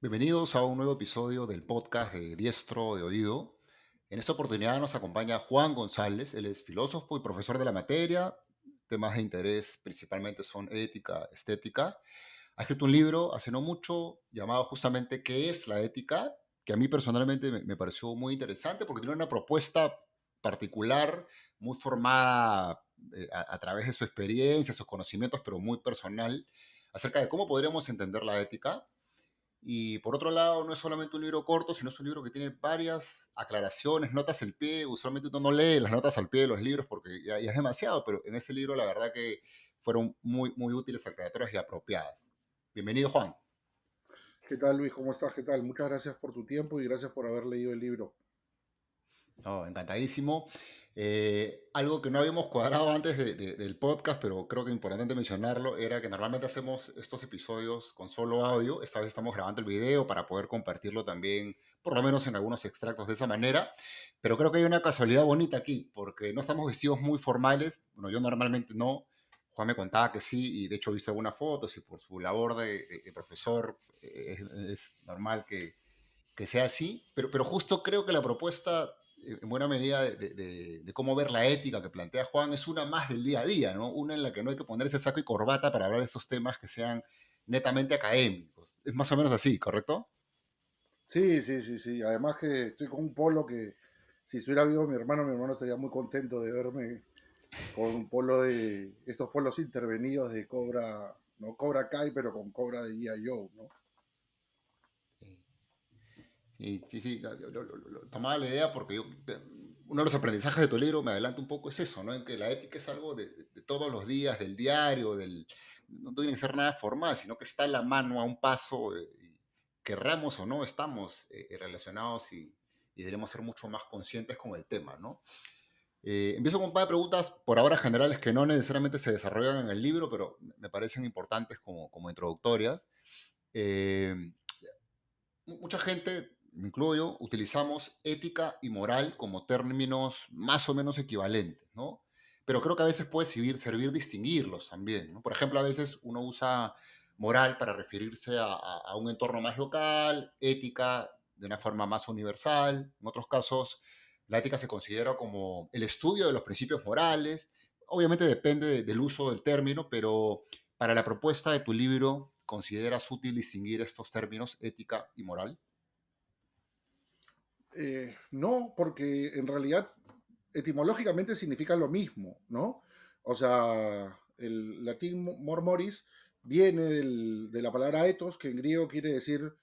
Bienvenidos a un nuevo episodio del podcast de Diestro de Oído. En esta oportunidad nos acompaña Juan González. Él es filósofo y profesor de la materia. Temas de interés principalmente son ética, estética. Ha escrito un libro hace no mucho llamado justamente ¿Qué es la ética? Que a mí personalmente me pareció muy interesante porque tiene una propuesta particular, muy formada a través de su experiencia, sus conocimientos, pero muy personal, acerca de cómo podríamos entender la ética. Y por otro lado, no es solamente un libro corto, sino es un libro que tiene varias aclaraciones, notas al pie. Usualmente uno no lee las notas al pie de los libros porque ya es demasiado, pero en ese libro la verdad que fueron muy útiles, aclaratorias y apropiadas. Bienvenido, Juan. ¿Qué tal, Luis? ¿Cómo estás? ¿Qué tal? Muchas gracias por tu tiempo y gracias por haber leído el libro. No, encantadísimo. Algo que no habíamos cuadrado antes del podcast, pero creo que es importante mencionarlo, era que normalmente hacemos estos episodios con solo audio. Esta vez estamos grabando el video para poder compartirlo también, por lo menos en algunos extractos de esa manera. Pero creo que hay una casualidad bonita aquí, porque no estamos vestidos muy formales. Bueno, yo normalmente no. Juan me contaba que sí, y de hecho hice algunas fotos, y por su labor de profesor es normal que sea así, pero justo creo que la propuesta, en buena medida, de cómo ver la ética que plantea Juan es una más del día a día, ¿no? Una en la que no hay que ponerse saco y corbata para hablar de esos temas que sean netamente académicos. Es más o menos así, ¿correcto? Sí, sí, sí, sí. Además que estoy con un polo que si estuviera vivo mi hermano estaría muy contento de verme con un polo de estos polos intervenidos de Cobra, no Cobra Kai, pero con Cobra de G.I. Joe, ¿no? Sí, sí, tomaba la idea porque uno de los aprendizajes de tu libro, me adelanto un poco, es eso, ¿no? En que la ética es algo de todos los días, del diario, no tiene que ser nada formal, sino que está a la mano, a un paso, y querramos o no, estamos relacionados y debemos ser mucho más conscientes con el tema, ¿no? Empiezo con un par de preguntas, por ahora generales, que no necesariamente se desarrollan en el libro, pero me parecen importantes como introductorias. Eh, Mucha gente, me incluyo, utilizamos ética y moral como términos más o menos equivalentes, ¿no? Pero creo que a veces puede servir distinguirlos también, ¿no? Por ejemplo, a veces uno usa moral para referirse a un entorno más local, ética de una forma más universal. En otros casos, la ética se considera como el estudio de los principios morales. Obviamente depende del uso del término, pero para la propuesta de tu libro, ¿consideras útil distinguir estos términos, ética y moral? No, porque en realidad etimológicamente significa lo mismo, ¿no? O sea, el latín mormoris viene de la palabra ethos, que en griego quiere decir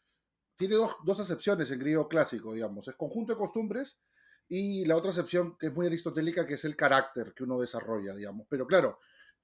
tiene dos acepciones en griego clásico, digamos. Es conjunto de costumbres y la otra acepción que es muy aristotélica, que es el carácter que uno desarrolla, digamos. Pero claro,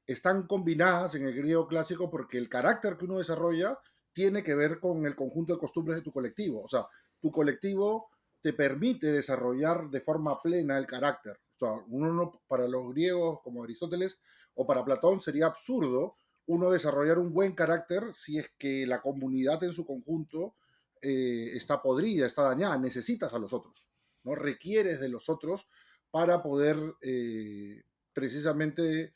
están combinadas en el griego clásico porque el carácter que uno desarrolla tiene que ver con el conjunto de costumbres de tu colectivo. O sea, tu colectivo te permite desarrollar de forma plena el carácter. O sea, uno no, para los griegos como Aristóteles o para Platón sería absurdo uno desarrollar un buen carácter si es que la comunidad en su conjunto está podrida, está dañada, necesitas a los otros, ¿no? Requieres de los otros para poder precisamente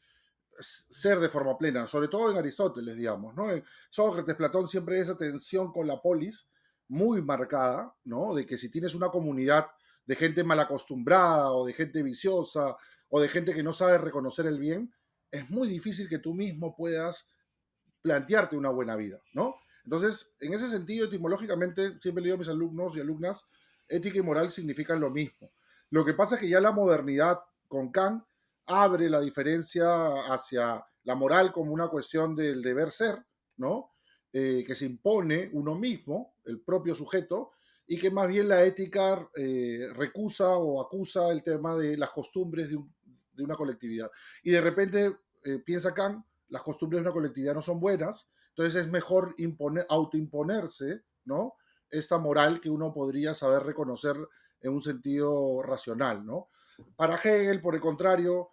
ser de forma plena, sobre todo en Aristóteles, digamos, ¿no? En Sócrates, Platón, siempre hay esa tensión con la polis muy marcada, ¿no? De que si tienes una comunidad de gente mal acostumbrada o de gente viciosa o de gente que no sabe reconocer el bien, es muy difícil que tú mismo puedas plantearte una buena vida, ¿no? Entonces, en ese sentido, etimológicamente, siempre le digo a mis alumnos y alumnas, ética y moral significan lo mismo. Lo que pasa es que ya la modernidad con Kant abre la diferencia hacia la moral como una cuestión del deber ser, ¿no? Que se impone uno mismo, el propio sujeto, y que más bien la ética recusa o acusa el tema de las costumbres de una colectividad. Y de repente piensa Kant, las costumbres de una colectividad no son buenas, entonces es mejor autoimponerse, ¿no? Esta moral que uno podría saber reconocer en un sentido racional, ¿no? Para Hegel, por el contrario,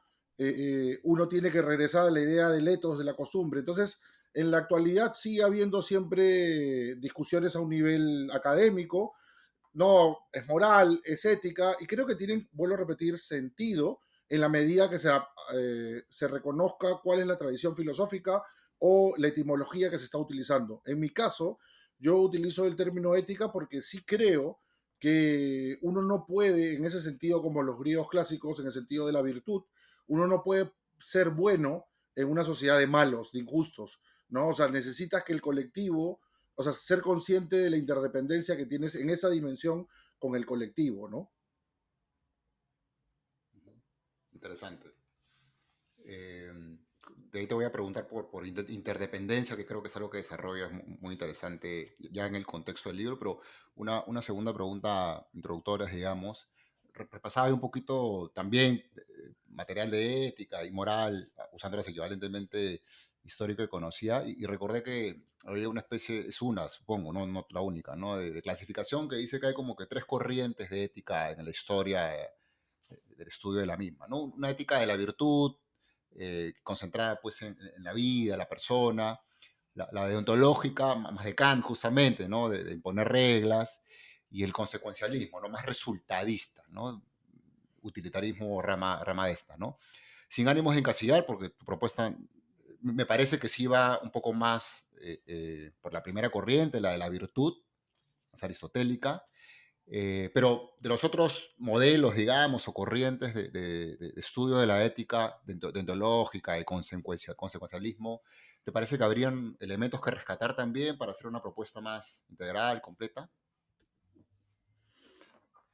uno tiene que regresar a la idea del etos, de la costumbre. Entonces, en la actualidad sigue habiendo siempre discusiones a un nivel académico, no es moral, es ética, y creo que tienen, vuelvo a repetir, sentido en la medida que se reconozca cuál es la tradición filosófica o la etimología que se está utilizando. En mi caso, yo utilizo el término ética porque sí creo que uno no puede, en ese sentido, como los griegos clásicos, en el sentido de la virtud, uno no puede ser bueno en una sociedad de malos, de injustos, ¿no? O sea, necesitas que el colectivo, o sea, ser consciente de la interdependencia que tienes en esa dimensión con el colectivo, ¿no? Interesante. Eh, de ahí te voy a preguntar por interdependencia, que creo que es algo que desarrollas muy interesante ya en el contexto del libro, pero una segunda pregunta introductoria, digamos. Repasaba un poquito también material de ética y moral, usándolas equivalentemente histórico que conocía, y recordé que había una especie, es una, supongo, no la única, ¿no? De clasificación que dice que hay como que tres corrientes de ética en la historia del estudio de la misma, ¿no? Una ética de la virtud, concentrada pues en la vida, la persona, la deontológica, más de Kant justamente, ¿no? De imponer reglas, y el consecuencialismo, ¿no? Más resultadista, ¿no? Utilitarismo rama de esta, ¿no? Sin ánimos de encasillar, porque tu propuesta me parece que sí va un poco más por la primera corriente, la de la virtud, más aristotélica, pero de los otros modelos, digamos, o corrientes de estudio de la ética deontológica, de consecuencialismo, ¿te parece que habrían elementos que rescatar también para hacer una propuesta más integral, completa?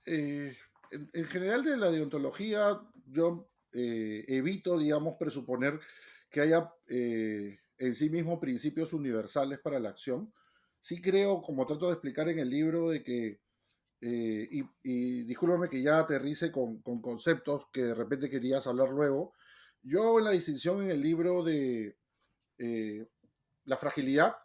Eh, en general de la deontología, yo evito, digamos, presuponer que haya en sí mismo principios universales para la acción. Sí creo, como trato de explicar en el libro, de que, y discúlpame que ya aterrice con conceptos que de repente querías hablar luego, yo hago la distinción en el libro de eh, la fragilidad,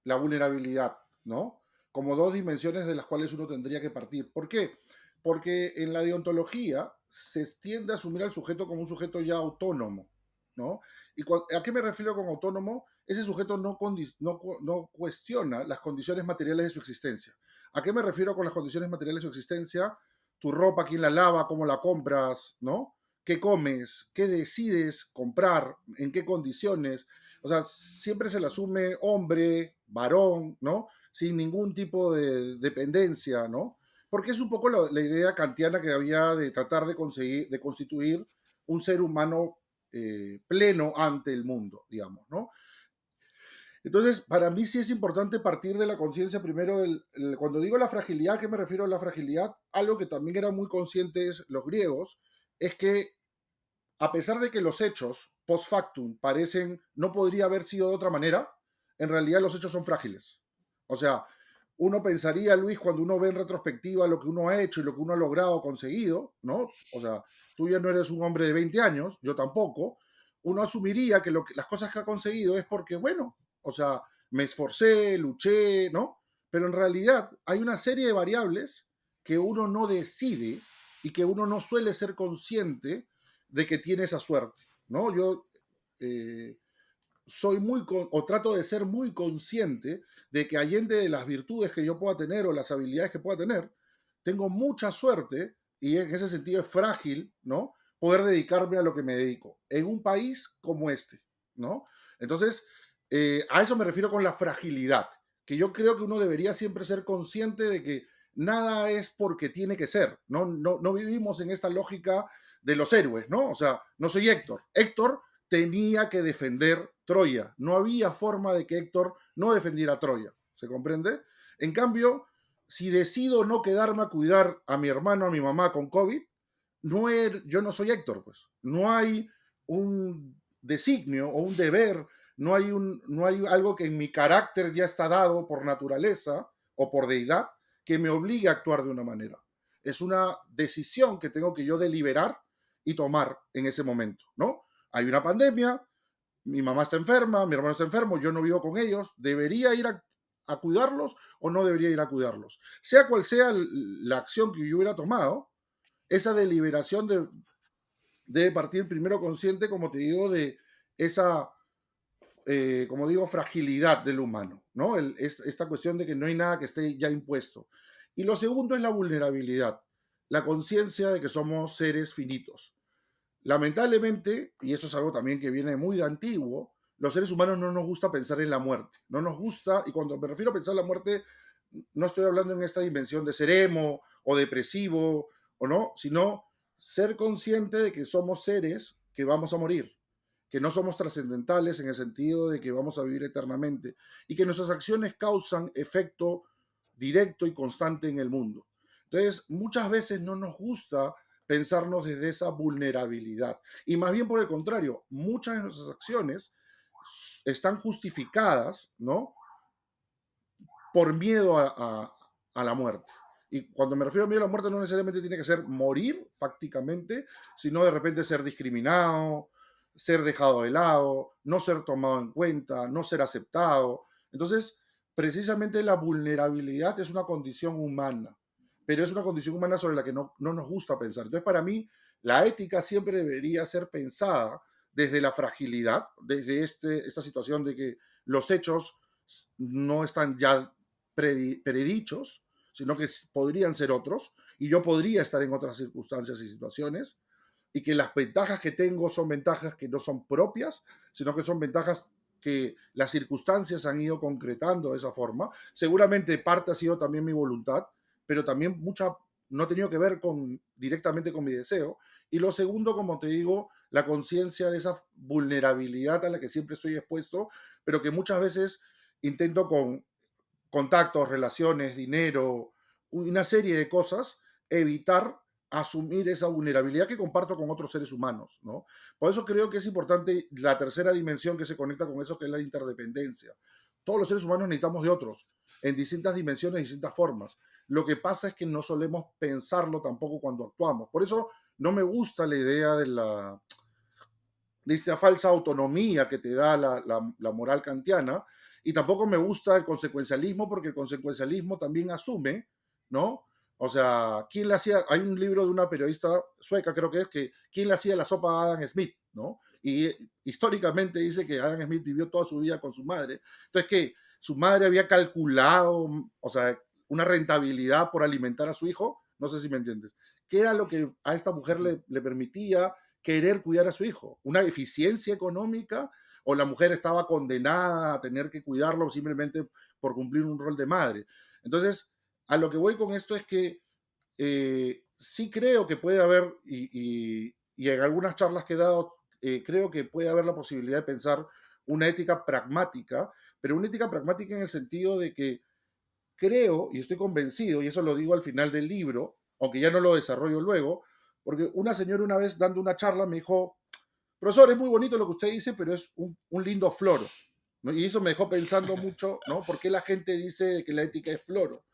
la vulnerabilidad, ¿no? Como dos dimensiones de las cuales uno tendría que partir. ¿Por qué? Porque en la deontología se tiende a asumir al sujeto como un sujeto ya autónomo, ¿no? ¿Y a qué me refiero con autónomo? Ese sujeto no cuestiona las condiciones materiales de su existencia. ¿A qué me refiero con las condiciones materiales de su existencia? Tu ropa, quién la lava, cómo la compras, ¿no? ¿Qué comes? ¿Qué decides comprar? ¿En qué condiciones? O sea, siempre se le asume hombre, varón, ¿no? Sin ningún tipo de dependencia, ¿no? Porque es un poco la idea kantiana que había de tratar de conseguir, de constituir un ser humano pleno ante el mundo, digamos, ¿no? Entonces, para mí sí es importante partir de la conciencia primero cuando digo la fragilidad, ¿a qué me refiero a la fragilidad? Algo que también eran muy conscientes los griegos, es que a pesar de que los hechos post factum parecen no podría haber sido de otra manera, en realidad los hechos son frágiles. O sea, uno pensaría, Luis, cuando uno ve en retrospectiva lo que uno ha hecho y lo que uno ha logrado, conseguido, ¿no? O sea, tú ya no eres un hombre de 20 años, yo tampoco. Uno asumiría que, las cosas que ha conseguido es porque, bueno, o sea, me esforcé, luché, ¿no? Pero en realidad hay una serie de variables que uno no decide y que uno no suele ser consciente de que tiene esa suerte, ¿no? Yo eh, soy o trato de ser muy consciente de que allende de las virtudes que yo pueda tener o las habilidades que pueda tener, tengo mucha suerte y en ese sentido es frágil, ¿no? Poder dedicarme a lo que me dedico en un país como este, ¿no? Entonces, a eso me refiero con la fragilidad, que yo creo que uno debería siempre ser consciente de que nada es porque tiene que ser, no vivimos en esta lógica de los héroes, ¿no? O sea, no soy Héctor. Héctor tenía que defender Troya. No había forma de que Héctor no defendiera Troya. ¿Se comprende? En cambio, si decido no quedarme a cuidar a mi hermano, a mi mamá con COVID, yo no soy Héctor, pues. No hay un designio o un deber, no hay algo que en mi carácter ya está dado por naturaleza o por deidad que me obligue a actuar de una manera. Es una decisión que tengo que yo deliberar y tomar en ese momento, ¿no? Hay una pandemia, mi mamá está enferma, mi hermano está enfermo, yo no vivo con ellos, ¿debería ir a cuidarlos o no debería ir a cuidarlos? Sea cual sea la acción que yo hubiera tomado, esa deliberación debe partir primero consciente, como te digo, de esa, como digo, fragilidad del humano, ¿no? Esta cuestión de que no hay nada que esté ya impuesto. Y lo segundo es la vulnerabilidad, la conciencia de que somos seres finitos. Lamentablemente, y eso es algo también que viene muy de antiguo, los seres humanos no nos gusta pensar en la muerte. No nos gusta, y cuando me refiero a pensar en la muerte, no estoy hablando en esta dimensión de ser emo o depresivo o no, sino ser consciente de que somos seres que vamos a morir, que no somos trascendentales en el sentido de que vamos a vivir eternamente y que nuestras acciones causan efecto directo y constante en el mundo. Entonces, muchas veces no nos gusta pensarnos desde esa vulnerabilidad. Y más bien por el contrario, muchas de nuestras acciones están justificadas, ¿no? Por miedo a la muerte. Y cuando me refiero a miedo a la muerte, no necesariamente tiene que ser morir fácticamente, sino de repente ser discriminado, ser dejado de lado, no ser tomado en cuenta, no ser aceptado. Entonces, precisamente la vulnerabilidad es una condición humana, pero es una condición humana sobre la que no nos gusta pensar. Entonces, para mí, la ética siempre debería ser pensada desde la fragilidad, desde esta situación de que los hechos no están ya predichos, sino que podrían ser otros, y yo podría estar en otras circunstancias y situaciones, y que las ventajas que tengo son ventajas que no son propias, sino que son ventajas que las circunstancias han ido concretando de esa forma. Seguramente parte ha sido también mi voluntad, pero también mucha no ha tenido que ver directamente con mi deseo. Y lo segundo, como te digo, la conciencia de esa vulnerabilidad a la que siempre estoy expuesto, pero que muchas veces intento con contactos, relaciones, dinero, una serie de cosas, evitar asumir esa vulnerabilidad que comparto con otros seres humanos, ¿no? Por eso creo que es importante la tercera dimensión que se conecta con eso, que es la interdependencia. Todos los seres humanos necesitamos de otros, en distintas dimensiones, distintas formas. Lo que pasa es que no solemos pensarlo tampoco cuando actuamos. Por eso no me gusta la idea de esta falsa autonomía que te da la moral kantiana, y tampoco me gusta el consecuencialismo, porque el consecuencialismo también asume, ¿no? O sea, ¿quién le hacía? Hay un libro de una periodista sueca, creo que es, que ¿quién le hacía la sopa a Adam Smith, ¿no? Y históricamente dice que Adam Smith vivió toda su vida con su madre. Entonces, que su madre había calculado, o sea, una rentabilidad por alimentar a su hijo, no sé si me entiendes. ¿Qué era lo que a esta mujer le permitía querer cuidar a su hijo? ¿Una eficiencia económica o la mujer estaba condenada a tener que cuidarlo simplemente por cumplir un rol de madre? Entonces, a lo que voy con esto es que sí creo que puede haber, y en algunas charlas que he dado, creo que puede haber la posibilidad de pensar una ética pragmática, pero una ética pragmática en el sentido de que creo y estoy convencido, y eso lo digo al final del libro, aunque ya no lo desarrollo luego, porque una señora una vez dando una charla me dijo: profesor, es muy bonito lo que usted dice, pero es un lindo floro, ¿no? Y eso me dejó pensando mucho, ¿no? ¿Por qué la gente dice que la ética es floro,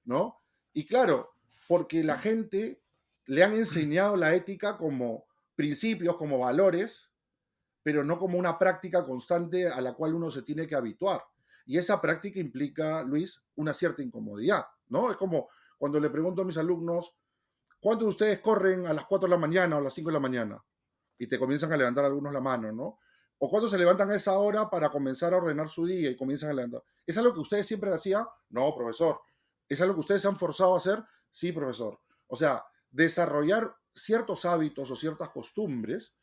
¿no? Y claro, porque la gente le han enseñado la ética como principios, como valores, pero no como una práctica constante a la cual uno se tiene que habituar. Y esa práctica implica, Luis, una cierta incomodidad, ¿no? Es como cuando le pregunto a mis alumnos: ¿cuántos de ustedes corren a las 4 de la mañana o a las 5 de la mañana? Y te comienzan a levantar algunos la mano, ¿no? ¿O cuántos se levantan a esa hora para comenzar a ordenar su día y comienzan a levantar? ¿Es algo que ustedes siempre hacían? No, profesor. ¿Es algo que ustedes se han forzado a hacer? Sí, profesor. O sea, desarrollar ciertos hábitos o ciertas costumbres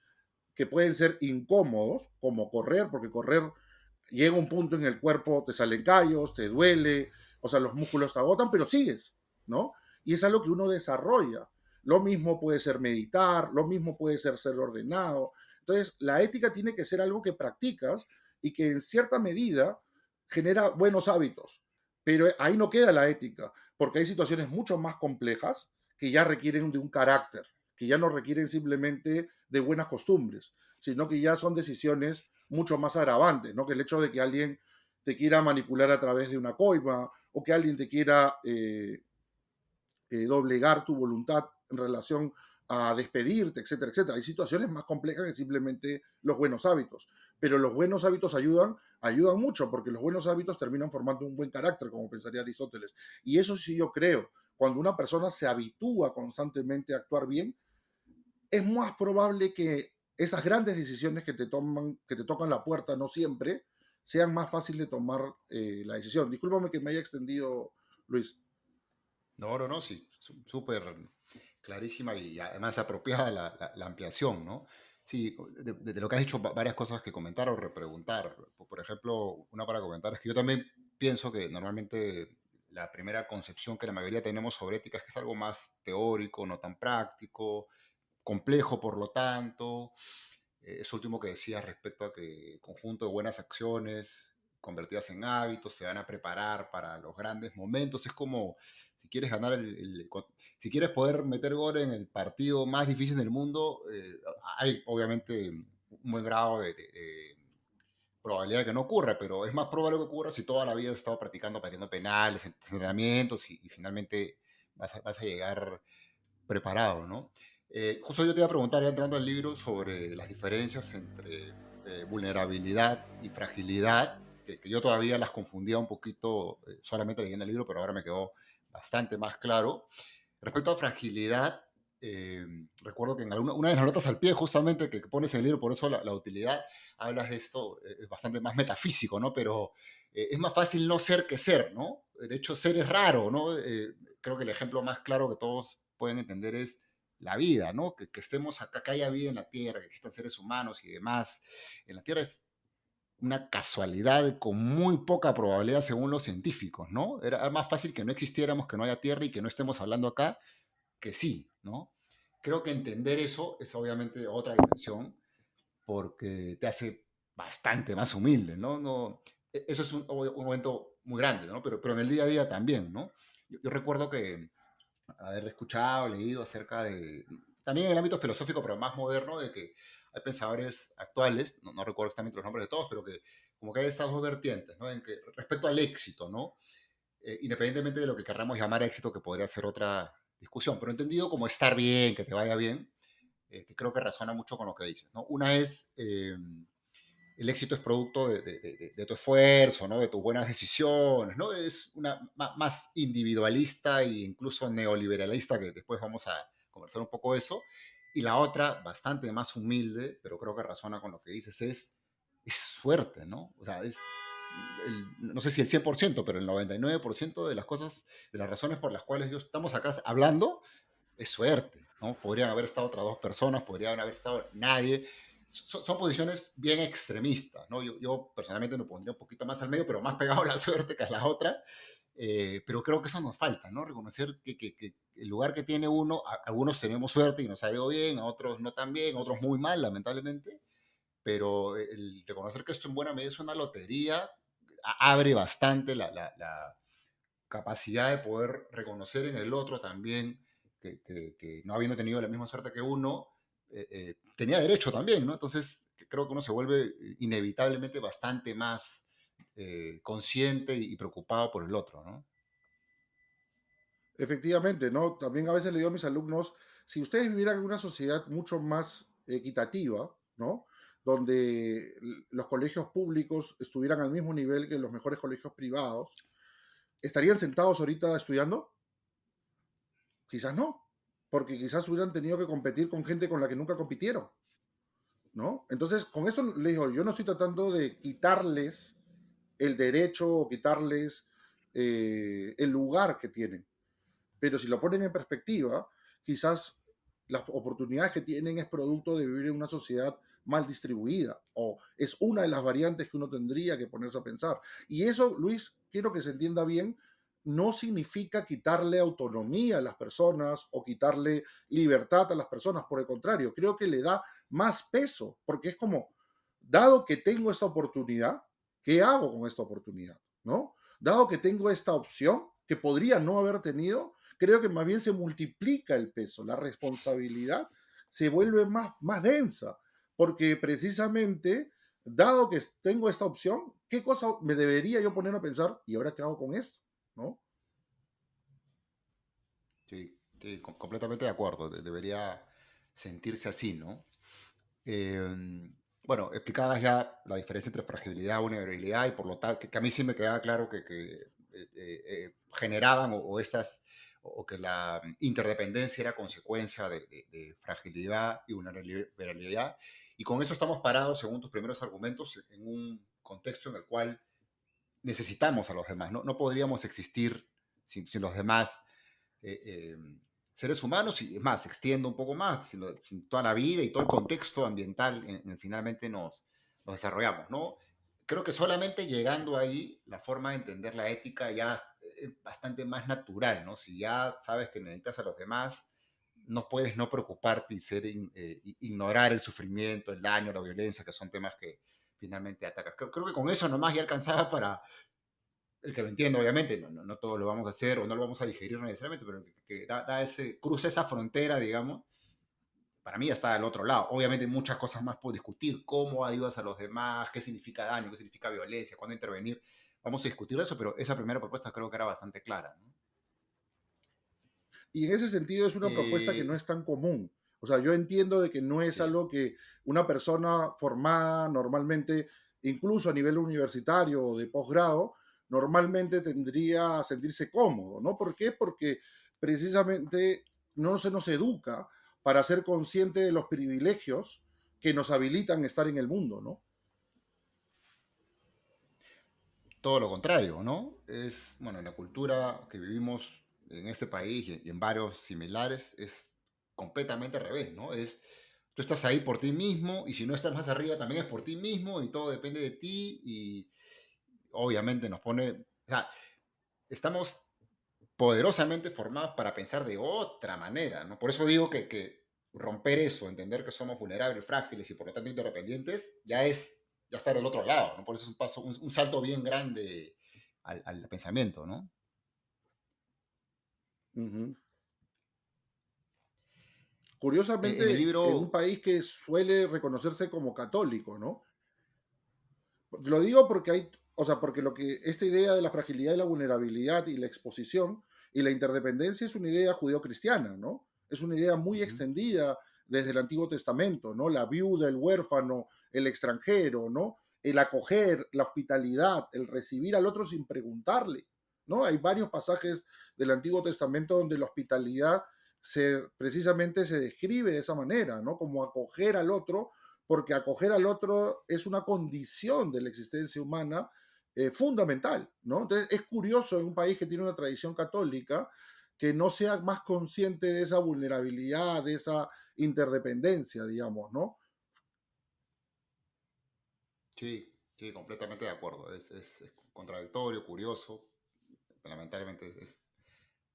que pueden ser incómodos, como correr, porque correr llega un punto en el cuerpo, te salen callos, te duele, o sea, los músculos te agotan, pero sigues, ¿no? Y es algo que uno desarrolla. Lo mismo puede ser meditar, lo mismo puede ser ordenado. Entonces, la ética tiene que ser algo que practicas y que en cierta medida genera buenos hábitos. Pero ahí no queda la ética, porque hay situaciones mucho más complejas que ya requieren de un carácter, que ya no requieren simplemente de buenas costumbres, sino que ya son decisiones mucho más agravantes, ¿no? Que el hecho de que alguien te quiera manipular a través de una coima o que alguien te quiera doblegar tu voluntad en relación a despedirte, etcétera, etcétera. Hay situaciones más complejas que simplemente los buenos hábitos, pero los buenos hábitos ayudan mucho, porque los buenos hábitos terminan formando un buen carácter, como pensaría Aristóteles. Y eso sí yo creo, cuando una persona se habitúa constantemente a actuar bien, es más probable que esas grandes decisiones que te tocan la puerta, no siempre, sean más fáciles de tomar la decisión. Discúlpame que me haya extendido, Luis. No, no, no, sí, súper clarísima y además apropiada la ampliación, ¿no? Sí, de lo que has dicho, varias cosas que comentar o repreguntar. Por ejemplo, una para comentar es que yo también pienso que normalmente la primera concepción que la mayoría tenemos sobre ética es que es algo más teórico, no tan práctico, complejo por lo tanto. Eso último que decías respecto a que el conjunto de buenas acciones convertidas en hábitos se van a preparar para los grandes momentos. Es como si quieres ganar si quieres poder meter gol en el partido más difícil del mundo, hay obviamente un buen grado de probabilidad de que no ocurra, pero es más probable que ocurra si toda la vida has estado practicando, pateando penales, entrenamientos y finalmente vas a llegar preparado, ¿no? Justo yo te iba a preguntar, ya entrando al libro, sobre las diferencias entre vulnerabilidad y fragilidad, que yo todavía las confundía un poquito solamente leyendo el libro, pero ahora me quedó bastante más claro. Respecto a fragilidad, eh, recuerdo que en una de las notas al pie, justamente, que pones en el libro, por eso la utilidad, hablas de esto, es bastante más metafísico, ¿no? Pero es más fácil no ser que ser, ¿no? De hecho, ser es raro, ¿no? Creo que el ejemplo más claro que todos pueden entender es la vida, ¿no? Que estemos acá, que haya vida en la Tierra, que existan seres humanos y demás. En la Tierra es una casualidad con muy poca probabilidad según los científicos, ¿no? Era más fácil que no existiéramos, que no haya Tierra y que no estemos hablando acá, que sí, ¿no? Creo que entender eso es obviamente otra dimensión porque te hace bastante más humilde, ¿no? Eso es un momento muy grande, ¿no? Pero en el día a día también, ¿no? Yo recuerdo que haber escuchado, leído acerca de, también en el ámbito filosófico, pero más moderno, de que hay pensadores actuales, no recuerdo exactamente los nombres de todos, pero que como que hay estas dos vertientes, ¿no? En que respecto al éxito, ¿no? Independientemente de lo que queramos llamar éxito, que podría ser otra discusión, pero entendido como estar bien, que te vaya bien, que creo que resuena mucho con lo que dices, ¿no? Una es el éxito es producto de tu esfuerzo, ¿no? De tus buenas decisiones, ¿no? Es una más individualista e incluso neoliberalista, que después vamos a conversar un poco de eso. Y la otra, bastante más humilde, pero creo que razona con lo que dices, es suerte, ¿no? O sea, no sé si el 100%, pero el 99% de las cosas, de las razones por las cuales yo estamos acá hablando, es suerte, ¿no? Podrían haber estado otras dos personas, podrían haber estado nadie. Son posiciones bien extremistas, ¿no? Yo personalmente me pondría un poquito más al medio, pero más pegado a la suerte que a la otra. Pero creo que eso nos falta, ¿no? Reconocer que el lugar que tiene uno, algunos tenemos suerte y nos ha ido bien, a otros no tan bien, a otros muy mal, lamentablemente. Pero el reconocer que esto en buena medida es una lotería abre bastante la capacidad de poder reconocer en el otro también que no habiendo tenido la misma suerte que uno, tenía derecho también, ¿no? Entonces, creo que uno se vuelve inevitablemente bastante más consciente y preocupado por el otro, ¿no? Efectivamente, ¿no? También a veces le digo a mis alumnos, si ustedes vivieran en una sociedad mucho más equitativa, ¿no? Donde los colegios públicos estuvieran al mismo nivel que los mejores colegios privados, ¿estarían sentados ahorita estudiando? Quizás no, porque quizás hubieran tenido que competir con gente con la que nunca compitieron, ¿no? Entonces, con eso les digo, yo no estoy tratando de quitarles el derecho o quitarles el lugar que tienen. Pero si lo ponen en perspectiva, quizás las oportunidades que tienen es producto de vivir en una sociedad mal distribuida o es una de las variantes que uno tendría que ponerse a pensar. Y eso, Luis, quiero que se entienda bien, no significa quitarle autonomía a las personas o quitarle libertad a las personas. Por el contrario, creo que le da más peso, porque es como, dado que tengo esta oportunidad, ¿qué hago con esta oportunidad? ¿No? Dado que tengo esta opción que podría no haber tenido, creo que más bien se multiplica el peso, la responsabilidad se vuelve más densa, porque precisamente, dado que tengo esta opción, ¿qué cosa me debería yo poner a pensar? ¿Y ahora qué hago con esto? ¿No? Sí, sí, completamente de acuerdo. Debería sentirse así, ¿no? Eh, bueno, explicabas ya la diferencia entre fragilidad, vulnerabilidad y por lo tal, que a mí sí me quedaba claro generaban o estas, o que la interdependencia era consecuencia de fragilidad y vulnerabilidad. Y con eso estamos parados, según tus primeros argumentos, en un contexto en el cual necesitamos a los demás. No podríamos existir sin los demás. eh, eh, seres humanos y es más, extiendo un poco más, sino toda la vida y todo el contexto ambiental en finalmente nos desarrollamos, ¿no? Creo que solamente llegando ahí, la forma de entender la ética ya es bastante más natural, ¿no? Si ya sabes que necesitas a los demás, no puedes no preocuparte y ignorar el sufrimiento, el daño, la violencia, que son temas que finalmente atacas. Creo que con eso nomás ya alcanzaba para, el que lo entiende, obviamente, no todo lo vamos a hacer o no lo vamos a digerir necesariamente, pero que da ese, cruza esa frontera, digamos, para mí ya está del otro lado. Obviamente hay muchas cosas más por discutir, cómo ayudas a los demás, qué significa daño, qué significa violencia, cuándo intervenir. Vamos a discutir eso, pero esa primera propuesta creo que era bastante clara, ¿no? Y en ese sentido es una propuesta que no Eh, es tan común. O sea, yo entiendo de que no es sí, algo que una persona formada normalmente, incluso a nivel universitario o de posgrado, normalmente tendría a sentirse cómodo, ¿no? ¿Por qué? Porque precisamente no se nos educa para ser consciente de los privilegios que nos habilitan estar en el mundo, ¿no? todo lo contrario, ¿no? Es, bueno, la cultura que vivimos en este país y en varios similares es completamente al revés, ¿no? Es, tú estás ahí por ti mismo y si no estás más arriba también es por ti mismo y todo depende de ti y obviamente nos pone, o sea, estamos poderosamente formados para pensar de otra manera, ¿no? Por eso digo que romper eso, entender que somos vulnerables, frágiles y por lo tanto interdependientes, ya estar al otro lado, ¿no? Por eso es un paso, un salto bien grande al pensamiento, ¿no? Ujú. En el Curiosamente, en un libro, país que suele reconocerse como católico, ¿no? Lo digo porque hay, o sea, porque lo que esta idea de la fragilidad y la vulnerabilidad y la exposición y la interdependencia es una idea judeocristiana, ¿no? Es una idea muy ujú, extendida desde el Antiguo Testamento, ¿no? La viuda, el huérfano, el extranjero, ¿no? El acoger, la hospitalidad, el recibir al otro sin preguntarle, ¿no? Hay varios pasajes del Antiguo Testamento donde la hospitalidad precisamente se describe de esa manera, ¿no? Como acoger al otro porque acoger al otro es una condición de la existencia humana fundamental, ¿no? Entonces es curioso en un país que tiene una tradición católica que no sea más consciente de esa vulnerabilidad, de esa interdependencia, digamos, ¿no? sí, sí, completamente de acuerdo. Es contradictorio, curioso, lamentablemente es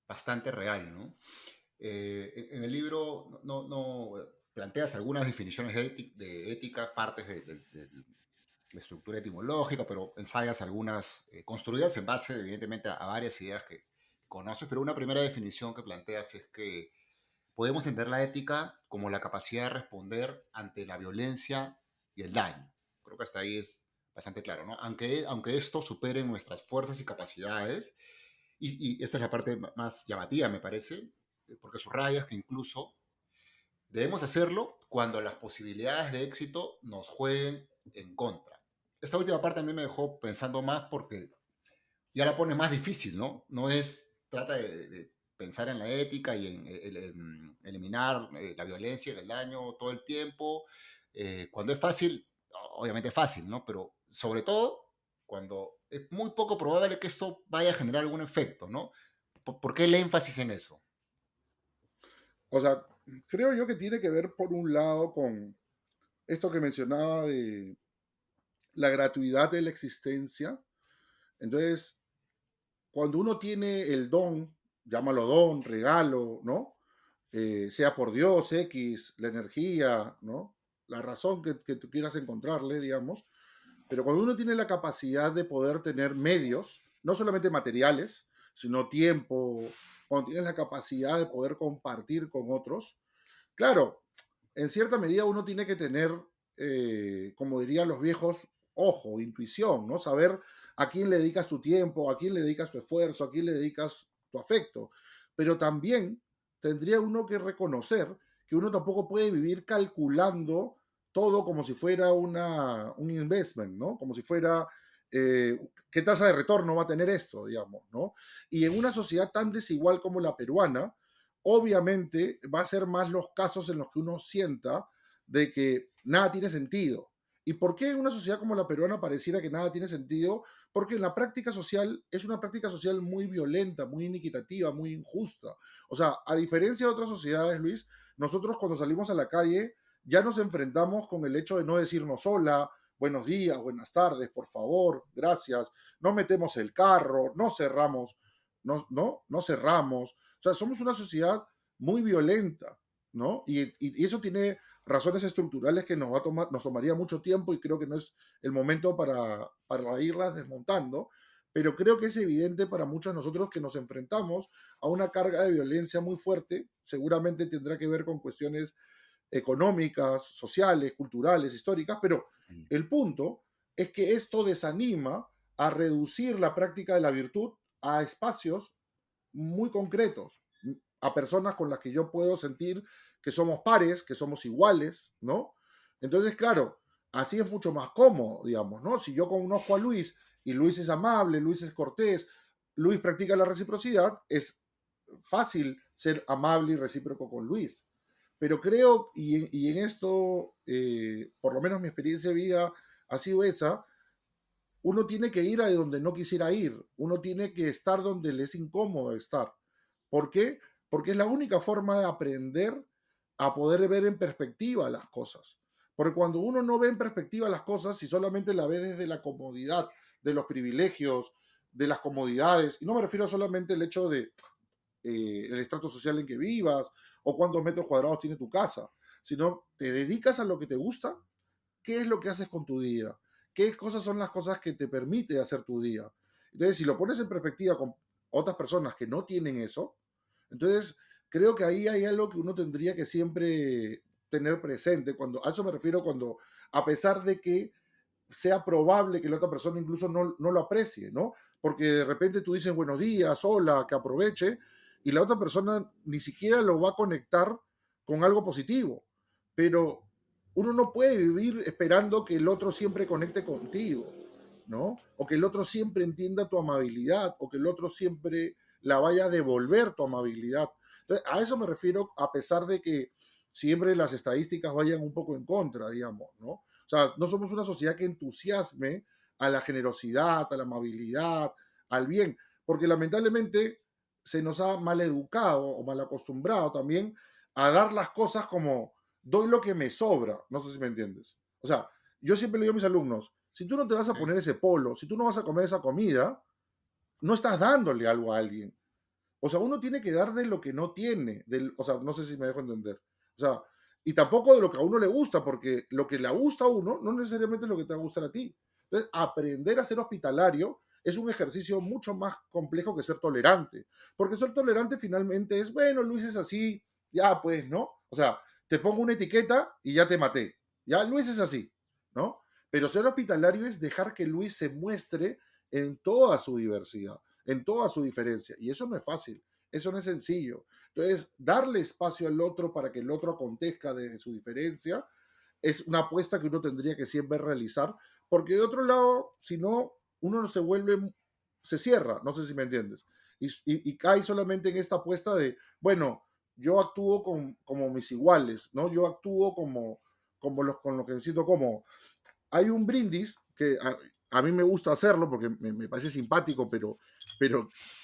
bastante real, ¿no? En el libro planteas algunas definiciones de ética, partes de la estructura etimológica, pero ensayas algunas construidas en base, evidentemente, a varias ideas que conoces, pero una primera definición que planteas es que podemos entender la ética como la capacidad de responder ante la violencia y el daño. Creo que hasta ahí es bastante claro, ¿no? Aunque esto supere nuestras fuerzas y capacidades, y esta es la parte más llamativa, me parece, porque subrayas que incluso debemos hacerlo cuando las posibilidades de éxito nos jueguen en contra. Esta última parte a mí me dejó pensando más porque ya la pone más difícil, ¿no? No es, trata de pensar en la ética y en eliminar la violencia y el daño todo el tiempo. Cuando es fácil, obviamente es fácil, ¿no? Pero sobre todo cuando es muy poco probable que esto vaya a generar algún efecto, ¿no? ¿Por qué el énfasis en eso? O sea, creo yo que tiene que ver por un lado con esto que mencionaba de la gratuidad de la existencia. Entonces, cuando uno tiene el don, llámalo don, regalo, ¿no? Sea por Dios, X, la energía, ¿no? La razón que tú quieras encontrarle, digamos, pero cuando uno tiene la capacidad de poder tener medios, no solamente materiales, sino tiempo, cuando tienes la capacidad de poder compartir con otros, claro, en cierta medida uno tiene que tener, como dirían los viejos, ojo, intuición, ¿no? Saber a quién le dedicas tu tiempo, a quién le dedicas tu esfuerzo, a quién le dedicas tu afecto. Pero también tendría uno que reconocer que uno tampoco puede vivir calculando todo como si fuera un investment, ¿no? Como si fuera qué tasa de retorno va a tener esto, digamos, ¿no? Y en una sociedad tan desigual como la peruana, obviamente va a ser más los casos en los que uno sienta de que nada tiene sentido ¿Y por qué en una sociedad como la peruana pareciera que nada tiene sentido? Porque en la práctica social es una práctica social muy violenta, muy inequitativa, muy injusta. O sea, a diferencia de otras sociedades, Luis, nosotros cuando salimos a la calle ya nos enfrentamos con el hecho de no decirnos hola, buenos días, buenas tardes, por favor, gracias, no metemos el carro, no cerramos, no cerramos. O sea, somos una sociedad muy violenta, ¿no? Y eso tiene razones estructurales que nos tomaría mucho tiempo y creo que no es el momento para irlas desmontando, pero creo que es evidente para muchos de nosotros que nos enfrentamos a una carga de violencia muy fuerte, seguramente tendrá que ver con cuestiones económicas, sociales, culturales, históricas, pero Mm. el punto es que esto desanima a reducir la práctica de la virtud a espacios muy concretos, a personas con las que yo puedo sentir que somos pares, que somos iguales, ¿no? Entonces, claro, así es mucho más cómodo, digamos, ¿no? Si yo conozco a Luis y Luis es amable, Luis es cortés, Luis practica la reciprocidad, es fácil ser amable y recíproco con Luis. Pero creo, y en esto, por lo menos mi experiencia de vida ha sido esa, uno tiene que ir a donde no quisiera ir, uno tiene que estar donde le es incómodo estar. ¿Por qué? Porque es la única forma de aprender a poder ver en perspectiva las cosas. Porque cuando uno no ve en perspectiva las cosas, si solamente la ve desde la comodidad, de los privilegios, de las comodidades, y no me refiero solamente al hecho de el estrato social en que vivas o cuántos metros cuadrados tiene tu casa, sino te dedicas a lo que te gusta, qué es lo que haces con tu día, qué cosas son las cosas que te permite hacer tu día. Entonces, si lo pones en perspectiva con otras personas que no tienen eso, entonces creo que ahí hay algo que uno tendría que siempre tener presente. A eso me refiero cuando, a pesar de que sea probable que la otra persona incluso no lo aprecie, ¿no? Porque de repente tú dices buenos días, hola, que aproveche, y la otra persona ni siquiera lo va a conectar con algo positivo. Pero uno no puede vivir esperando que el otro siempre conecte contigo, ¿no? O que el otro siempre entienda tu amabilidad, o que el otro siempre la vaya a devolver tu amabilidad. Entonces, a eso me refiero, a pesar de que siempre las estadísticas vayan un poco en contra, digamos, ¿no? O sea, no somos una sociedad que entusiasme a la generosidad, a la amabilidad, al bien, porque lamentablemente se nos ha mal educado o mal acostumbrado también a dar las cosas como doy lo que me sobra. No sé si me entiendes. O sea, yo siempre le digo a mis alumnos, si tú no te vas a Sí. poner ese polo, si tú no vas a comer esa comida, no estás dándole algo a alguien. O sea, uno tiene que dar de lo que no tiene. O sea, no sé si me dejo entender. O sea, y tampoco de lo que a uno le gusta, porque lo que le gusta a uno no necesariamente es lo que te va a gustar a ti. Entonces, aprender a ser hospitalario es un ejercicio mucho más complejo que ser tolerante. Porque ser tolerante finalmente es, bueno, Luis es así, ya pues, ¿no? O sea, te pongo una etiqueta y ya te maté. Ya, Luis es así, ¿no? Pero ser hospitalario es dejar que Luis se muestre en toda su diversidad, en toda su diferencia. Y eso no es fácil, eso no es sencillo. Entonces, darle espacio al otro para que el otro acontezca desde su diferencia es una apuesta que uno tendría que siempre realizar, porque de otro lado, si no, uno no se vuelve, se cierra, no sé si me entiendes, y cae solamente en esta apuesta de, bueno, yo actúo como mis iguales, ¿no? Yo actúo con lo que me siento como, hay un brindis que a mí me gusta hacerlo porque me parece simpático, pero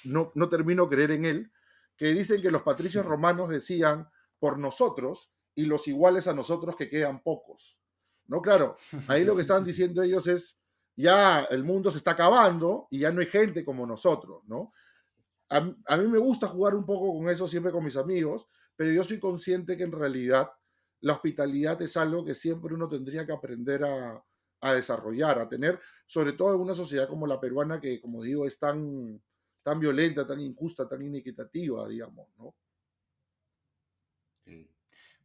no termino creer en él, que dicen que los patricios romanos decían por nosotros y los iguales a nosotros que quedan pocos. No, claro, ahí lo que están diciendo ellos es, ya el mundo se está acabando y ya no hay gente como nosotros, ¿no? A mí me gusta jugar un poco con eso siempre con mis amigos, pero yo soy consciente que en realidad la hospitalidad es algo que siempre uno tendría que aprender a desarrollar, a tener, sobre todo en una sociedad como la peruana que, como digo, es tan violenta, tan injusta, tan inequitativa, digamos, ¿no? Sí.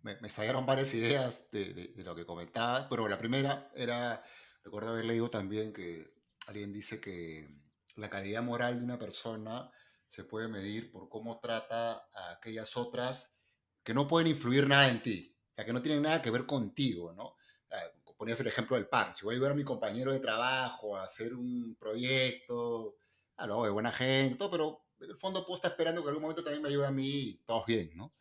Me salieron varias ideas de lo que comentabas, pero la primera era, recuerdo haber leído también que alguien dice que la calidad moral de una persona se puede medir por cómo trata a aquellas otras que no pueden influir nada en ti, o sea, que no tienen nada que ver contigo, ¿no? Ponías el ejemplo del pan, si voy a ayudar a mi compañero de trabajo a hacer un proyecto, lo hago de buena gente, todo, pero en el fondo puedo estar esperando que en algún momento también me ayude a mí, y todos bien, ¿no?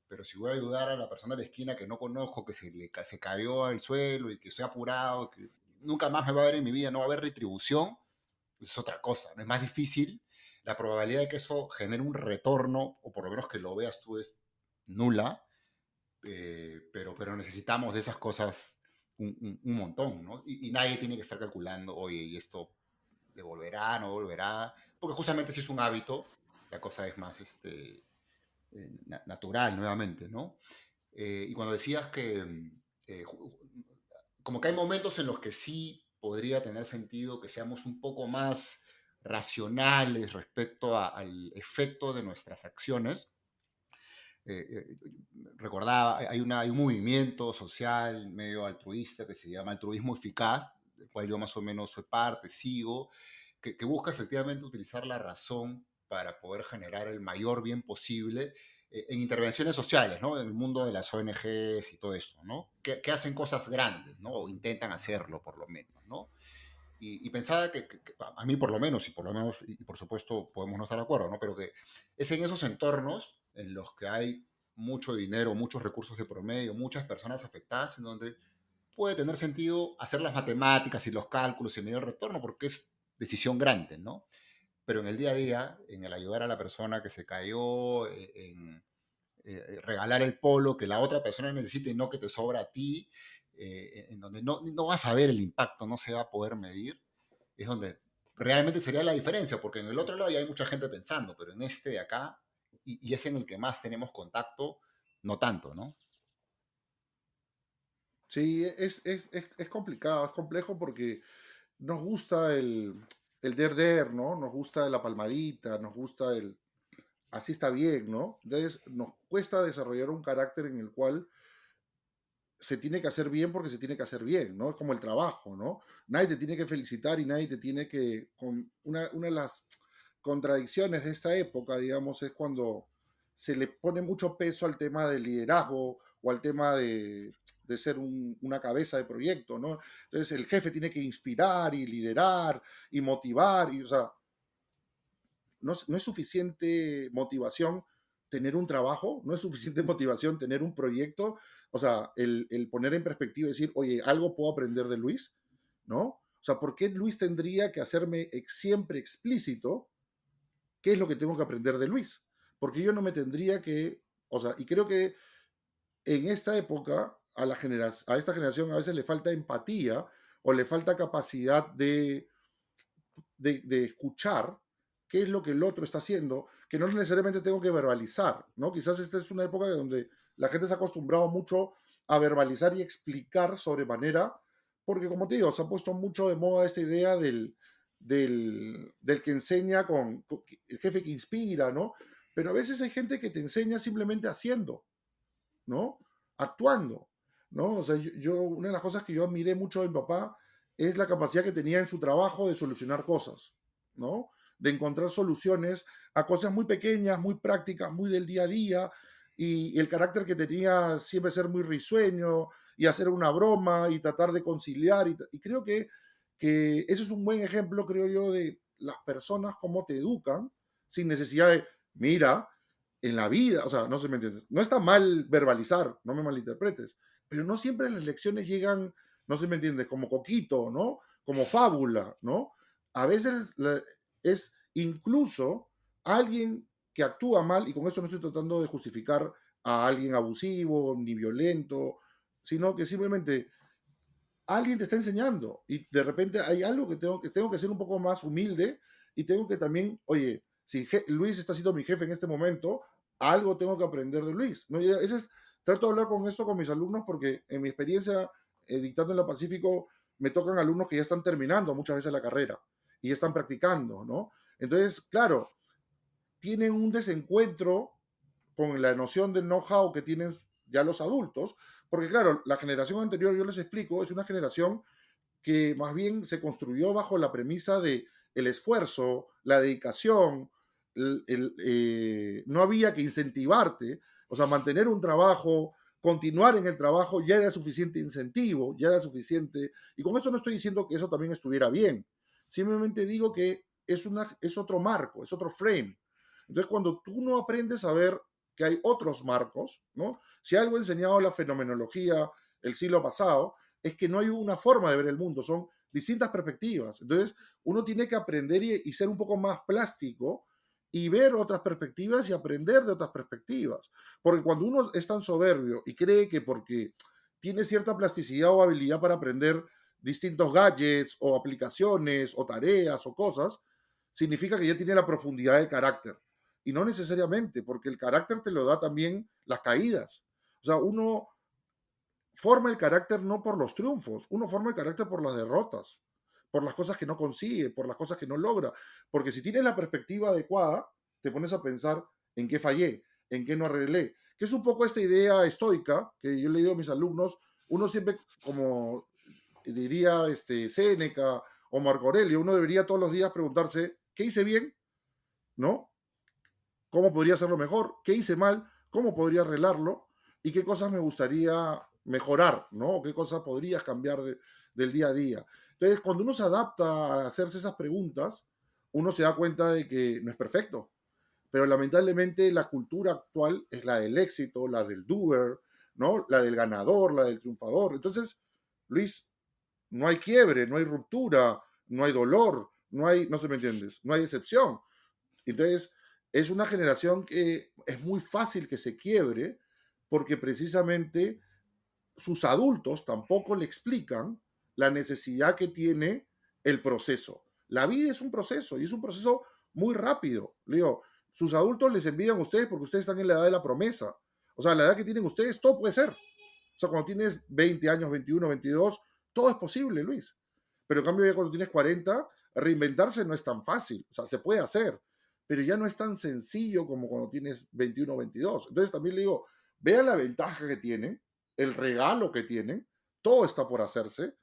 pero si voy a ayudar a la persona de la esquina que no conozco, que se cayó al suelo y que estoy apurado, que nunca más me va a ver en mi vida, no va a haber retribución, pues es otra cosa, ¿no? Es más difícil. La probabilidad de que eso genere un retorno, o por lo menos que lo veas tú, es nula, pero necesitamos de esas cosas un montón, ¿no? Y nadie tiene que estar calculando, oye, ¿y esto devolverá, no devolverá? Porque justamente si es un hábito, la cosa es más natural nuevamente, ¿no? Y cuando decías que eh, como que hay momentos en los que sí podría tener sentido que seamos un poco más racionales respecto al efecto de nuestras acciones. Eh, eh, Recordaba, hay un movimiento social medio altruista que se llama altruismo eficaz, del cual yo más o menos soy parte, sigo, que busca efectivamente utilizar la razón para poder generar el mayor bien posible en intervenciones sociales, ¿no? En el mundo de las ONGs y todo esto, ¿no? Que hacen cosas grandes, ¿no? O intentan hacerlo, por lo menos, ¿no? Y pensaba que a mí por lo menos, y por supuesto podemos no estar de acuerdo, ¿no? Pero que es en esos entornos en los que hay mucho dinero, muchos recursos de promedio, muchas personas afectadas, en donde puede tener sentido hacer las matemáticas y los cálculos y medir el retorno, porque es decisión grande, ¿no? Pero en el día a día, en el ayudar a la persona que se cayó, en regalar el polo que la otra persona necesita y no que te sobra a ti, en donde no vas a ver el impacto, no se va a poder medir, es donde realmente sería la diferencia, porque en el otro lado ya hay mucha gente pensando, pero en este de acá, y es en el que más tenemos contacto, no tanto, ¿no? Sí, es complicado, es complejo porque nos gusta el der, ¿no? Nos gusta la palmadita, nos gusta el así está bien, ¿no? Entonces nos cuesta desarrollar un carácter en el cual se tiene que hacer bien porque se tiene que hacer bien, ¿no? Es como el trabajo, ¿no? Nadie te tiene que felicitar y nadie te tiene que... Una de las contradicciones de esta época, digamos, es cuando se le pone mucho peso al tema del liderazgo o al tema de ser una cabeza de proyecto, ¿no? Entonces el jefe tiene que inspirar y liderar y motivar, y, o sea, no es suficiente motivación tener un trabajo, no es suficiente motivación tener un proyecto, o sea, el poner en perspectiva y decir, oye, algo puedo aprender de Luis, ¿no? O sea, ¿por qué Luis tendría que hacerme siempre explícito qué es lo que tengo que aprender de Luis? Porque yo no me tendría que, o sea, y creo que en esta época a esta generación a veces le falta empatía o le falta capacidad de escuchar qué es lo que el otro está haciendo, que no necesariamente tengo que verbalizar, ¿no? Quizás esta es una época donde la gente se ha acostumbrado mucho a verbalizar y explicar sobremanera, porque como te digo, se ha puesto mucho de moda esta idea del que enseña con el jefe que inspira, ¿no? Pero a veces hay gente que te enseña simplemente haciendo, ¿no? Actuando, ¿no? O sea, una de las cosas que yo admiré mucho de mi papá es la capacidad que tenía en su trabajo de solucionar cosas, ¿no? De encontrar soluciones a cosas muy pequeñas, muy prácticas, muy del día a día, y el carácter que tenía siempre ser muy risueño y hacer una broma y tratar de conciliar, y creo que eso es un buen ejemplo, creo yo, de las personas cómo te educan sin necesidad de, mira, en la vida, o sea, no se me entiende. No está mal verbalizar, no me malinterpretes, pero no siempre las lecciones llegan, no se me entiende, como coquito, ¿no? Como fábula, ¿no? A veces es incluso alguien que actúa mal, y con eso no estoy tratando de justificar a alguien abusivo ni violento, sino que simplemente alguien te está enseñando y de repente hay algo que tengo que ser un poco más humilde y tengo que también, oye, si Luis está siendo mi jefe en este momento, algo tengo que aprender de Luis. ¿No? Trato de hablar con eso con mis alumnos porque en mi experiencia dictando en la Pacífico me tocan alumnos que ya están terminando muchas veces la carrera y ya están practicando, ¿no? Entonces, claro, tienen un desencuentro con la noción del know-how que tienen ya los adultos, porque claro, la generación anterior, yo les explico, es una generación que más bien se construyó bajo la premisa de el esfuerzo, la dedicación, no había que incentivarte, o sea, mantener un trabajo, continuar en el trabajo ya era suficiente incentivo, ya era suficiente, y con eso no estoy diciendo que eso también estuviera bien, simplemente digo que es otro marco, es otro frame. Entonces, cuando tú no aprendes a ver que hay otros marcos, ¿no? Si algo ha enseñado la fenomenología el siglo pasado, es que no hay una forma de ver el mundo, son distintas perspectivas. Entonces, uno tiene que aprender y ser un poco más plástico y ver otras perspectivas y aprender de otras perspectivas. Porque cuando uno es tan soberbio y cree que porque tiene cierta plasticidad o habilidad para aprender distintos gadgets o aplicaciones o tareas o cosas, significa que ya tiene la profundidad del carácter. Y no necesariamente, porque el carácter te lo da también las caídas. O sea, uno forma el carácter no por los triunfos, uno forma el carácter por las derrotas, por las cosas que no consigue, por las cosas que no logra. Porque si tienes la perspectiva adecuada, te pones a pensar en qué fallé, en qué no arreglé. Que es un poco esta idea estoica que yo le digo a mis alumnos, uno siempre, como diría Séneca o Marco Aurelio, uno debería todos los días preguntarse, ¿qué hice bien? ¿No? ¿Cómo podría hacerlo mejor? ¿Qué hice mal? ¿Cómo podría arreglarlo? ¿Y qué cosas me gustaría mejorar? ¿No? ¿Qué cosas podrías cambiar del día a día? Entonces, cuando uno se adapta a hacerse esas preguntas, uno se da cuenta de que no es perfecto. Pero lamentablemente la cultura actual es la del éxito, la del doer, ¿no? La del ganador, la del triunfador. Entonces, Luis, no hay quiebre, no hay ruptura, no hay dolor, no hay, no sé, ¿me entiendes? No hay decepción. Entonces, es una generación que es muy fácil que se quiebre porque precisamente sus adultos tampoco le explican la necesidad que tiene el proceso. La vida es un proceso y es un proceso muy rápido. Le digo, sus adultos les envían a ustedes porque ustedes están en la edad de la promesa. O sea, la edad que tienen ustedes, todo puede ser. O sea, cuando tienes 20 años, 21, 22, todo es posible, Luis. Pero en cambio ya cuando tienes 40, reinventarse no es tan fácil. O sea, se puede hacer, pero ya no es tan sencillo como cuando tienes 21 o 22. Entonces también le digo, vean la ventaja que tienen, el regalo que tienen, todo está por hacerse,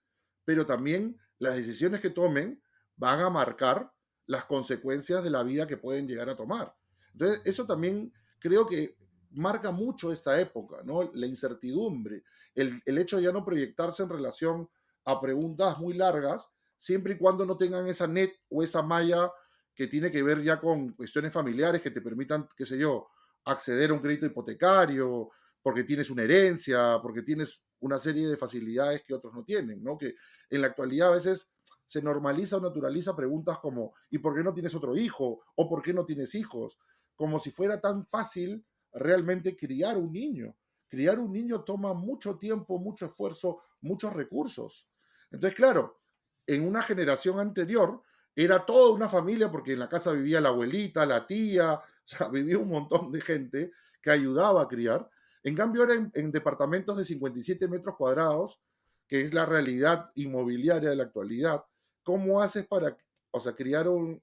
pero también las decisiones que tomen van a marcar las consecuencias de la vida que pueden llegar a tomar. Entonces, eso también creo que marca mucho esta época, ¿no? La incertidumbre, el hecho de ya no proyectarse en relación a preguntas muy largas, siempre y cuando no tengan esa net o esa malla que tiene que ver ya con cuestiones familiares que te permitan, qué sé yo, acceder a un crédito hipotecario, porque tienes una herencia, porque tienes una serie de facilidades que otros no tienen, ¿no? Que en la actualidad a veces se normaliza o naturaliza preguntas como ¿y por qué no tienes otro hijo? ¿O por qué no tienes hijos? Como si fuera tan fácil realmente criar un niño. Criar un niño toma mucho tiempo, mucho esfuerzo, muchos recursos. Entonces, claro, en una generación anterior era toda una familia porque en la casa vivía la abuelita, la tía, o sea, vivía un montón de gente que ayudaba a criar. En cambio, ahora en departamentos de 57 metros cuadrados, que es la realidad inmobiliaria de la actualidad, ¿cómo haces para, o sea, criar a un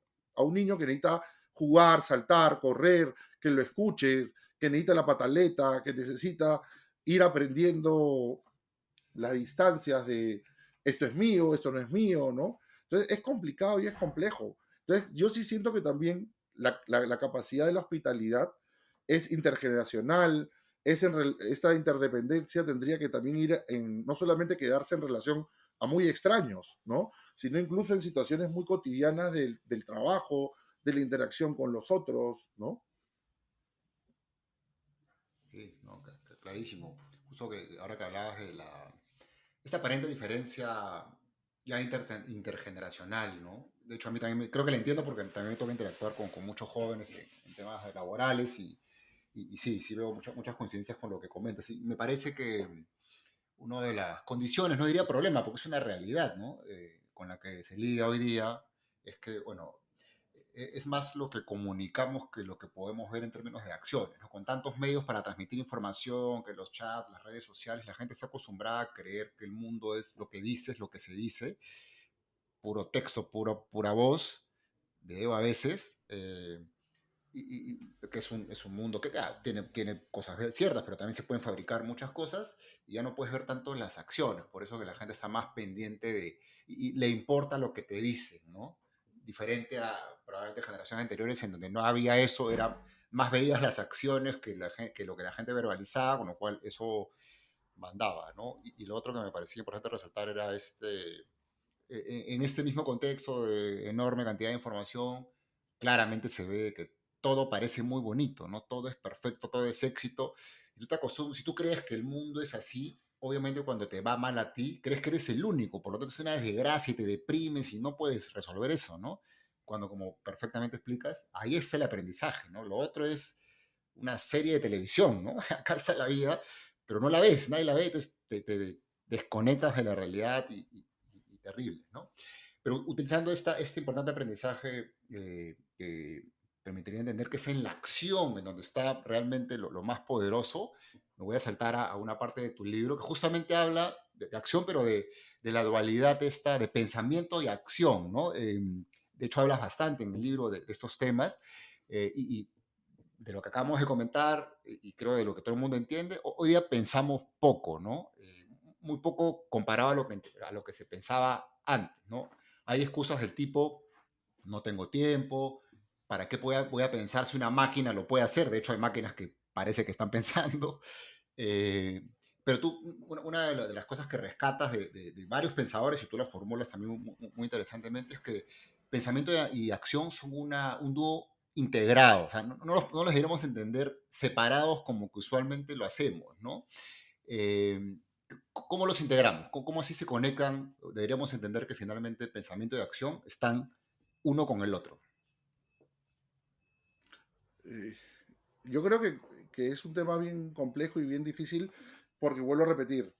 niño que necesita jugar, saltar, correr, que lo escuches, que necesita la pataleta, que necesita ir aprendiendo las distancias de esto es mío, esto no es mío, ¿no? Entonces es complicado y es complejo. Entonces yo sí siento que también la capacidad de la hospitalidad es intergeneracional, esta interdependencia tendría que también ir en, no solamente quedarse en relación a muy extraños, ¿no? Sino incluso en situaciones muy cotidianas del trabajo, de la interacción con los otros, ¿no? Sí, no, clarísimo. Justo que ahora que hablabas de esta aparente diferencia ya intergeneracional, ¿no? De hecho, a mí también creo que la entiendo porque también me toca interactuar con muchos jóvenes en temas laborales y sí, sí veo muchas coincidencias con lo que comentas. Y me parece que una de las condiciones, no diría problema, porque es una realidad, ¿no? Con la que se lidia hoy día, es que, bueno, es más lo que comunicamos que lo que podemos ver en términos de acciones, ¿no? Con tantos medios para transmitir información, que los chats, las redes sociales, la gente está acostumbrada a creer que el mundo es lo que dices, lo que se dice, puro texto, pura voz, video a veces, que es un mundo que tiene cosas ciertas, pero también se pueden fabricar muchas cosas y ya no puedes ver tanto las acciones, por eso que la gente está más pendiente y le importa lo que te dicen, ¿no? Diferente a probablemente generaciones anteriores en donde no había eso, era más veías las acciones que lo que la gente verbalizaba, con lo cual eso mandaba, ¿no? Y lo otro que me parecía importante resaltar era en este mismo contexto de enorme cantidad de información, claramente se ve que todo parece muy bonito, ¿no? Todo es perfecto, todo es éxito. Y tú te acostumbras, si tú crees que el mundo es así, obviamente cuando te va mal a ti, crees que eres el único, por lo tanto es una desgracia y te deprimes y no puedes resolver eso, ¿no? Cuando, como perfectamente explicas, ahí está el aprendizaje, ¿no? Lo otro es una serie de televisión, ¿no? Acá está la vida, pero no la ves, nadie la ve, entonces te desconectas de la realidad y terrible, ¿no? Pero utilizando este importante aprendizaje que permitiría entender que es en la acción en donde está realmente lo más poderoso, me voy a saltar a una parte de tu libro que justamente habla de acción, pero de la dualidad esta de pensamiento y acción, ¿no? De hecho, hablas bastante en el libro de estos temas y de lo que acabamos de comentar y creo de lo que todo el mundo entiende, hoy día pensamos poco, ¿no? Muy poco comparado a lo que se pensaba antes, ¿no? Hay excusas del tipo, no tengo tiempo, ¿para qué voy a pensar si una máquina lo puede hacer? De hecho, hay máquinas que parece que están pensando. Eh, pero tú, una de las cosas que rescatas de varios pensadores, y tú las formulas también muy interesantemente, es que pensamiento y acción son un dúo integrado. O sea, no los deberíamos entender separados como que usualmente lo hacemos, ¿no? Eh, ¿Cómo los integramos? ¿Cómo así se conectan? Deberíamos entender que finalmente pensamiento y acción están uno con el otro. Eh, yo creo que es un tema bien complejo y bien difícil porque vuelvo a repetir,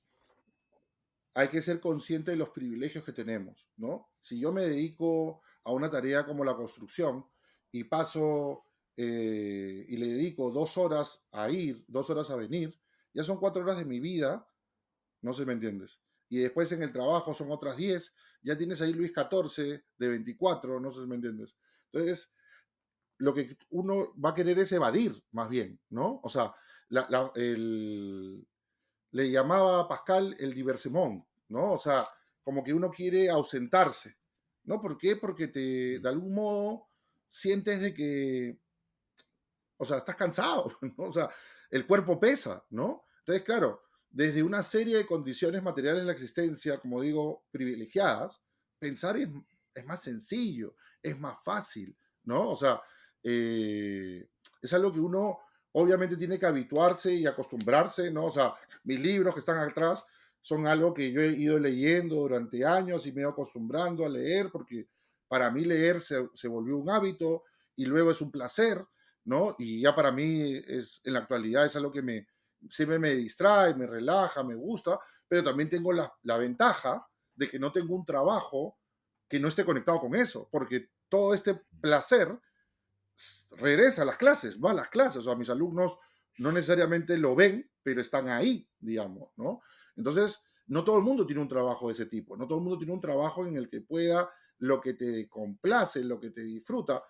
hay que ser consciente de los privilegios que tenemos, ¿no? Si yo me dedico a una tarea como la construcción y paso y le dedico 2 horas a ir, 2 horas a venir, ya son 4 horas de mi vida, no sé si me entiendes. Y después en el trabajo son otras 10, ya tienes ahí Luis 14 de 24, no sé si me entiendes. Entonces, lo que uno va a querer es evadir, más bien, ¿no? O sea, le llamaba a Pascal el diversemont, ¿no? O sea, como que uno quiere ausentarse, ¿no? ¿Por qué? Porque de algún modo sientes de que, o sea, estás cansado, ¿no? O sea, el cuerpo pesa, ¿no? Entonces, claro, desde una serie de condiciones materiales de la existencia, como digo, privilegiadas, pensar es más sencillo, es más fácil, ¿no? O sea, eh, es algo que uno obviamente tiene que habituarse y acostumbrarse, ¿no? O sea, mis libros que están atrás son algo que yo he ido leyendo durante años y me he ido acostumbrando a leer porque para mí leer se volvió un hábito y luego es un placer, ¿no? Y ya para mí en la actualidad es algo que siempre me distrae, me relaja, me gusta, pero también tengo la ventaja de que no tengo un trabajo que no esté conectado con eso, porque todo este placer regresa a las clases, va a las clases, o sea, mis alumnos no necesariamente lo ven, pero están ahí, digamos, ¿no? Entonces, no todo el mundo tiene un trabajo de ese tipo, no todo el mundo tiene un trabajo en el que pueda lo que te complace, lo que te disfruta,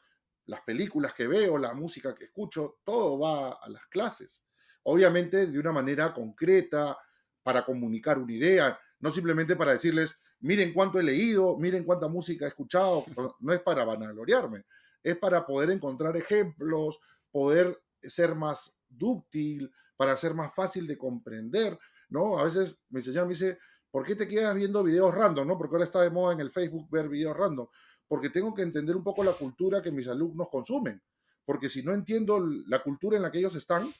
las películas que veo, la música que escucho, todo va a las clases. Obviamente de una manera concreta, para comunicar una idea, no simplemente para decirles, miren cuánto he leído, miren cuánta música he escuchado, no es para vanagloriarme, es para poder encontrar ejemplos, poder ser más dúctil, para ser más fácil de comprender, ¿no? A veces mi señora me dice, ¿por qué te quedas viendo videos random, no? Porque ahora está de moda en el Facebook ver videos random. Porque tengo que entender un poco la cultura que mis alumnos consumen. Porque si no entiendo la cultura en la que ellos están,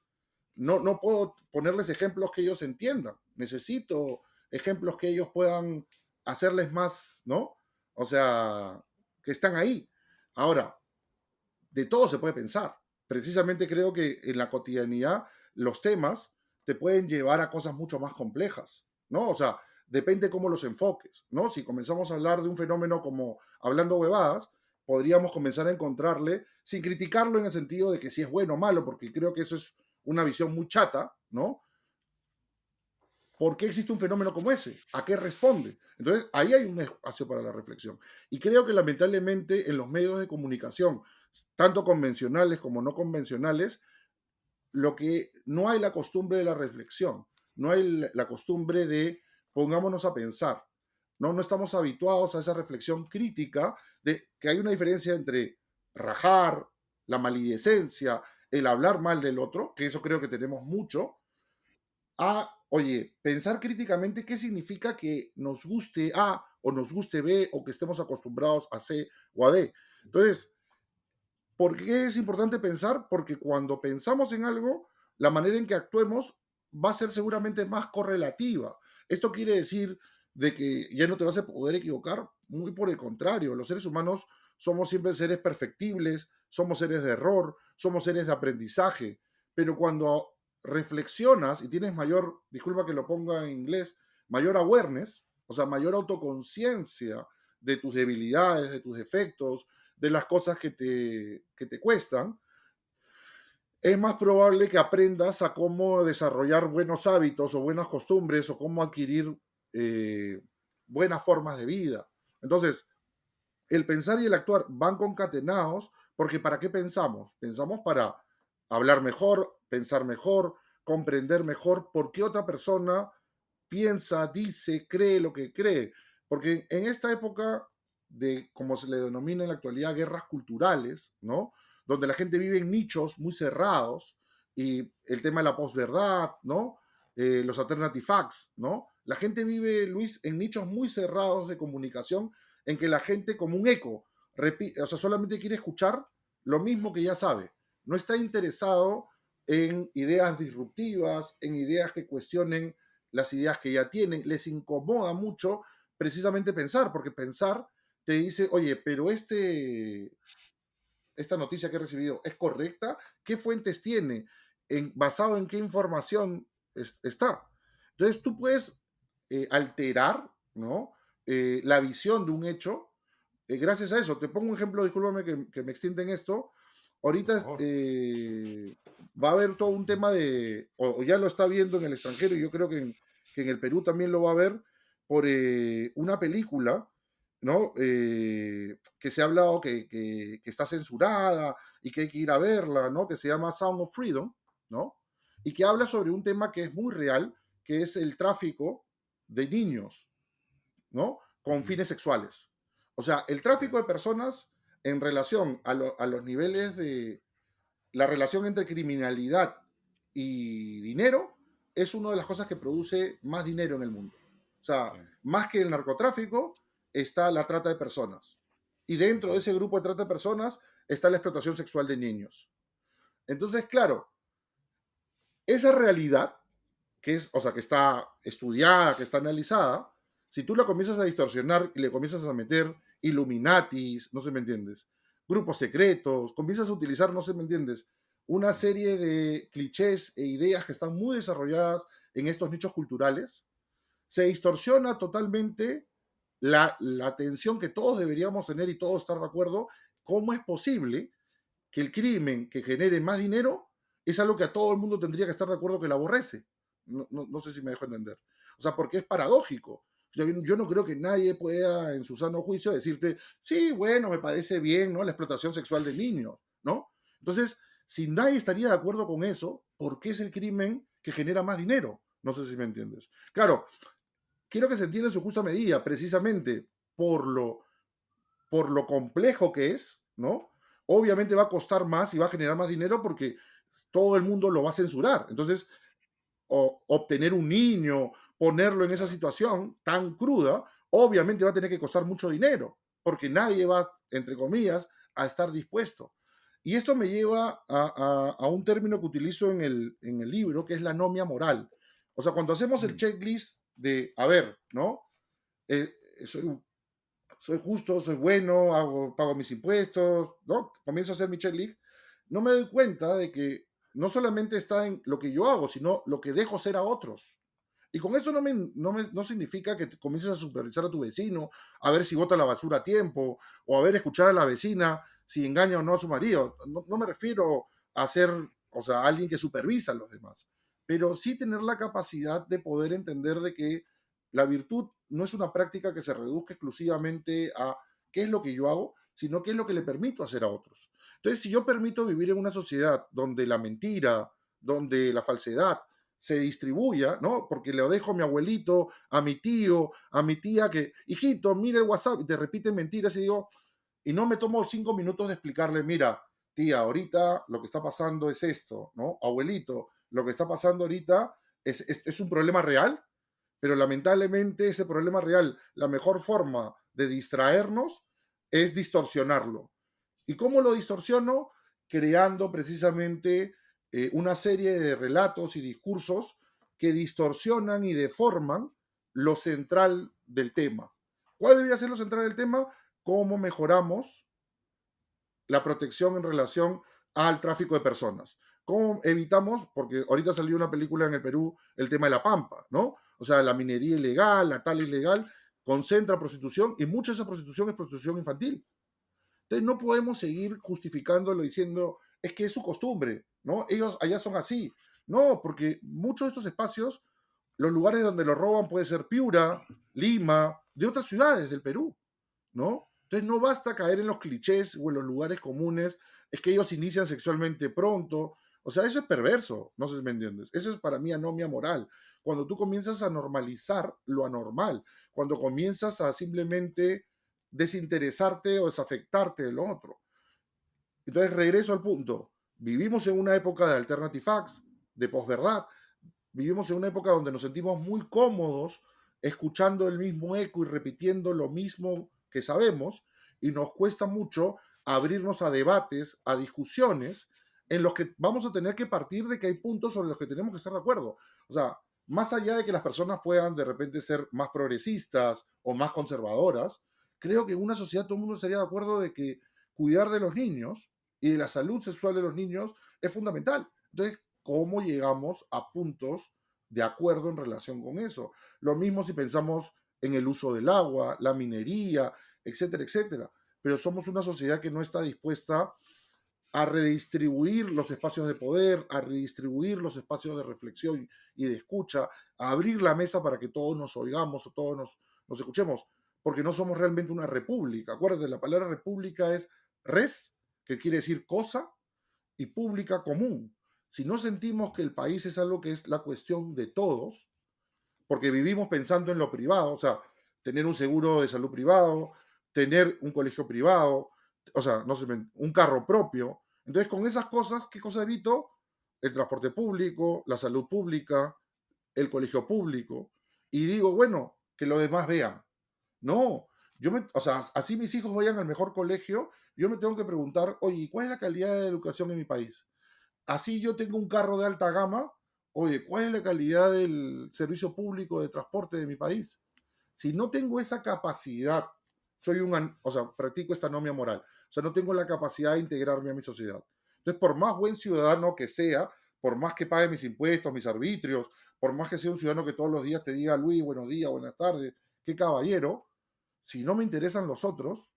no puedo ponerles ejemplos que ellos entiendan. Necesito ejemplos que ellos puedan hacerles más, ¿no? O sea, que están ahí. Ahora, de todo se puede pensar. Precisamente creo que en la cotidianidad los temas te pueden llevar a cosas mucho más complejas, ¿no? O sea, depende cómo los enfoques, ¿no? Si comenzamos a hablar de un fenómeno como hablando huevadas, podríamos comenzar a encontrarle, sin criticarlo en el sentido de que si es bueno o malo, porque creo que eso es una visión muy chata, ¿no? ¿Por qué existe un fenómeno como ese? ¿A qué responde? Entonces, ahí hay un espacio para la reflexión. Y creo que lamentablemente en los medios de comunicación, tanto convencionales como no convencionales, lo que no hay la costumbre de la reflexión, no hay la costumbre de pongámonos a pensar. No estamos habituados a esa reflexión crítica de que hay una diferencia entre rajar, la malidecencia, el hablar mal del otro, que eso creo que tenemos mucho, a, oye, pensar críticamente qué significa que nos guste A o nos guste B o que estemos acostumbrados a C o a D. Entonces, ¿Por qué es importante pensar? Porque cuando pensamos en algo, la manera en que actuemos va a ser seguramente más correlativa. Esto quiere decir de que ya no te vas a poder equivocar, muy por el contrario, los seres humanos somos siempre seres perfectibles, somos seres de error, somos seres de aprendizaje, pero cuando reflexionas y tienes mayor, disculpa que lo ponga en inglés, mayor awareness, o sea, mayor autoconciencia de tus debilidades, de tus defectos, de las cosas que te cuestan, es más probable que aprendas a cómo desarrollar buenos hábitos o buenas costumbres o cómo adquirir eh, buenas formas de vida. Entonces, el pensar y el actuar van concatenados porque ¿para qué pensamos? Pensamos para hablar mejor, pensar mejor, comprender mejor por qué otra persona piensa, dice, cree lo que cree. Porque en esta época de, como se le denomina en la actualidad, guerras culturales, ¿no? Donde la gente vive en nichos muy cerrados y el tema de la posverdad, ¿no? Los alternative facts, ¿no? La gente vive, Luis, en nichos muy cerrados de comunicación en que la gente como un eco, repite, o sea, solamente quiere escuchar lo mismo que ya sabe. No está interesado en ideas disruptivas, en ideas que cuestionen las ideas que ya tienen. Les incomoda mucho precisamente pensar, porque pensar te dice, oye, pero esta noticia que he recibido es correcta, ¿qué fuentes tiene? ¿Basado en qué información está? Entonces tú puedes alterar, ¿no? La visión de un hecho gracias a eso. Te pongo un ejemplo, discúlpame que me extienda en esto. Por Ahorita favor. va a haber todo un tema o ya lo está viendo en el extranjero y yo creo que en el Perú también lo va a ver por una película, ¿no? Que se ha hablado que está censurada y que hay que ir a verla, ¿no? Que se llama Sound of Freedom, ¿no? Y que habla sobre un tema que es muy real, que es el tráfico de niños, ¿no? Con Ujú. fines sexuales. O sea, el Ya. tráfico de personas en relación a los niveles de la relación entre criminalidad y dinero es una de las cosas que produce más dinero en el mundo. O sea, Claro. más que el narcotráfico está la trata de personas. Y dentro de Ujú. ese grupo de trata de personas está la explotación sexual de niños. Entonces, claro, esa realidad que es, o sea, que está estudiada, que está analizada, si tú la comienzas a distorsionar y le comienzas a meter Illuminatis, no sé si me entiendes, grupos secretos, comienzas a utilizar, no sé si me entiendes, una Ujú. serie de clichés e ideas que están muy desarrolladas en estos nichos culturales, se distorsiona totalmente la atención que todos deberíamos tener y todos estar de acuerdo, cómo es posible que el crimen que genere más dinero es algo que a todo el mundo tendría que estar de acuerdo que lo aborrece. No sé si me dejo entender. O sea, porque es paradójico. Yo no creo que nadie pueda, en su sano juicio, decirte, sí, bueno, me parece bien, ¿no? La explotación sexual de niños, ¿no? Entonces, si nadie estaría de acuerdo con eso, ¿por qué es el crimen que genera más dinero? No sé si me entiendes. Claro, quiero que se entienda en su justa medida, precisamente por lo complejo que es, ¿no? Obviamente va a costar más y va a generar más dinero porque todo el mundo lo va a censurar. Entonces, obtener un niño, ponerlo en esa Claro. situación tan cruda, obviamente va a tener que costar mucho dinero, porque nadie va, entre comillas, a estar dispuesto. Y esto me lleva a un término que utilizo en el libro, que es la anomia moral. O sea, cuando hacemos el Mm. checklist de, a ver, ¿no? Eh, soy soy justo, soy bueno, pago mis impuestos, ¿no? Comienzo a hacer mi checklist, no me doy cuenta de que no solamente está en lo que yo hago, sino lo que dejo hacer a otros. Y con eso no significa que comiences a supervisar a tu vecino, a ver si bota la basura a tiempo, o a ver, escuchar a la vecina si engaña o no a su marido. No me refiero a ser, o sea, alguien que supervisa a los demás, pero sí tener la capacidad de poder entender de que la virtud no es una práctica que se reduzca exclusivamente a qué es lo que yo hago, sino qué es lo que le permito hacer a otros. Entonces, si yo permito vivir en una sociedad donde la mentira, donde la falsedad se distribuya, ¿no? Porque le dejo a mi abuelito, a mi tío, a mi tía que, hijito, mira el WhatsApp y te repiten mentiras y digo, y no me tomo 5 minutos de explicarle, mira, tía, ahorita lo que está pasando es esto, ¿no? Abuelito, lo que está pasando ahorita es un problema real, pero lamentablemente ese problema real, la mejor forma de distraernos es distorsionarlo. ¿Y cómo lo distorsiono? Creando precisamente una serie de relatos y discursos que distorsionan y deforman lo central del tema. ¿Cuál debería ser lo central del tema? ¿Cómo mejoramos la protección en relación al tráfico de personas? ¿Cómo evitamos? Porque ahorita salió una película en el Perú, el tema de la pampa, ¿no? O sea, la minería ilegal, la tala ilegal, concentra prostitución y mucha de esa prostitución es prostitución infantil. Entonces no podemos seguir justificándolo diciendo, es que es su costumbre, ¿no? Ellos allá son así. No, porque muchos de estos espacios, los lugares donde los roban puede ser Piura, Lima, de otras ciudades del Perú, ¿no? Entonces no basta caer en los clichés o en los lugares comunes, es que ellos inician sexualmente pronto, o sea, eso es perverso, no sé si me entiendes, eso es para mí anomia moral, cuando tú comienzas a normalizar lo anormal, cuando comienzas a simplemente desinteresarte o desafectarte del otro. Entonces regreso al punto, vivimos en una época de alternative facts, de posverdad, vivimos en una época donde nos sentimos muy cómodos escuchando el mismo eco y repitiendo lo mismo que sabemos y nos cuesta mucho abrirnos a debates, a discusiones en los que vamos a tener que partir de que hay puntos sobre los que tenemos que estar de acuerdo. O sea, más allá de que las personas puedan de repente ser más progresistas o más conservadoras, creo que en una sociedad todo el mundo estaría de acuerdo de que cuidar de los niños y de la salud sexual de los niños es fundamental. Entonces, ¿cómo llegamos a puntos de acuerdo en relación con eso? Lo mismo si pensamos en el uso del agua, la minería, etcétera, etcétera. Pero somos una sociedad que no está dispuesta a redistribuir los espacios de poder, a redistribuir los espacios de reflexión y de escucha, a abrir la mesa para que todos nos oigamos o todos nos escuchemos, porque no somos realmente una república. Acuérdate, la palabra república es res, que quiere decir cosa, y pública común. Si no sentimos que el país es algo que es la cuestión de todos, porque vivimos pensando en lo privado, o sea, tener un seguro de salud privado, tener un colegio privado, o sea, no sé, un carro propio. Entonces, con esas cosas, ¿qué cosa evito? El transporte público, la salud pública, el colegio público. Y digo, bueno, que los demás vean. No, o sea, así mis hijos vayan al mejor colegio, yo me tengo que preguntar, oye, ¿cuál es la calidad de educación en mi país? Así yo tengo un carro de alta gama, oye, ¿cuál es la calidad del servicio público de transporte de mi país? Si no tengo esa capacidad, o sea, practico esta anomia moral, o sea, no tengo la capacidad de integrarme a mi sociedad. Entonces, por más buen ciudadano que sea, por más que pague mis impuestos, mis arbitrios, por más que sea un ciudadano que todos los días te diga, Luis, buenos días, buenas tardes, qué caballero, si no me interesan los otros,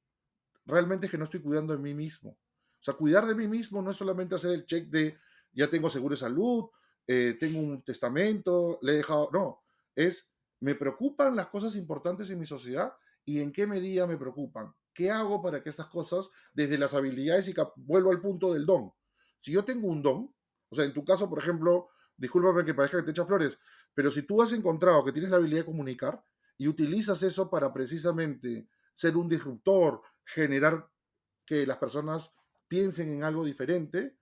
realmente es que no estoy cuidando de mí mismo. O sea, cuidar de mí mismo no es solamente hacer el check de ya tengo seguro de salud, tengo un testamento, le he dejado. No, es me preocupan las cosas importantes en mi sociedad y en qué medida me preocupan. ¿Qué hago para que esas cosas, desde las habilidades y vuelvo al punto del don? Si yo tengo un don, o sea, en tu caso, por ejemplo, discúlpame que parezca que te echa flores, pero si tú has encontrado que tienes la habilidad de comunicar y utilizas eso para precisamente ser un disruptor, generar que las personas piensen en algo diferente,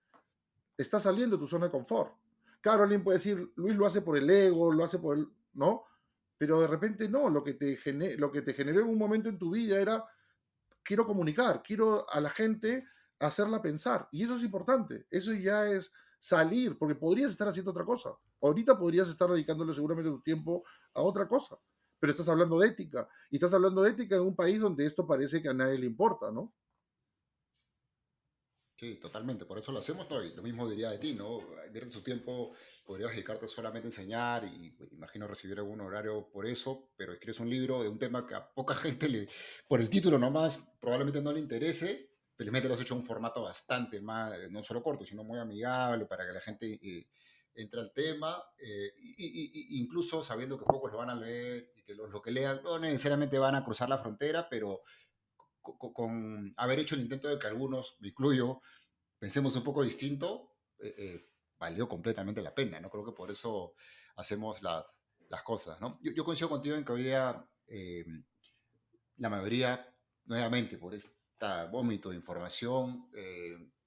está saliendo de tu zona de confort. Claro, alguien puede decir, Luis lo hace por el ego, lo hace por el... ¿No? Pero de repente no, lo que te generó en un momento en tu vida era, quiero comunicar, quiero a la gente hacerla pensar. Y eso es importante, eso ya es salir, porque podrías estar haciendo otra cosa. Ahorita podrías estar dedicándole seguramente tu tiempo a otra cosa, pero estás hablando de ética, y estás hablando de ética en un país donde esto parece que a nadie le importa, ¿no? Sí, totalmente, por eso lo hacemos, ¿no? Y lo mismo diría de ti, ¿no? Invierte su tiempo, podrías dedicarte solamente a enseñar y pues, imagino recibir algún horario por eso, pero escribes un libro de un tema que a poca gente le, por el título nomás, probablemente no le interese, felizmente lo has hecho en un formato bastante más, no solo corto, sino muy amigable para que la gente entre al tema, incluso sabiendo que pocos lo van a leer y que lo que lean no necesariamente van a cruzar la frontera, pero con haber hecho el intento de que algunos, me incluyo, pensemos un poco distinto, valió completamente la pena, ¿no? Creo que por eso hacemos las cosas, ¿no? Yo coincido contigo en que hoy día la mayoría, nuevamente, por este vómito de información,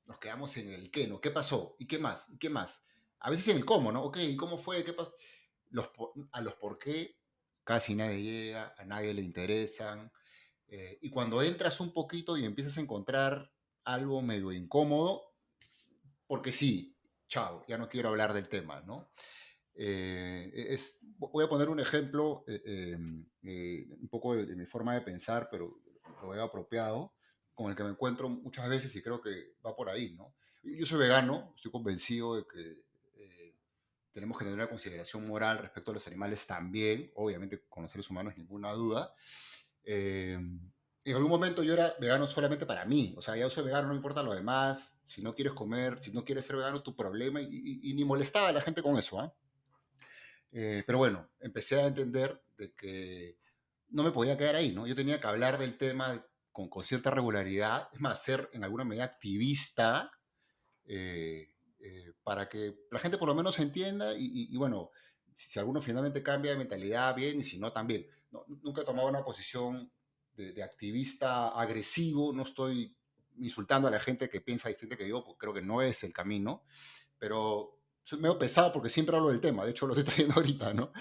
nos quedamos en el qué, ¿no? ¿Qué pasó? ¿Y qué más? ¿Y qué más? A veces en el cómo, ¿no? Ok, ¿y cómo fue? ¿Qué pasó? A los por qué casi nadie llega, a nadie le interesan. Y cuando entras un poquito y empiezas a encontrar algo medio incómodo, porque sí, chao, ya no quiero hablar del tema, ¿no? Voy a poner un ejemplo, un poco de mi forma de pensar, pero lo veo apropiado, con el que me encuentro muchas veces y creo que va por ahí, ¿no? Yo soy vegano, estoy convencido de que tenemos que tener una consideración moral respecto a los animales también, obviamente con los seres humanos ninguna duda. En algún momento yo era vegano solamente para mí, o sea, ya yo soy vegano, no importa lo demás, si no quieres comer, si no quieres ser vegano, tu problema, y ni molestaba a la gente con eso, ¿ah? Pero bueno, empecé a entender de que no me podía quedar ahí, ¿no? Yo tenía que hablar del tema con cierta regularidad, es más, ser en alguna medida activista, eh, para que la gente por lo menos entienda y bueno, si alguno finalmente cambia de mentalidad, bien, y si no, también. No, nunca he tomado una posición de activista agresivo, no estoy insultando a la gente que piensa diferente que yo, porque creo que no es el camino, pero soy medio pesado porque siempre hablo del tema, de hecho lo estoy trayendo ahorita, ¿no?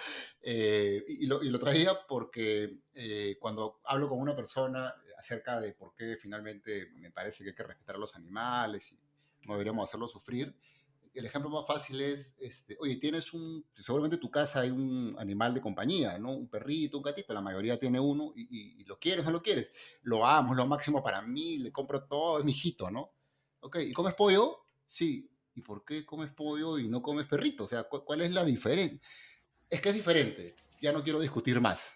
Y lo traía porque cuando hablo con una persona acerca de por qué finalmente me parece que hay que respetar a los animales y no deberíamos hacerlos sufrir, el ejemplo más fácil es, oye, seguramente en tu casa hay un animal de compañía, ¿no? Un perrito, un gatito, la mayoría tiene uno y lo quieres, no lo quieres. Lo amo, es lo máximo para mí, le compro todo, es mi hijito, ¿no? Ok, ¿y comes pollo? Sí. ¿Y por qué comes pollo y no comes perrito? O sea, ¿cuál es la diferencia? Es que es diferente, ya no quiero discutir más.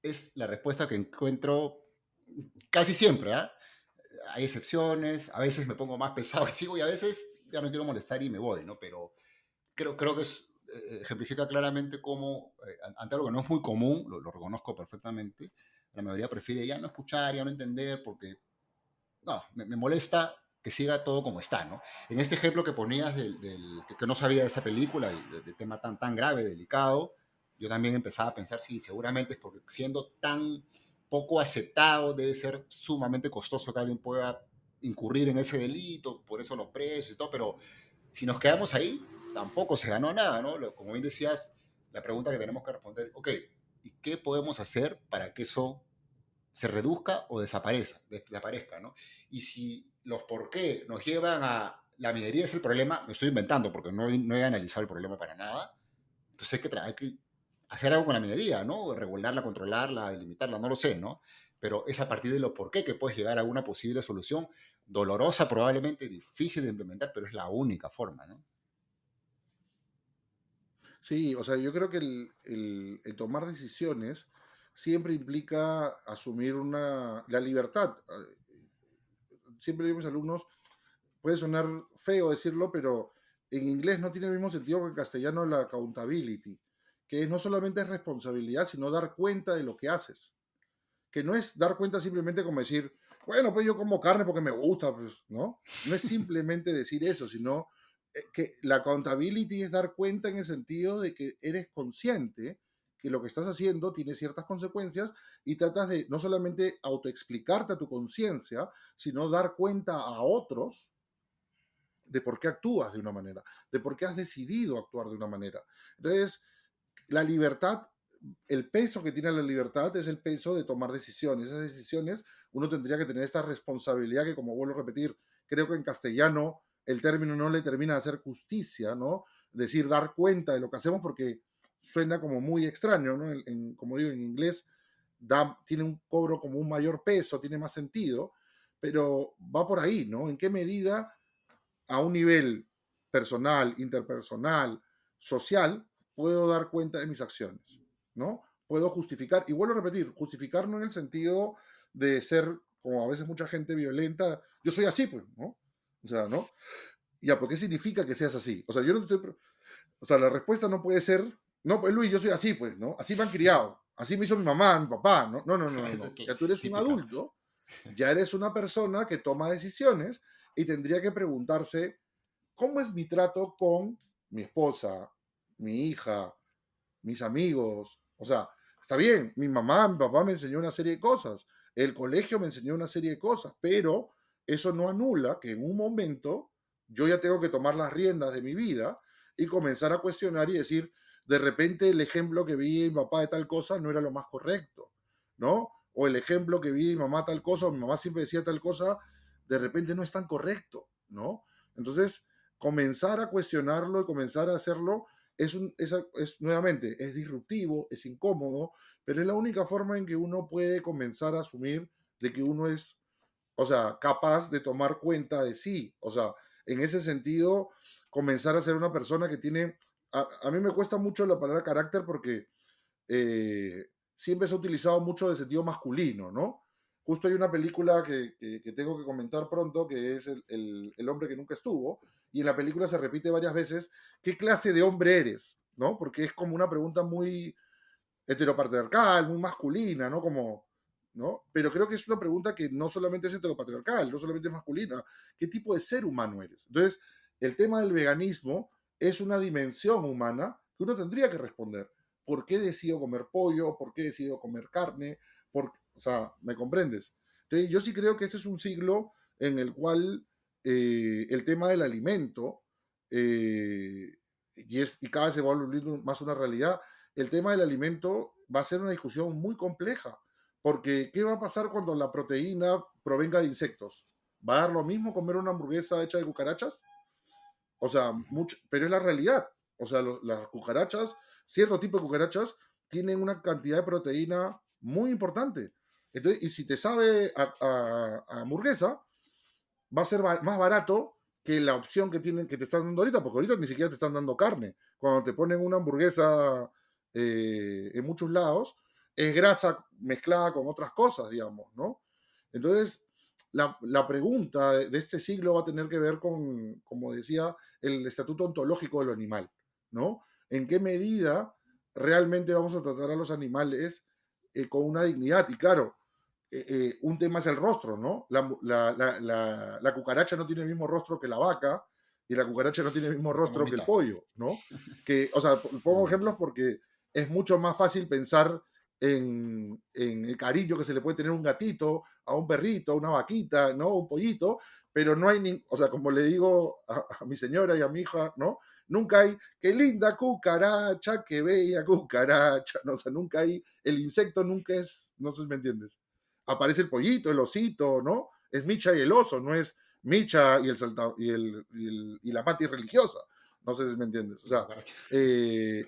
Es la respuesta que encuentro casi siempre, ¿ah? Hay excepciones, a veces me pongo más pesado y sigo y a veces ya no quiero molestar y me voy, ¿no? Pero creo que ejemplifica claramente cómo, ante algo que no es muy común, lo reconozco perfectamente, la mayoría prefiere ya no escuchar, ya no entender, porque no, me molesta que siga todo como está, ¿no? En este ejemplo que ponías que no sabía de esa película y de tema tan grave, delicado, yo también empezaba a pensar, sí, seguramente es porque siendo tan poco aceptado debe ser sumamente costoso que alguien pueda incurrir en ese delito, por eso los precios y todo, pero si nos quedamos ahí, tampoco se ganó nada, ¿no? Como bien decías, la pregunta que tenemos que responder, ok, ¿y qué podemos hacer para que eso se reduzca o desaparezca, ¿no? Y si los por qué nos llevan a la minería es el problema, me estoy inventando porque no he analizado el problema para nada, entonces hay que hacer algo con la minería, ¿no? Regularla, controlarla, delimitarla, no lo sé, ¿no? Pero es a partir de los por qué que puedes llegar a una posible solución, dolorosa probablemente, difícil de implementar, pero es la única forma, ¿no? Sí, o sea, yo creo que el tomar decisiones siempre implica asumir la libertad. Siempre digo a mis alumnos, puede sonar feo decirlo, pero en inglés no tiene el mismo sentido que en castellano la accountability, que no solamente es responsabilidad, sino dar cuenta de lo que haces. Que no es dar cuenta simplemente como decir, bueno, pues yo como carne porque me gusta, pues, ¿no? No es simplemente decir eso, sino que la accountability es dar cuenta en el sentido de que eres consciente que lo que estás haciendo tiene ciertas consecuencias y tratas de no solamente autoexplicarte a tu conciencia, sino dar cuenta a otros de por qué actúas de una manera, de por qué has decidido actuar de una manera. Entonces, la libertad, el peso que tiene la libertad es el peso de tomar decisiones. Esas decisiones uno tendría que tener esa responsabilidad que, como vuelvo a repetir, creo que en castellano el término no le termina de hacer justicia, ¿no? Decir, dar cuenta de lo que hacemos porque suena como muy extraño, ¿no? Como digo, en inglés tiene un cobro como un mayor peso, tiene más sentido, pero va por ahí, ¿no? ¿En qué medida a un nivel personal, interpersonal, social, puedo dar cuenta de mis acciones, ¿no? Puedo justificar, y vuelvo a repetir, justificar no en el sentido de ser, como a veces mucha gente violenta, yo soy así, pues, ¿no? O sea, ¿no? Ya, ¿por qué significa que seas así? O sea, yo no estoy, o sea, la respuesta no puede ser, no, pues Luis, yo soy así, pues, ¿no? Así me han criado, así me hizo mi mamá, mi papá, ¿no? No, no, no, no, Esa es no. Ya tú eres un típica. adulto, ya eres una persona que toma decisiones y tendría que preguntarse, ¿cómo es mi trato con mi esposa, mi hija, mis amigos? O sea, está bien, mi mamá, mi papá me enseñó una serie de cosas, el colegio me enseñó una serie de cosas, pero eso no anula que en un momento yo ya tengo que tomar las riendas de mi vida y comenzar a cuestionar y decir, de repente el ejemplo que vi de mi papá de tal cosa no era lo más correcto, ¿no? O el ejemplo que vi de mi mamá tal cosa, o mi mamá siempre decía tal cosa, de repente no es tan correcto, ¿no? Entonces, comenzar a cuestionarlo y comenzar a hacerlo nuevamente, es disruptivo, es incómodo, pero es la única forma en que uno puede comenzar a asumir de que uno es, o sea, capaz de tomar cuenta de sí. O sea, en ese sentido, comenzar a ser una persona que tiene... A mí me cuesta mucho la palabra carácter porque siempre se ha utilizado mucho de sentido masculino, ¿no? Justo hay una película que tengo que comentar pronto, que es el hombre que nunca estuvo, y en la película se repite varias veces, ¿qué clase de hombre eres? ¿No? Porque es como una pregunta muy heteropatriarcal, muy masculina, ¿no? Como, ¿no? Pero creo que es una pregunta que no solamente es heteropatriarcal, no solamente es masculina. ¿Qué tipo de ser humano eres? Entonces, el tema del veganismo es una dimensión humana que uno tendría que responder. ¿Por qué decido comer pollo? ¿Por qué decido comer carne? O sea, ¿me comprendes? Entonces, yo sí creo que este es un siglo en el cual el tema del alimento, y cada vez se va volviendo más una realidad, el tema del alimento va a ser una discusión muy compleja, porque ¿qué va a pasar cuando la proteína provenga de insectos? ¿Va a dar lo mismo comer una hamburguesa hecha de cucarachas? O sea, pero es la realidad. O sea, las cucarachas, cierto tipo de cucarachas, tienen una cantidad de proteína muy importante. Entonces, y si te sabe a hamburguesa, va a ser más barato que la opción que te están dando ahorita, porque ahorita ni siquiera te están dando carne. Cuando te ponen una hamburguesa en muchos lados, es grasa mezclada con otras cosas, digamos, ¿no? Entonces, la pregunta de este siglo va a tener que ver con, como decía, el estatuto ontológico del animal, ¿no? ¿En qué medida realmente vamos a tratar a los animales con una dignidad? Y claro, un tema es el rostro, ¿no? La cucaracha no tiene el mismo rostro que la vaca y la cucaracha no tiene el mismo La rostro que el mamita. pollo, ¿no? Que, o sea, pongo ejemplos porque es mucho más fácil pensar en el cariño que se le puede tener a un gatito, a un perrito, a una vaquita, ¿no? Un pollito, pero no hay, o sea, como le digo a mi señora y a mi hija, ¿no? Nunca hay, qué linda cucaracha, qué bella cucaracha, ¿no? O sea, nunca hay, el insecto nunca es, no sé si me entiendes, aparece el pollito, el osito, ¿no? Es Micha y el oso, no es Micha y el salta, y la pati religiosa. No sé si me entiendes. O La sea, cucaracha.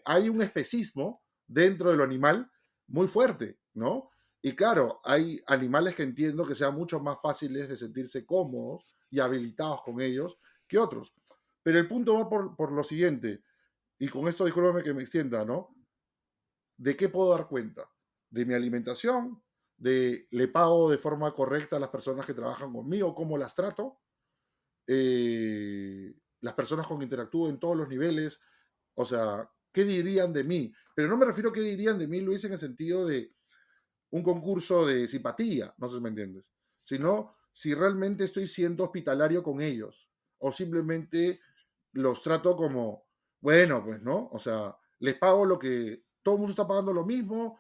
hay un especismo dentro de lo animal muy fuerte, ¿no? Y claro, hay animales que entiendo que sean mucho más fáciles de sentirse cómodos y habilitados con ellos que otros. Pero el punto va por lo siguiente, y con esto discúlpame que me extienda, ¿no? ¿De qué puedo dar cuenta? De mi alimentación, de le pago de forma correcta a las personas que trabajan conmigo, cómo las trato, las personas con que interactúo en todos los niveles, o sea, ¿qué dirían de mí? Pero no me refiero a qué dirían de mí, Luis, en el sentido de un concurso de simpatía, no sé si me entiendes, sino si realmente estoy siendo hospitalario con ellos o simplemente los trato como, bueno, pues, ¿no? O sea, les pago lo que todo el mundo está pagando lo mismo,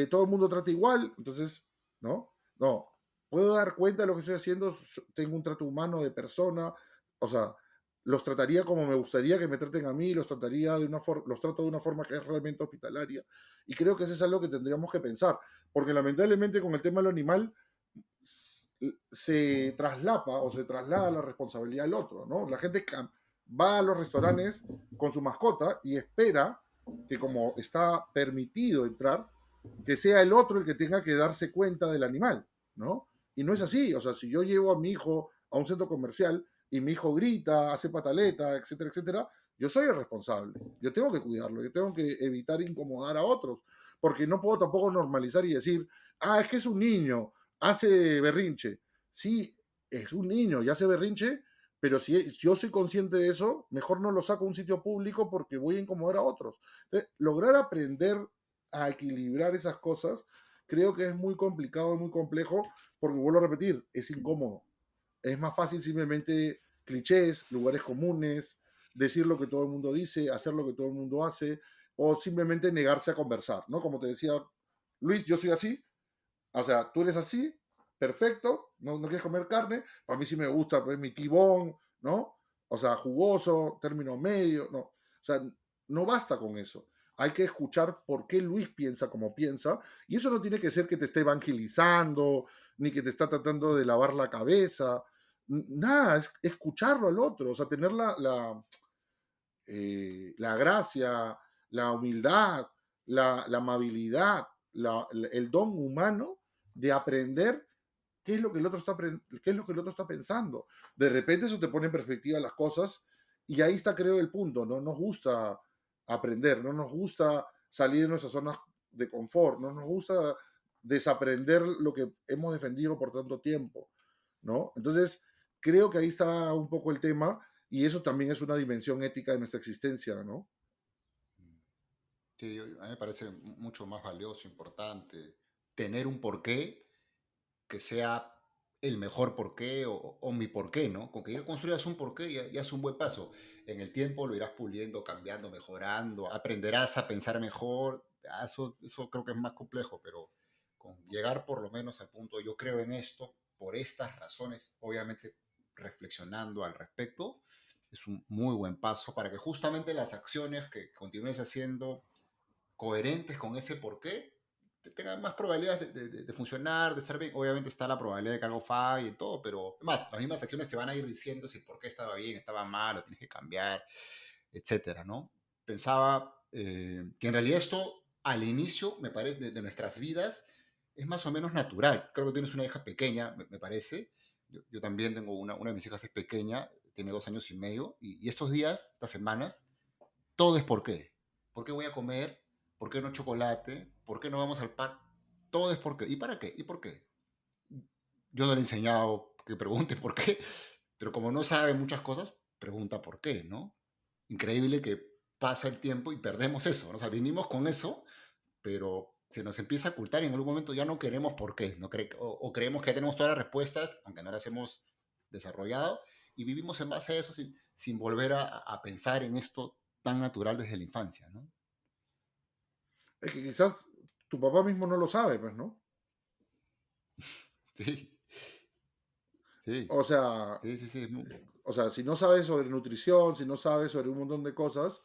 todo el mundo trata igual, entonces, ¿no? No, puedo dar cuenta de lo que estoy haciendo, tengo un trato humano de persona, o sea, los trataría como me gustaría que me traten a mí, los trato de una forma que es realmente hospitalaria. Y creo que eso es algo que tendríamos que pensar, porque lamentablemente con el tema del animal se traslapa o se traslada la responsabilidad al otro, ¿no? La gente va a los restaurantes con su mascota y espera que como está permitido entrar, que sea el otro el que tenga que darse cuenta del animal, ¿no? Y no es así, o sea, si yo llevo a mi hijo a un centro comercial y mi hijo grita, hace pataleta, etcétera, etcétera, yo soy el responsable, yo tengo que cuidarlo, yo tengo que evitar incomodar a otros, porque no puedo tampoco normalizar y decir, ah, es que es un niño, hace berrinche. Sí, es un niño y hace berrinche, pero si yo soy consciente de eso, mejor no lo saco a un sitio público porque voy a incomodar a otros. Entonces, lograr aprender a equilibrar esas cosas, creo que es muy complicado y muy complejo, porque vuelvo a repetir, es incómodo. Es más fácil simplemente clichés, lugares comunes, decir lo que todo el mundo dice, hacer lo que todo el mundo hace, o simplemente negarse a conversar, ¿no? Como te decía, Luis, yo soy así, o sea, tú eres así, perfecto, no quieres comer carne, a mí sí me gusta, pues mi tibón, ¿no? O sea, jugoso, término medio, no. O sea, no basta con eso. Hay que escuchar por qué Luis piensa como piensa, y eso no tiene que ser que te esté evangelizando, ni que te está tratando de lavar la cabeza. nada, es escucharlo al otro, o sea, tener la gracia, la humildad, la amabilidad, el don humano de aprender qué es lo que el otro qué es lo que el otro está pensando. De repente eso te pone en perspectiva las cosas y ahí está, creo, el punto. No nos gusta aprender, no nos gusta salir de nuestras zonas de confort, no nos gusta desaprender lo que hemos defendido por tanto tiempo, ¿no? Entonces, creo que ahí está un poco el tema y eso también es una dimensión ética de nuestra existencia, ¿no? Sí, a mí me parece mucho más valioso, importante, tener un porqué que sea el mejor porqué o mi porqué, ¿no? Con que ya construyas un porqué ya es un buen paso. En el tiempo lo irás puliendo, cambiando, mejorando, aprenderás a pensar mejor. Eso creo que es más complejo, pero con llegar por lo menos al punto, yo creo en esto, por estas razones, obviamente reflexionando al respecto, es un muy buen paso para que justamente las acciones que continúes haciendo coherentes con ese porqué, tengan más probabilidades de funcionar, de estar bien. Obviamente está la probabilidad de que algo falle y todo, pero más, las mismas acciones te van a ir diciendo si el porqué estaba bien, estaba mal, lo tienes que cambiar, etcétera, ¿no? Pensaba que en realidad esto al inicio, me parece, de nuestras vidas, es más o menos natural. Creo que tienes una hija pequeña, me parece. Yo también tengo una de mis hijas es pequeña, tiene 2 años y medio, y estos días, estas semanas, todo es por qué. ¿Por qué voy a comer? ¿Por qué no chocolate? ¿Por qué no vamos al parque? Todo es por qué. ¿Y para qué? ¿Y por qué? Yo no le he enseñado que pregunte por qué, pero como no sabe muchas cosas, pregunta por qué, ¿no? Increíble que pasa el tiempo y perdemos eso, ¿no? O sea, vinimos con eso, pero se nos empieza a ocultar y en algún momento ya no queremos por qué, ¿no? O creemos que ya tenemos todas las respuestas, aunque no las hemos desarrollado, y vivimos en base a eso sin volver a pensar en esto tan natural desde la infancia, ¿no? Es que quizás tu papá mismo no lo sabe, pues, ¿no? Sí, sí, O sea, sí, sí, sí. si no sabes sobre nutrición, si no sabes sobre un montón de cosas,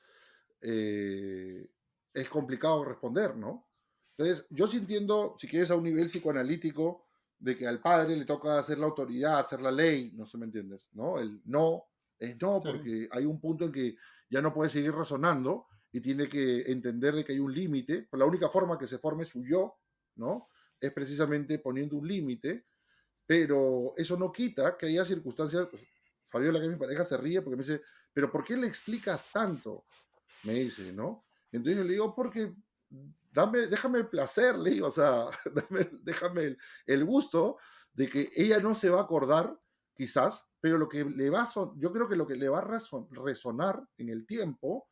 eh, es complicado responder, ¿no? Entonces, yo sí entiendo, si quieres, a un nivel psicoanalítico, de que al padre le toca hacer la autoridad, hacer la ley, no sé, ¿me entiendes? ¿No? El no es no, Sí, porque hay un punto en que ya no puede seguir razonando y tiene que entender de que hay un límite. Pues la única forma que se forme su yo, ¿no? Es precisamente poniendo un límite, pero eso no quita que haya circunstancias. Pues, Fabiola, que es mi pareja, se ríe porque me dice, pero ¿por qué le explicas tanto? Me dice, ¿no? Entonces yo le digo, porque déjame el placer, le digo, o sea, déjame el gusto de que ella no se va a acordar, quizás, pero lo que le va a yo creo que lo que le va a resonar en el tiempo,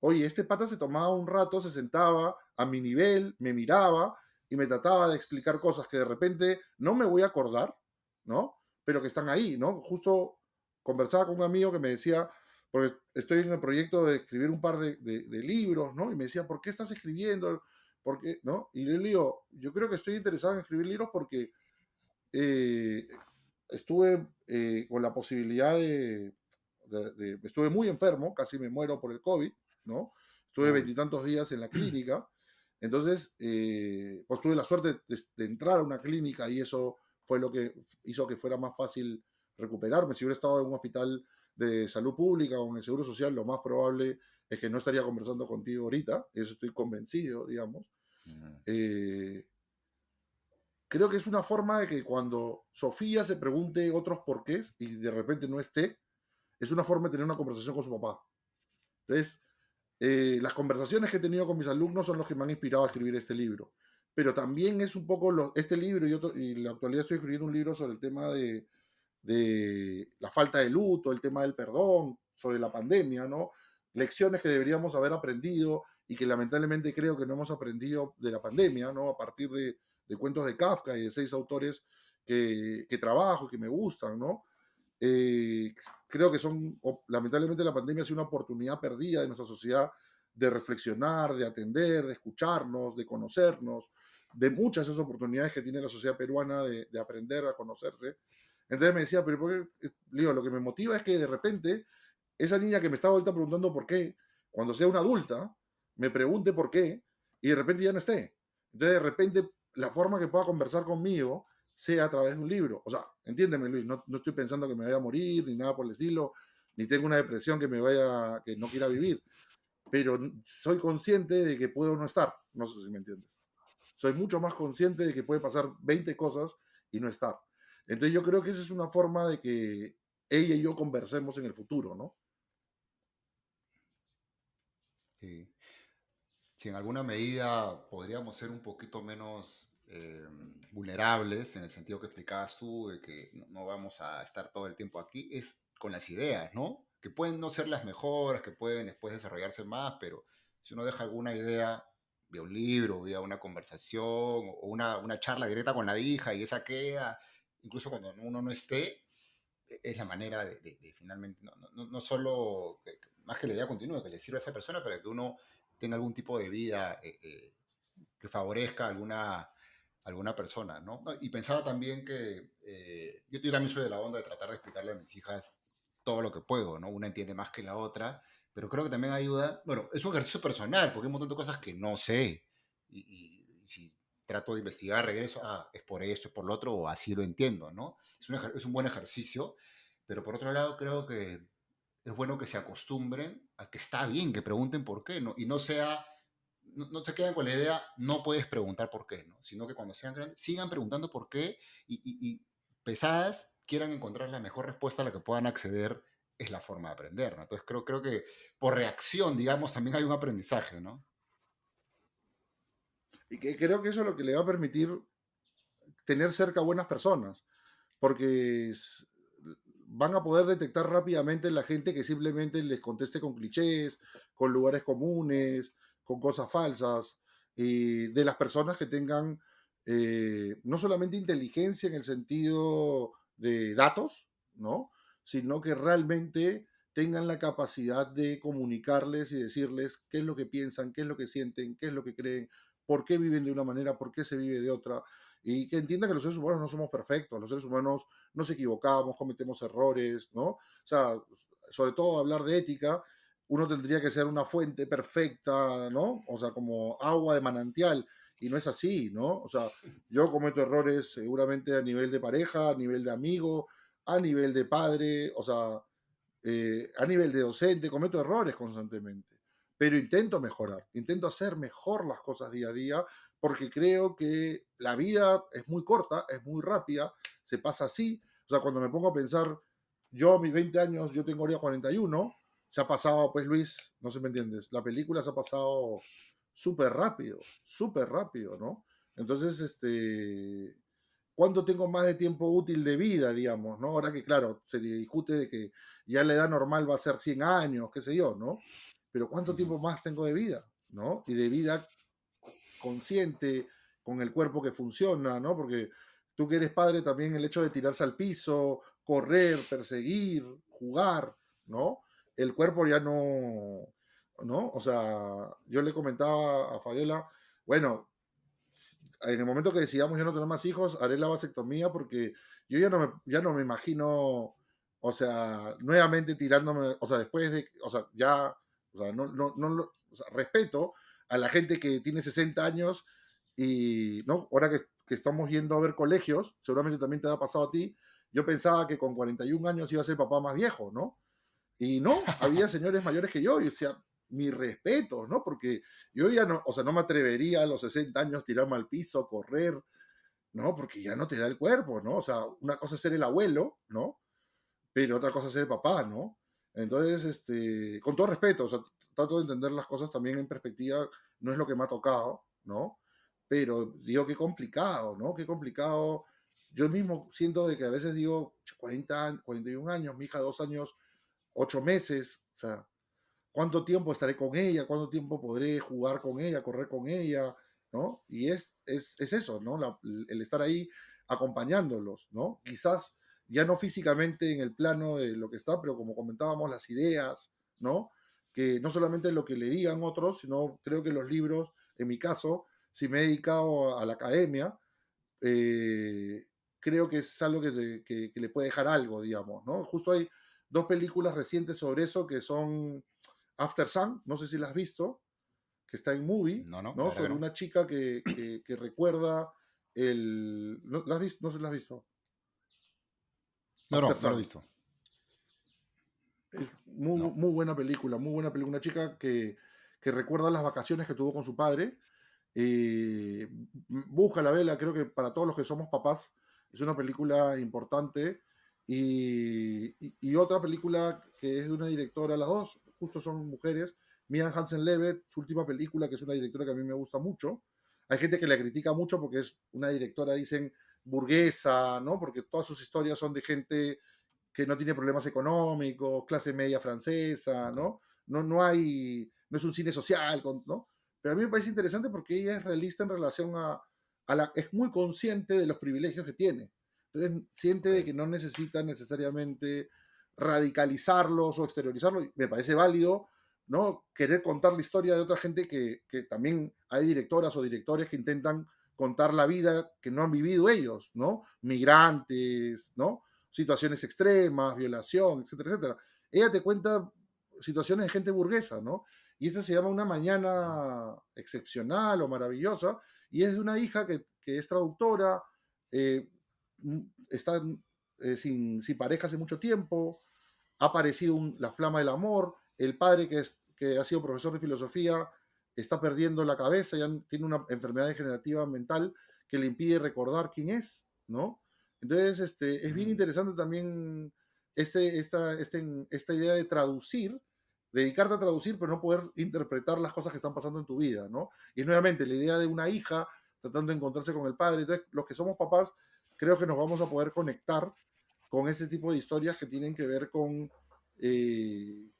oye, este pata se tomaba un rato, se sentaba a mi nivel, me miraba y me trataba de explicar cosas que de repente no me voy a acordar, ¿no? Pero que están ahí, ¿no? Justo conversaba con un amigo que me decía, porque estoy en el proyecto de escribir un par de libros, ¿no? Y me decía, ¿por qué estás escribiendo? ¿Por qué? ¿No? Y yo le digo, yo creo que estoy interesado en escribir libros porque eh, estuve con la posibilidad estuve muy enfermo, casi me muero por el COVID, ¿no? Estuve uy, veintitantos días en la clínica, entonces, pues tuve la suerte de entrar a una clínica y eso fue lo que hizo que fuera más fácil recuperarme. Si hubiera estado en un hospital de salud pública o en el Seguro Social, lo más probable es que no estaría conversando contigo ahorita, eso estoy convencido, digamos. mm, Eh, Creo que es una forma de que cuando Sofía se pregunte otros porqués y de repente no esté, es una forma de tener una conversación con su papá. Entonces, las conversaciones que he tenido con mis alumnos son los que me han inspirado a escribir este libro. Pero también es un poco este libro y en la actualidad estoy escribiendo un libro sobre el tema de la falta de luto, el tema del perdón, sobre la pandemia, ¿no? Lecciones que deberíamos haber aprendido y que lamentablemente creo que no hemos aprendido de la pandemia, ¿no? A partir de cuentos de Kafka y de 6 autores que trabajo, que me gustan, ¿no? Eh, Creo que lamentablemente la pandemia ha sido una oportunidad perdida de nuestra sociedad de reflexionar, de atender, de escucharnos, de conocernos, de muchas de esas oportunidades que tiene la sociedad peruana de aprender a conocerse. Entonces me decía, pero ¿por qué? Le digo, lo que me motiva es que de repente esa niña que me estaba ahorita preguntando por qué, cuando sea una adulta, me pregunte por qué y de repente ya no esté. Entonces de repente la forma que pueda conversar conmigo sea a través de un libro. O sea, entiéndeme, Luis, no estoy pensando que me vaya a morir, ni nada por el estilo, ni tengo una depresión que no quiera vivir, pero soy consciente de que puedo no estar. No sé si me entiendes. Soy mucho más consciente de que puede pasar 20 cosas y no estar. Entonces yo creo que esa es una forma de que ella y yo conversemos en el futuro, ¿no? Sí. Si en alguna medida podríamos ser un poquito menos vulnerables, en el sentido que explicabas tú, de que no vamos a estar todo el tiempo aquí, es con las ideas, ¿no? Que pueden no ser las mejores, que pueden después desarrollarse más, pero si uno deja alguna idea vía un libro, vía una conversación o una charla directa con la hija y esa queda, incluso cuando uno no esté, es la manera de finalmente, no solo, más que la idea continúe, que le sirva a esa persona, pero que uno tenga algún tipo de vida que favorezca a alguna persona, ¿no? No, y pensaba también que yo también soy de la onda de tratar de explicarle a mis hijas todo lo que puedo, ¿no? Una entiende más que la otra, pero creo que también ayuda, bueno, es un ejercicio personal, porque hay un montón de cosas que no sé, y si trato de investigar, regreso, es por esto, es por lo otro, o así lo entiendo, ¿no? Es un buen ejercicio, pero por otro lado creo que es bueno que se acostumbren a que está bien que pregunten por qué, ¿no? Y no se queden con la idea, no puedes preguntar por qué, ¿no? Sino que cuando sean grandes, sigan preguntando por qué y pesadas quieran encontrar la mejor respuesta a la que puedan acceder, es la forma de aprender, ¿no? Entonces creo que por reacción, digamos, también hay un aprendizaje, ¿no? Y que creo que eso es lo que le va a permitir tener cerca buenas personas, porque van a poder detectar rápidamente la gente que simplemente les conteste con clichés, con lugares comunes, con cosas falsas, y de las personas que tengan no solamente inteligencia en el sentido de datos, ¿no? Sino que realmente tengan la capacidad de comunicarles y decirles qué es lo que piensan, qué es lo que sienten, qué es lo que creen, por qué viven de una manera, por qué se vive de otra, y que entiendan que los seres humanos no somos perfectos, los seres humanos nos equivocamos, cometemos errores, ¿no? O sea, sobre todo hablar de ética, uno tendría que ser una fuente perfecta, ¿no? O sea, como agua de manantial, y no es así, ¿no? O sea, yo cometo errores seguramente a nivel de pareja, a nivel de amigo, a nivel de padre, o sea, a nivel de docente, cometo errores constantemente, pero intento mejorar, intento hacer mejor las cosas día a día, porque creo que la vida es muy corta, es muy rápida, se pasa así. O sea, cuando me pongo a pensar, yo a mis 20 años, yo tengo ahora 41, se ha pasado, pues Luis, no sé si me entiendes, la película se ha pasado súper rápido, ¿no? Entonces, ¿cuánto tengo más de tiempo útil de vida, digamos, ¿no? Ahora que, claro, se discute de que ya la edad normal va a ser 100 años, qué sé yo, ¿no? Pero ¿cuánto Uh -huh. tiempo más tengo de vida, ¿no? Y de vida consciente, con el cuerpo que funciona, ¿no? Porque tú que eres padre también el hecho de tirarse al piso, correr, perseguir, jugar, ¿no? El cuerpo ya ¿no? O sea, yo le comentaba a Fabiola, bueno, en el momento que decidamos ya no tener más hijos, haré la vasectomía porque yo ya no me imagino, o sea, nuevamente tirándome, o sea, después de, o sea, ya, o sea, o sea, respeto a la gente que tiene 60 años y, ¿no? Ahora que estamos yendo a ver colegios, seguramente también te ha pasado a ti, yo pensaba que con 41 años iba a ser papá más viejo, ¿no? Y no, había señores mayores que yo, y decía, mi respeto, ¿no? Porque yo ya no, o sea, no me atrevería a los 60 años tirarme al piso, correr, ¿no? Porque ya no te da el cuerpo, ¿no? O sea, una cosa es ser el abuelo, ¿no? Pero otra cosa es ser el papá, ¿no? Entonces, con todo respeto, o sea, trato de entender las cosas también en perspectiva, no es lo que me ha tocado, ¿no? Pero digo, qué complicado, ¿no? Qué complicado. Yo mismo siento de que a veces digo, 41 años, mi hija 2 años, 8 meses, o sea, ¿cuánto tiempo estaré con ella? ¿Cuánto tiempo podré jugar con ella, correr con ella? ¿No? Y es eso, ¿no? El estar ahí acompañándolos, ¿no? Quizás ya no físicamente en el plano de lo que está, pero como comentábamos, las ideas, ¿no? Que no solamente lo que le digan otros, sino creo que los libros, en mi caso, si me he dedicado a la academia, eh, creo que es algo que le puede dejar algo, digamos, ¿no? Justo hay dos películas recientes sobre eso que son After Sun, no sé si la has visto, que está en Movie, No, la ¿no? verdad que Sobre no. una chica que recuerda, ¿No, ¿la has visto? No se la has visto. No, After no, no lo he Sun. visto. Es muy, No. muy buena película, muy buena película. Una chica que recuerda las vacaciones que tuvo con su padre. Busca la vela, creo que para todos los que somos papás es una película importante. Y otra película que es de una directora, las dos justo son mujeres, Mian Hansen Levitt, su última película, que es una directora que a mí me gusta mucho. Hay gente que la critica mucho porque es una directora, dicen, burguesa, ¿no? Porque todas sus historias son de gente que no tiene problemas económicos, clase media francesa, Ok. ¿no? No es un cine social, ¿no? Pero a mí me parece interesante porque ella es realista en relación es muy consciente de los privilegios que tiene. Entonces siente Ok. de que no necesita necesariamente radicalizarlos o exteriorizarlos. Me parece válido, ¿no? Querer contar la historia de otra gente que también hay directoras o directores que intentan contar la vida que no han vivido ellos, ¿no? Migrantes, ¿no? Situaciones extremas, violación, etcétera, etcétera. Ella te cuenta situaciones de gente burguesa, ¿no? Y esta se llama Una mañana excepcional o maravillosa, y es de una hija que es traductora, eh, está sin pareja hace mucho tiempo, ha aparecido la flama del amor, el padre que ha sido profesor de filosofía está perdiendo la cabeza, ya tiene una enfermedad degenerativa mental que le impide recordar quién es, ¿no? Entonces, es bien Mm. interesante también esta idea de traducir, dedicarte a traducir, pero no poder interpretar las cosas que están pasando en tu vida, ¿no? Y nuevamente la idea de una hija tratando de encontrarse con el padre. Entonces, los que somos papás, creo que nos vamos a poder conectar con ese tipo de historias que tienen que ver con eh,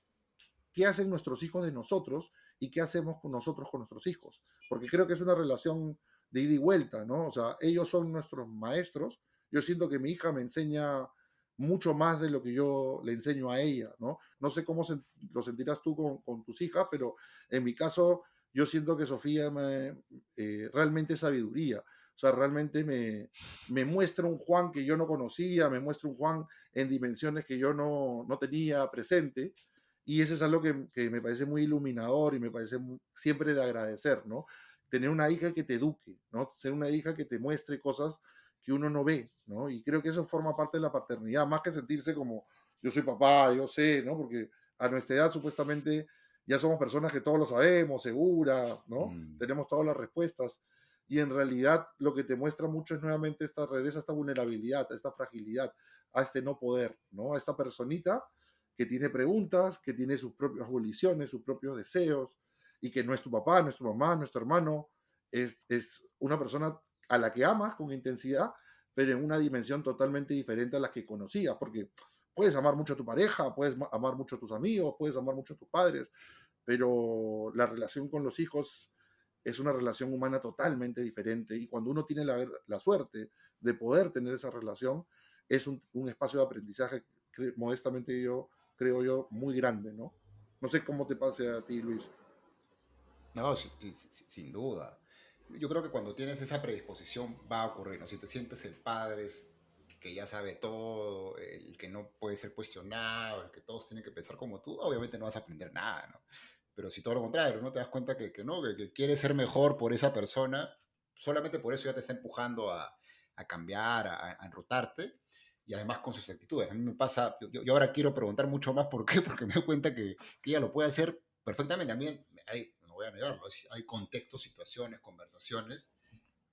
qué hacen nuestros hijos de nosotros y qué hacemos con nosotros con nuestros hijos. Porque creo que es una relación de ida y vuelta, ¿no? O sea, ellos son nuestros maestros. Yo siento que mi hija me enseña mucho más de lo que yo le enseño a ella, ¿no? No sé cómo lo sentirás tú con tus hijas, pero en mi caso yo siento que Sofía realmente es sabiduría. O sea, realmente me muestra un Juan que yo no conocía, me muestra un Juan en dimensiones que yo no tenía presente. Y eso es algo que me parece muy iluminador y me parece siempre de agradecer, ¿no? Tener una hija que te eduque, ¿no? Ser una hija que te muestre cosas que uno no ve, ¿no? Y creo que eso forma parte de la paternidad, más que sentirse como yo soy papá, yo sé, ¿no? Porque a nuestra edad supuestamente ya somos personas que todos lo sabemos, seguras, ¿no? Mm. Tenemos todas las respuestas. Y en realidad lo que te muestra mucho es nuevamente regresa a esta vulnerabilidad, a esta fragilidad, a este no poder, ¿no? A esta personita que tiene preguntas, que tiene sus propias voliciones, sus propios deseos, y que no es tu papá, no es tu mamá, no es tu hermano, es una persona a la que amas con intensidad, pero en una dimensión totalmente diferente a la que conocías, porque puedes amar mucho a tu pareja, puedes amar mucho a tus amigos, puedes amar mucho a tus padres, pero la relación con los hijos es una relación humana totalmente diferente y cuando uno tiene la suerte de poder tener esa relación, es un espacio de aprendizaje, modestamente yo creo yo, muy grande, ¿no? No sé cómo te pase a ti, Luis. No, sin duda. Yo creo que cuando tienes esa predisposición va a ocurrir, ¿no? Si te sientes el padre que ya sabe todo, el que no puede ser cuestionado, el que todos tienen que pensar como tú, obviamente no vas a aprender nada, ¿no? Pero si todo lo contrario, ¿no? Te das cuenta que no, que quieres ser mejor por esa persona, solamente por eso ya te está empujando a cambiar, a enrutarte, y además con sus actitudes. A mí me pasa, yo ahora quiero preguntar mucho más por qué, porque me doy cuenta que ella lo puede hacer perfectamente. A mí no voy a negarlo, hay contextos, situaciones, conversaciones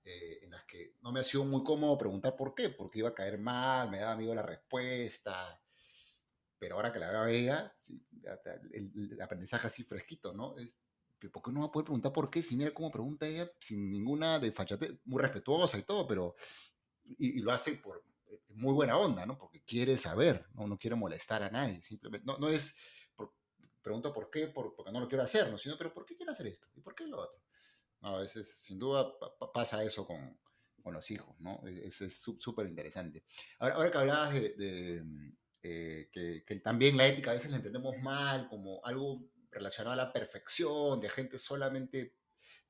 en las que no me ha sido muy cómodo preguntar por qué, porque iba a caer mal, me daba miedo la respuesta, pero ahora que la veo a ella, sí, el aprendizaje así fresquito, ¿no? ¿Por qué no va a poder preguntar por qué? Si mira cómo pregunta ella, sin ninguna desfachatez, muy respetuosa y todo, pero y lo hace por muy buena onda, ¿no? Porque quiere saber, ¿no? No quiere molestar a nadie, simplemente, no es, por, pregunto por qué, porque no lo quiero hacer, ¿no? Sino, pero ¿por qué quiero hacer esto? ¿Y por qué lo otro? No, a veces, sin duda, pasa eso con los hijos, ¿no? Es súper interesante. Ahora que hablabas que también la ética a veces la entendemos mal, como algo relacionado a la perfección, de gente solamente,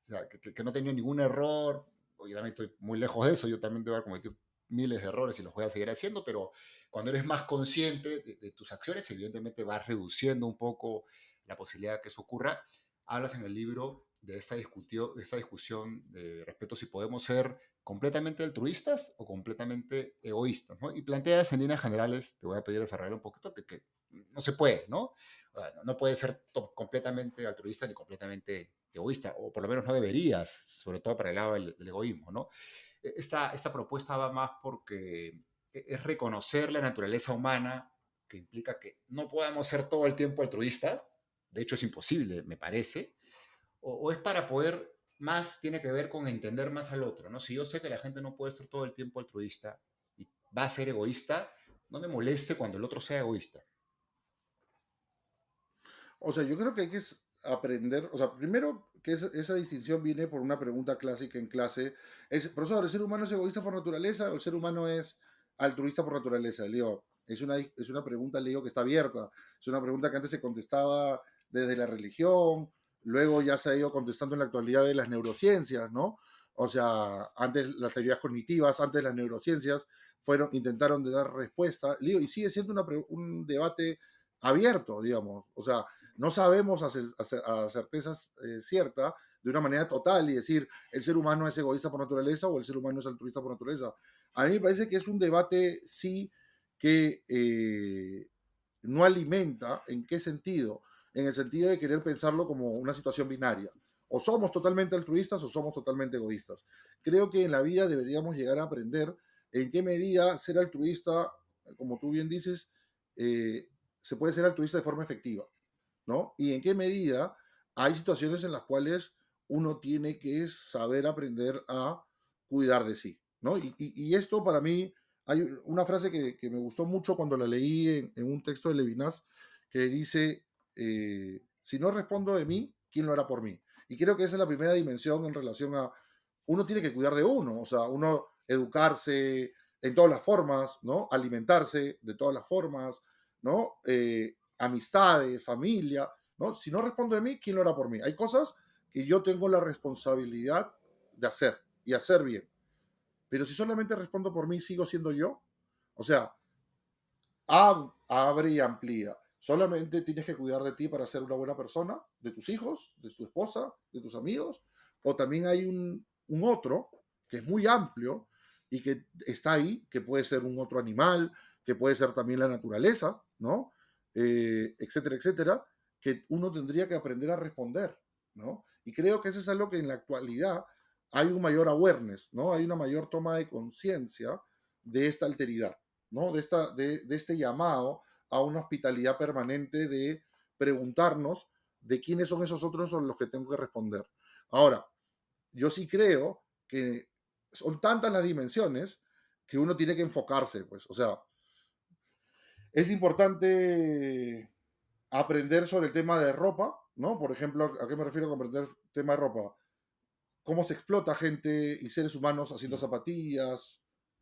o sea, que no tenía ningún error. Yo también estoy muy lejos de eso, yo también debo haber cometido miles de errores y los voy a seguir haciendo, pero cuando eres más consciente de tus acciones, evidentemente vas reduciendo un poco la posibilidad de que eso ocurra. Hablas en el libro de esta discusión respecto a si podemos ser completamente altruistas o completamente egoístas, ¿no? Y planteas en líneas generales, te voy a pedir desarrollar un poquito, que no se puede, ¿no? O sea, no puedes ser completamente altruista ni completamente egoísta, o por lo menos no deberías, sobre todo para el lado del egoísmo, ¿no? Esta propuesta va más porque es reconocer la naturaleza humana, que implica que no podemos ser todo el tiempo altruistas, de hecho es imposible, me parece, o es para poder más, tiene que ver con entender más al otro, ¿no? Si yo sé que la gente no puede ser todo el tiempo altruista y va a ser egoísta, no me moleste cuando el otro sea egoísta. O sea, yo creo que hay que aprender, o sea, primero que esa distinción viene por una pregunta clásica en clase. Profesor, ¿el ser humano es egoísta por naturaleza o el ser humano es altruista por naturaleza? Le digo, es una pregunta, le digo, que está abierta. Es una pregunta que antes se contestaba desde la religión, luego ya se ha ido contestando en la actualidad de las neurociencias, ¿no? O sea, antes las teorías cognitivas, antes las neurociencias intentaron de dar respuesta. Le digo, y sigue siendo un debate abierto, digamos. O sea, no sabemos a certeza cierta de una manera total y decir el ser humano es egoísta por naturaleza o el ser humano es altruista por naturaleza. A mí me parece que es un debate, sí, que no alimenta. ¿En qué sentido? En el sentido de querer pensarlo como una situación binaria. O somos totalmente altruistas o somos totalmente egoístas. Creo que en la vida deberíamos llegar a aprender en qué medida ser altruista, como tú bien dices, se puede ser altruista de forma efectiva, ¿no? Y en qué medida hay situaciones en las cuales uno tiene que saber aprender a cuidar de sí, ¿no? Y esto para mí, hay una frase que me gustó mucho cuando la leí en un texto de Levinas, que dice, si no respondo de mí, ¿quién lo hará por mí? Y creo que esa es la primera dimensión en relación a, uno tiene que cuidar de uno, o sea, uno educarse en todas las formas, ¿no? Alimentarse de todas las formas, ¿no? Amistades, familia, ¿no? Si no respondo de mí, ¿quién lo hará por mí? Hay cosas que yo tengo la responsabilidad de hacer y hacer bien. Pero si solamente respondo por mí, sigo siendo yo. O sea, abre y amplía. Solamente tienes que cuidar de ti para ser una buena persona, de tus hijos, de tu esposa, de tus amigos. O también hay un otro que es muy amplio y que está ahí, que puede ser un otro animal, que puede ser también la naturaleza, ¿no? Etcétera, etcétera, que uno tendría que aprender a responder, ¿no? Y creo que eso es algo que en la actualidad hay un mayor awareness, ¿no? Hay una mayor toma de conciencia de esta alteridad, ¿no? De este llamado a una hospitalidad permanente de preguntarnos de quiénes son esos otros sobre los que tengo que responder. Ahora, yo sí creo que son tantas las dimensiones que uno tiene que enfocarse, pues, o sea, es importante aprender sobre el tema de ropa, ¿no? Por ejemplo, ¿a qué me refiero con aprender tema de ropa? Cómo se explota gente y seres humanos haciendo Mm, zapatillas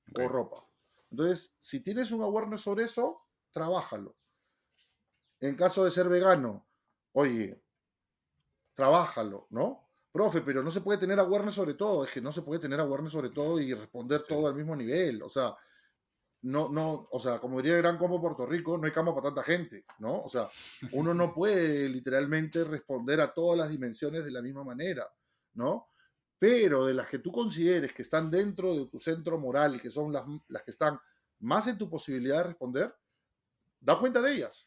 ok, o ropa. Entonces, si tienes un awareness sobre eso, trabájalo. En caso de ser vegano, oye, trabájalo, ¿no? Profe, pero no se puede tener awareness sobre todo. Es que no se puede tener awareness sobre todo y responder todo sí. al mismo nivel. O sea, no, o sea, como diría el Gran Combo Puerto Rico, no hay cama para tanta gente, ¿no? O sea, uno no puede literalmente responder a todas las dimensiones de la misma manera, ¿no? Pero de las que tú consideres que están dentro de tu centro moral y que son las que están más en tu posibilidad de responder, da cuenta de ellas.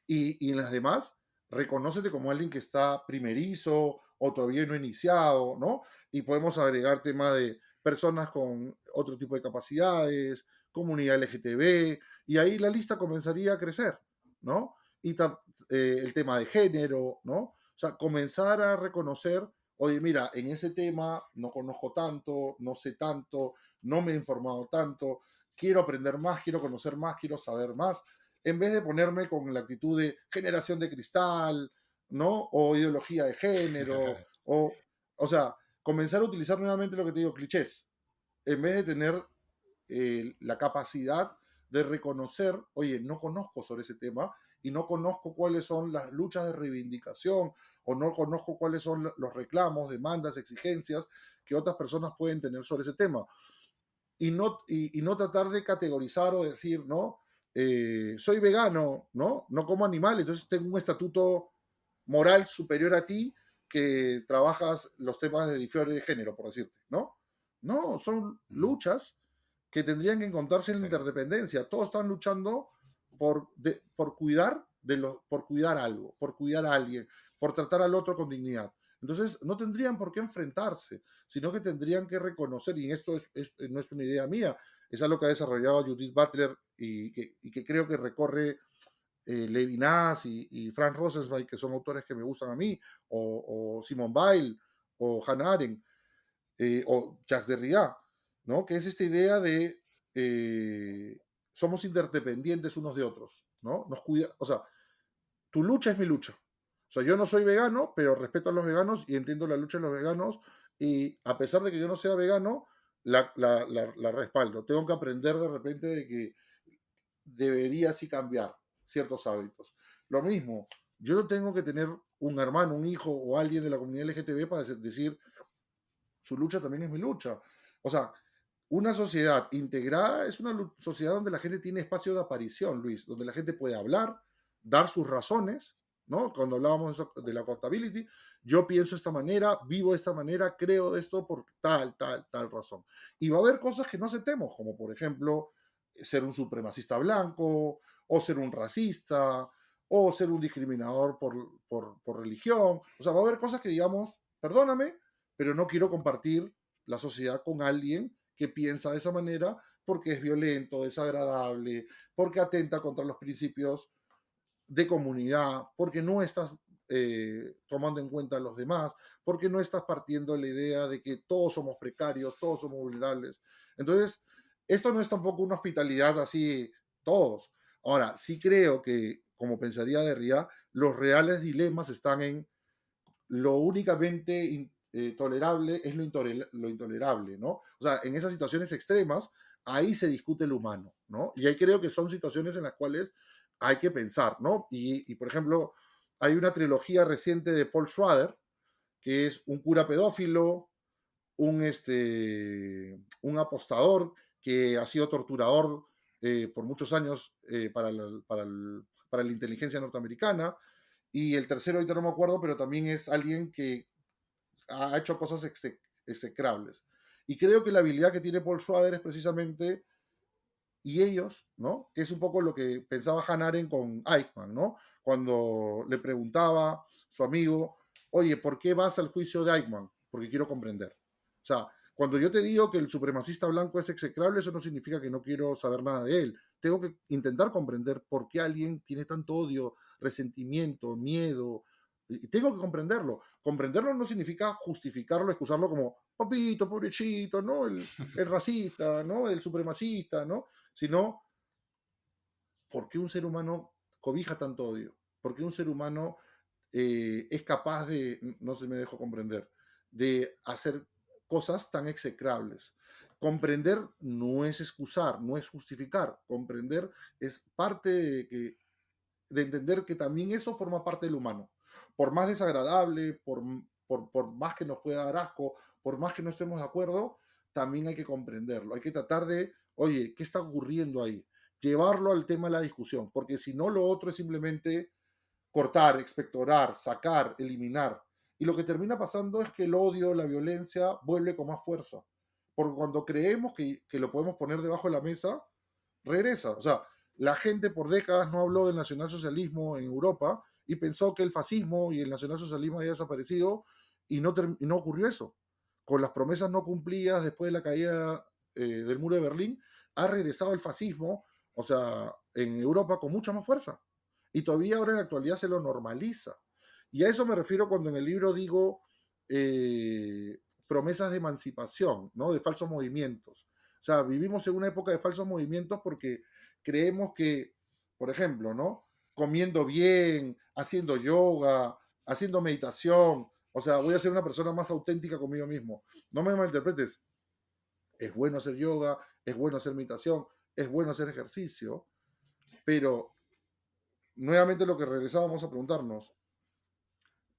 Y en las demás, reconócete como alguien que está primerizo o todavía no iniciado, ¿no? Y podemos agregar tema de personas con otro tipo de capacidades, comunidad LGTB, y ahí la lista comenzaría a crecer, ¿no? Y el tema de género, ¿no? O sea, comenzar a reconocer, oye, mira, en ese tema no conozco tanto, no sé tanto, no me he informado tanto, quiero aprender más, quiero conocer más, quiero saber más, en vez de ponerme con la actitud de generación de cristal, ¿no? O ideología de género, o sea, comenzar a utilizar nuevamente lo que te digo, clichés, en vez de tener la capacidad de reconocer, oye, no conozco sobre ese tema y no conozco cuáles son las luchas de reivindicación o no conozco cuáles son los reclamos, demandas, exigencias que otras personas pueden tener sobre ese tema y no tratar de categorizar o decir, ¿no? Soy vegano, ¿no? No como animal, entonces tengo un estatuto moral superior a ti que trabajas los temas de diferencia de género, por decirte, ¿no? No, son Ujú. luchas que tendrían que encontrarse en la Claro. interdependencia. Todos están luchando por cuidar por cuidar algo, por cuidar a alguien, por tratar al otro con dignidad. Entonces, no tendrían por qué enfrentarse, sino que tendrían que reconocer, y esto no es una idea mía, es algo que ha desarrollado Judith Butler y que creo que recorre Levinas y Frank Rosenzweig, que son autores que me gustan a mí, o Simone Weil, o Hannah Arendt, o Jacques Derrida, ¿no? Que es esta idea de somos interdependientes unos de otros, ¿no? Nos cuida, o sea, tu lucha es mi lucha. O sea, yo no soy vegano, pero respeto a los veganos y entiendo la lucha de los veganos y a pesar de que yo no sea vegano, la respaldo. Tengo que aprender de repente de que debería sí cambiar ciertos hábitos. Lo mismo, yo no tengo que tener un hermano, un hijo o alguien de la comunidad LGTB para decir su lucha también es mi lucha. O sea, una sociedad integrada es una sociedad donde la gente tiene espacio de aparición, Luis, donde la gente puede hablar, dar sus razones, ¿no? Cuando hablábamos de la accountability, yo pienso de esta manera, vivo de esta manera, creo esto por tal razón. Y va a haber cosas que no aceptemos, como por ejemplo ser un supremacista blanco, o ser un racista, o ser un discriminador por religión. O sea, va a haber cosas que digamos, perdóname, pero no quiero compartir la sociedad con alguien que piensa de esa manera porque es violento, desagradable, porque atenta contra los principios de comunidad, porque no estás tomando en cuenta a los demás, porque no estás partiendo de la idea de que todos somos precarios, todos somos vulnerables. Entonces, esto no es tampoco una hospitalidad así, todos. Ahora, sí creo que, como pensaría Derrida, los reales dilemas están en lo únicamente tolerable es lo intolerable, ¿no? O sea, en esas situaciones extremas, ahí se discute el humano, ¿no? Y ahí creo que son situaciones en las cuales hay que pensar, ¿no? Por ejemplo, hay una trilogía reciente de Paul Schrader, que es un cura pedófilo, un apostador que ha sido torturador por muchos años para la inteligencia norteamericana, y el tercero ahorita no me acuerdo, pero también es alguien que ha hecho cosas execrables. Y creo que la habilidad que tiene Paul Schrader es precisamente, y ellos, ¿no? Que es un poco lo que pensaba Hannah Arendt con Eichmann, ¿no? Cuando le preguntaba su amigo, oye, ¿por qué vas al juicio de Eichmann? Porque quiero comprender. O sea, cuando yo te digo que el supremacista blanco es execrable, eso no significa que no quiero saber nada de él. Tengo que intentar comprender por qué alguien tiene tanto odio, resentimiento, miedo. Y tengo que comprenderlo. Comprenderlo no significa justificarlo, excusarlo como, papito, pobrecito, ¿no? El racista, ¿no? El supremacista, ¿no? Sino por qué un ser humano cobija tanto odio, por qué un ser humano es capaz de, no se me dejó comprender, de hacer cosas tan execrables. Comprender no es excusar, no es justificar. Comprender es parte de entender que también eso forma parte del humano. Por más desagradable, por más que nos pueda dar asco, por más que no estemos de acuerdo, también hay que comprenderlo. Hay que tratar de, oye, ¿qué está ocurriendo ahí? Llevarlo al tema de la discusión, porque si no, lo otro es simplemente cortar, expectorar, sacar, eliminar. Y lo que termina pasando es que el odio, la violencia, vuelve con más fuerza. Porque cuando creemos que lo podemos poner debajo de la mesa, regresa. O sea, la gente por décadas no habló del nacionalsocialismo en Europa y pensó que el fascismo y el nacionalsocialismo había desaparecido y no ocurrió eso. Con las promesas no cumplidas después de la caída del muro de Berlín, ha regresado el fascismo, o sea, en Europa con mucha más fuerza. Y todavía ahora en la actualidad se lo normaliza. Y a eso me refiero cuando en el libro digo promesas de emancipación, ¿no? De falsos movimientos. O sea, vivimos en una época de falsos movimientos porque creemos que, por ejemplo, ¿no? Comiendo bien, haciendo yoga, haciendo meditación, o sea, voy a ser una persona más auténtica conmigo mismo. No me malinterpretes. Es bueno hacer yoga, es bueno hacer meditación, es bueno hacer ejercicio, pero nuevamente lo que regresábamos a preguntarnos,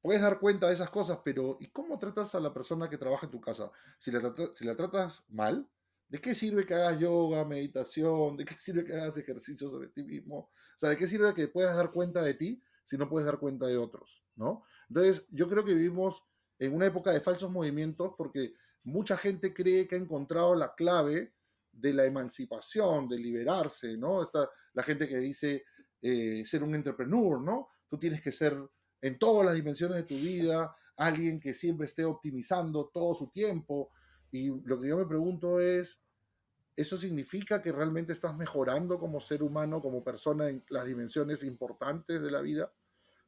puedes dar cuenta de esas cosas, pero ¿y cómo tratas a la persona que trabaja en tu casa? Si la tratas mal, ¿de qué sirve que hagas yoga, meditación? ¿De qué sirve que hagas ejercicio sobre ti mismo? O sea, ¿de qué sirve que puedas dar cuenta de ti si no puedes dar cuenta de otros, ¿no? Entonces, yo creo que vivimos en una época de falsos movimientos porque mucha gente cree que ha encontrado la clave de la emancipación, de liberarse, ¿no? La gente que dice ser un entrepreneur, ¿no? Tú tienes que ser en todas las dimensiones de tu vida alguien que siempre esté optimizando todo su tiempo. Y lo que yo me pregunto es, ¿eso significa que realmente estás mejorando como ser humano, como persona en las dimensiones importantes de la vida?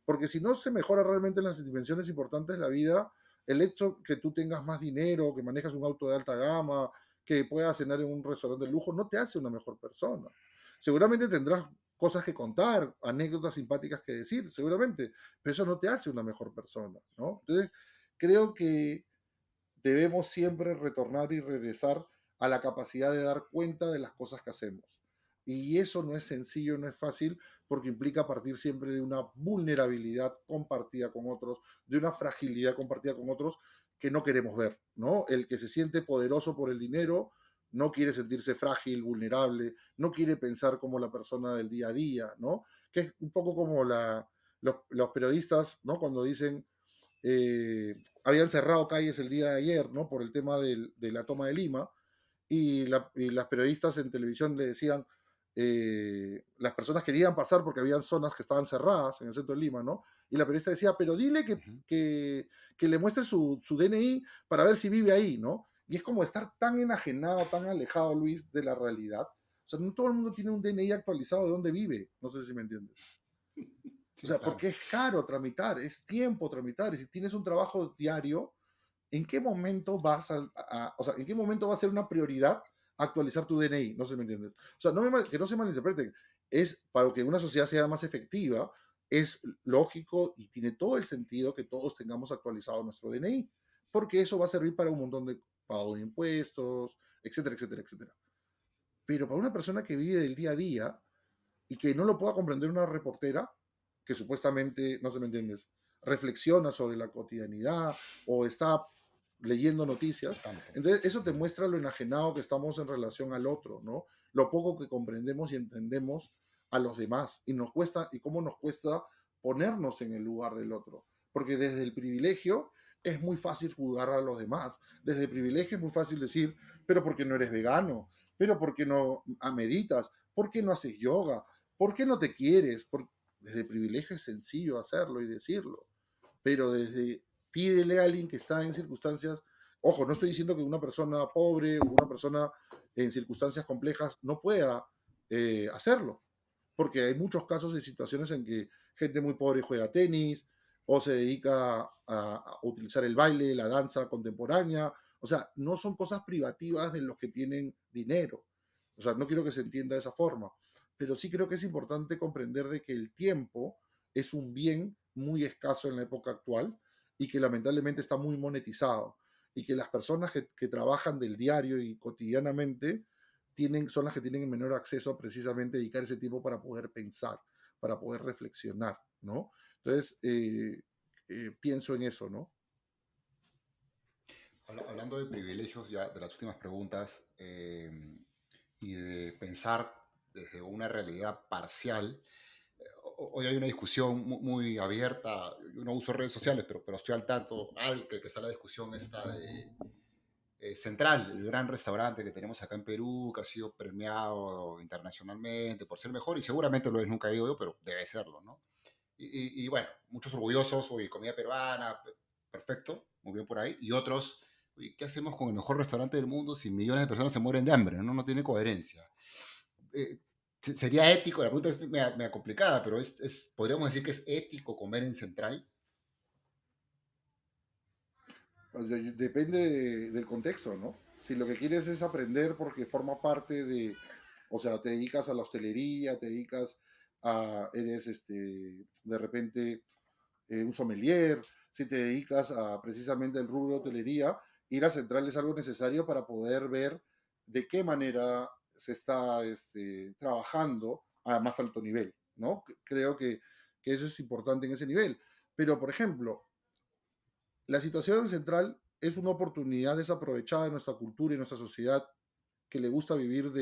Porque si no se mejora realmente en las dimensiones importantes de la vida, el hecho que tú tengas más dinero, que manejas un auto de alta gama, que puedas cenar en un restaurante de lujo, no te hace una mejor persona. Seguramente tendrás cosas que contar, anécdotas simpáticas que decir, seguramente, pero eso no te hace una mejor persona, ¿no? Entonces, creo que debemos siempre retornar y regresar a la capacidad de dar cuenta de las cosas que hacemos. Y eso no es sencillo, no es fácil, porque implica partir siempre de una vulnerabilidad compartida con otros, de una fragilidad compartida con otros que no queremos ver, ¿no? El que se siente poderoso por el dinero no quiere sentirse frágil, vulnerable, no quiere pensar como la persona del día a día, ¿no? Que es un poco como los periodistas, ¿no? Cuando dicen, habían cerrado calles el día de ayer, ¿no? Por el tema de la toma de Lima, y las periodistas en televisión le decían, las personas querían pasar porque habían zonas que estaban cerradas en el centro de Lima, ¿no? Y la periodista decía, pero dile Ujú. que le muestre su DNI para ver si vive ahí, ¿no? Y es como estar tan enajenado, tan alejado, Luis, de la realidad. O sea, no todo el mundo tiene un DNI actualizado de dónde vive. No sé si me entiendes. O Sí, sea, claro. porque es caro tramitar, es tiempo tramitar. Y si tienes un trabajo diario, ¿en qué momento o sea, en qué momento va a ser una prioridad actualizar tu DNI? No se me entiende. O sea, que no se malinterpreten. Es para que una sociedad sea más efectiva, es lógico y tiene todo el sentido que todos tengamos actualizado nuestro DNI, porque eso va a servir para un montón de pago de impuestos, etcétera, etcétera, etcétera. Pero para una persona que vive del día a día, y que no lo pueda comprender una reportera que supuestamente, no se me entiendes, reflexiona sobre la cotidianidad o está leyendo Al noticias. tanto. Entonces, eso te muestra lo enajenado que estamos en relación al otro, ¿no? Lo poco que comprendemos y entendemos a los demás y nos cuesta, y cómo nos cuesta ponernos en el lugar del otro. Porque desde el privilegio es muy fácil juzgar a los demás. Desde el privilegio es muy fácil decir, pero ¿por qué no eres vegano? ¿Pero por qué no meditas? ¿Por qué no haces yoga? ¿Por qué no te quieres? Desde el privilegio es sencillo hacerlo y decirlo, pero desde pídele a alguien que está en circunstancias, ojo, no estoy diciendo que una persona pobre o una persona en circunstancias complejas no pueda hacerlo, porque hay muchos casos de situaciones en que gente muy pobre juega tenis o se dedica a utilizar el baile, la danza contemporánea, o sea, no son cosas privativas de los que tienen dinero, o sea, no quiero que se entienda de esa forma, pero sí creo que es importante comprender de que el tiempo es un bien muy escaso en la época actual y que lamentablemente está muy monetizado y que las personas que trabajan del diario y cotidianamente son las que tienen menor acceso a precisamente dedicar ese tiempo para poder pensar, para poder reflexionar, ¿no? Entonces, pienso en eso, ¿no? Hablando de privilegios, ya de las últimas preguntas, y de pensar desde una realidad parcial, hoy hay una discusión muy abierta. Yo no uso redes sociales, pero estoy al tanto, que está la discusión esta de Central, el gran restaurante que tenemos acá en Perú, que ha sido premiado internacionalmente por ser mejor, y seguramente lo es, nunca he ido yo, pero debe serlo, ¿no? Y bueno, muchos orgullosos, uy, comida peruana, perfecto, muy bien por ahí, y otros, uy, ¿qué hacemos con el mejor restaurante del mundo si millones de personas se mueren de hambre? No, no tiene coherencia. Eh, sería ético, la pregunta es media complicada, pero podríamos decir que es ético comer en Central. O sea, depende del contexto, ¿no? Si lo que quieres es aprender porque forma parte de, o sea, te dedicas a la hostelería, te dedicas eres de repente un sommelier, si te dedicas a precisamente el rubro de hotelería, ir a Central es algo necesario para poder ver de qué manera se está trabajando a más alto nivel, ¿no? Creo que eso es importante en ese nivel. Pero, por ejemplo, la situación central es una oportunidad desaprovechada de nuestra cultura y nuestra sociedad que le gusta vivir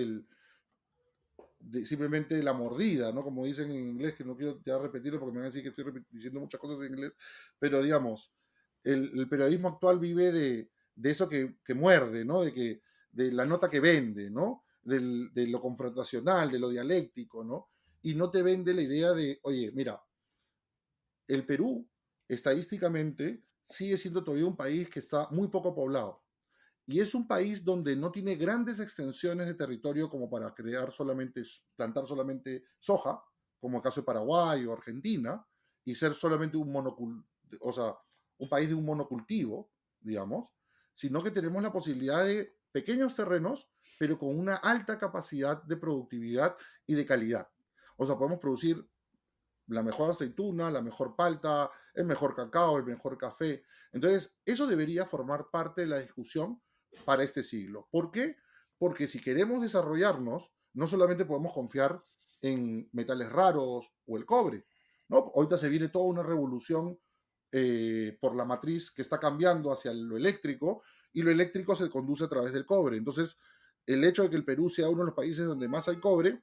simplemente la mordida, ¿no? Como dicen en inglés, que no quiero ya repetirlo porque me van a decir que estoy diciendo muchas cosas en inglés, pero digamos, el periodismo actual vive de eso que muerde, ¿no? De la nota que vende, ¿no? De lo confrontacional, de lo dialéctico, ¿no? Y no te vende la idea de, oye, mira, el Perú estadísticamente sigue siendo todavía un país que está muy poco poblado. Y es un país donde no tiene grandes extensiones de territorio como para plantar solamente soja, como el caso de Paraguay o Argentina, y ser solamente o sea, un país de un monocultivo, digamos, sino que tenemos la posibilidad de pequeños terrenos, pero con una alta capacidad de productividad y de calidad. O sea, podemos producir la mejor aceituna, la mejor palta, el mejor cacao, el mejor café. Entonces, eso debería formar parte de la discusión para este siglo. ¿Por qué? Porque si queremos desarrollarnos, no solamente podemos confiar en metales raros o el cobre, ¿no? Ahorita se viene toda una revolución por la matriz que está cambiando hacia lo eléctrico y lo eléctrico se conduce a través del cobre. Entonces, el hecho de que el Perú sea uno de los países donde más hay cobre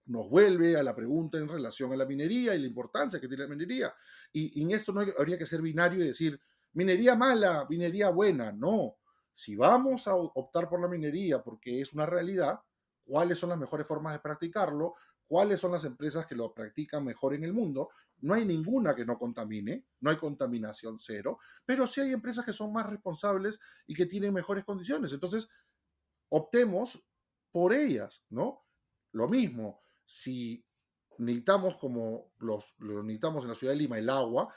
nos vuelve a la pregunta en relación a la minería y la importancia que tiene la minería. Y en esto no habría que ser binario y decir minería mala, minería buena. No. Si vamos a optar por la minería porque es una realidad, ¿cuáles son las mejores formas de practicarlo? ¿Cuáles son las empresas que lo practican mejor en el mundo? No hay ninguna que no contamine, no hay contaminación cero, pero sí hay empresas que son más responsables y que tienen mejores condiciones. Entonces, optemos por ellas, ¿no? Lo mismo, si necesitamos como lo necesitamos en la ciudad de Lima, ¿el agua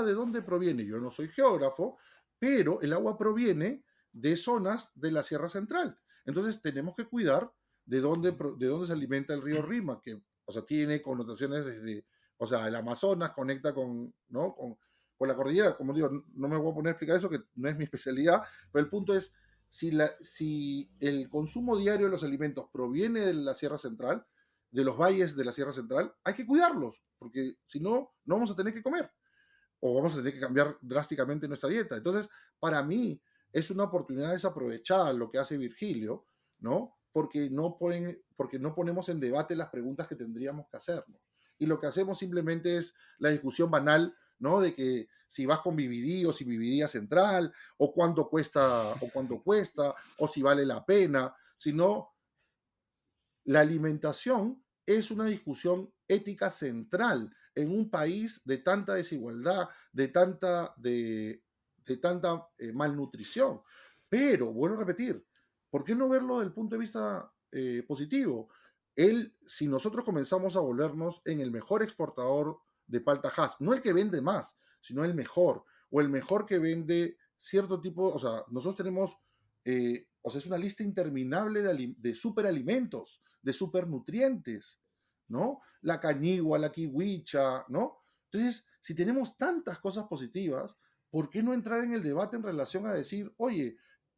de dónde proviene? Yo no soy geógrafo, pero el agua proviene de zonas de la Sierra Central. Entonces tenemos que cuidar de dónde se alimenta el río Rima, que, o sea, tiene connotaciones desde, o sea, el Amazonas conecta con, ¿no? Con la cordillera. Como digo, no me voy a poner a explicar eso, que no es mi especialidad, pero el punto es, si el consumo diario de los alimentos proviene de la Sierra Central, de los valles de la Sierra Central, hay que cuidarlos, porque si no, no vamos a tener que comer o vamos a tener que cambiar drásticamente nuestra dieta. Entonces, para mí, es una oportunidad desaprovechada lo que hace Virgilio, ¿no? Porque no ponemos en debate las preguntas que tendríamos que hacernos. Y lo que hacemos simplemente es la discusión banal, ¿no? De que si vas con Vividí o si Vividía Central, cuánto cuesta, o si vale la pena, sino la alimentación es una discusión ética central en un país de tanta desigualdad, de tanta malnutrición. Pero, vuelvo a repetir, ¿por qué no verlo desde el punto de vista positivo? Si nosotros comenzamos a volvernos en el mejor exportador de palta Hass, no el que vende más, sino el mejor, o el mejor que vende cierto tipo, o sea, nosotros tenemos, o sea, es una lista interminable de superalimentos, de supernutrientes, ¿no? La cañigua, la kiwicha, ¿no? Entonces, si tenemos tantas cosas positivas, ¿por qué no entrar en el debate en relación a decir, oye,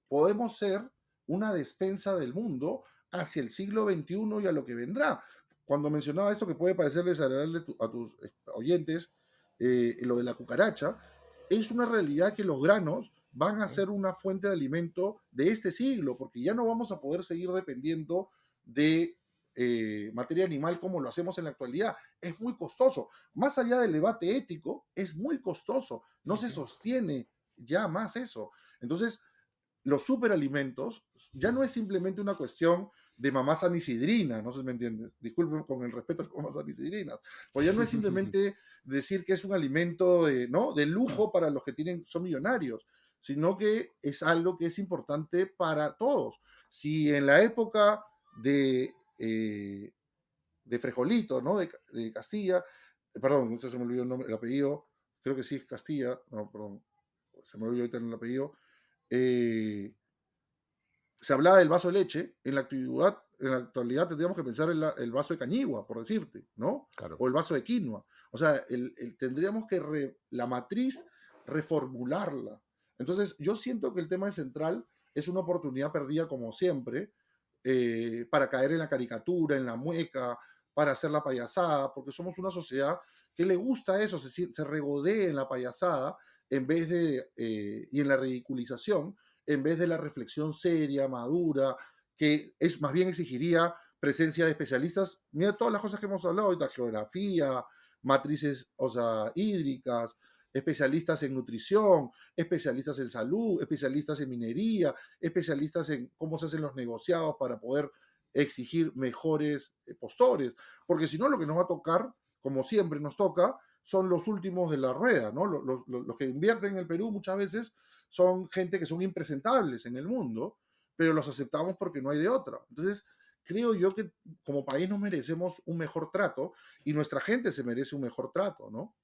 podemos ser una despensa del mundo hacia el siglo XXI y a lo que vendrá? Cuando mencionaba esto que puede parecerles agradable a tus oyentes, lo de la cucaracha, es una realidad que los granos van a ser una fuente de alimento de este siglo, porque ya no vamos a poder seguir dependiendo de materia animal como lo hacemos en la actualidad. Es muy costoso. Más allá del debate ético, es muy costoso. No se sostiene ya más eso. Entonces, los superalimentos ya no es simplemente una cuestión de mamá sanisidrina, no sé si me entiendes, disculpen con el respeto a las mamás sanisidrinas, pues ya no es simplemente decir que es un alimento ¿no? de lujo para los que son millonarios, sino que es algo que es importante para todos. Si en la época de Frejolito, ¿no? de Castilla, perdón, no sé, se me olvidó el apellido, creo que sí es Castilla, no, perdón, se me olvidó ahorita el apellido, eh, se hablaba del vaso de leche, en la actualidad tendríamos que pensar en el vaso de cañigua, por decirte, ¿no? Claro. O el vaso de quinoa. O sea, tendríamos que la matriz reformularla. Entonces, yo siento que el tema de central es una oportunidad perdida, como siempre, para caer en la caricatura, en la mueca, para hacer la payasada, porque somos una sociedad que le gusta eso, se regodea en la payasada y en la ridiculización, en vez de la reflexión seria, madura, que más bien exigiría presencia de especialistas. Mira todas las cosas que hemos hablado ahorita, geografía, matrices, o sea, hídricas, especialistas en nutrición, especialistas en salud, especialistas en minería, especialistas en cómo se hacen los negociados para poder exigir mejores postores. Porque si no, lo que nos va a tocar, como siempre nos toca, son los últimos de la rueda, ¿no? Los que invierten en el Perú muchas veces son gente que son impresentables en el mundo, pero los aceptamos porque no hay de otra. Entonces, creo yo que como país nos merecemos un mejor trato y nuestra gente se merece un mejor trato, ¿no?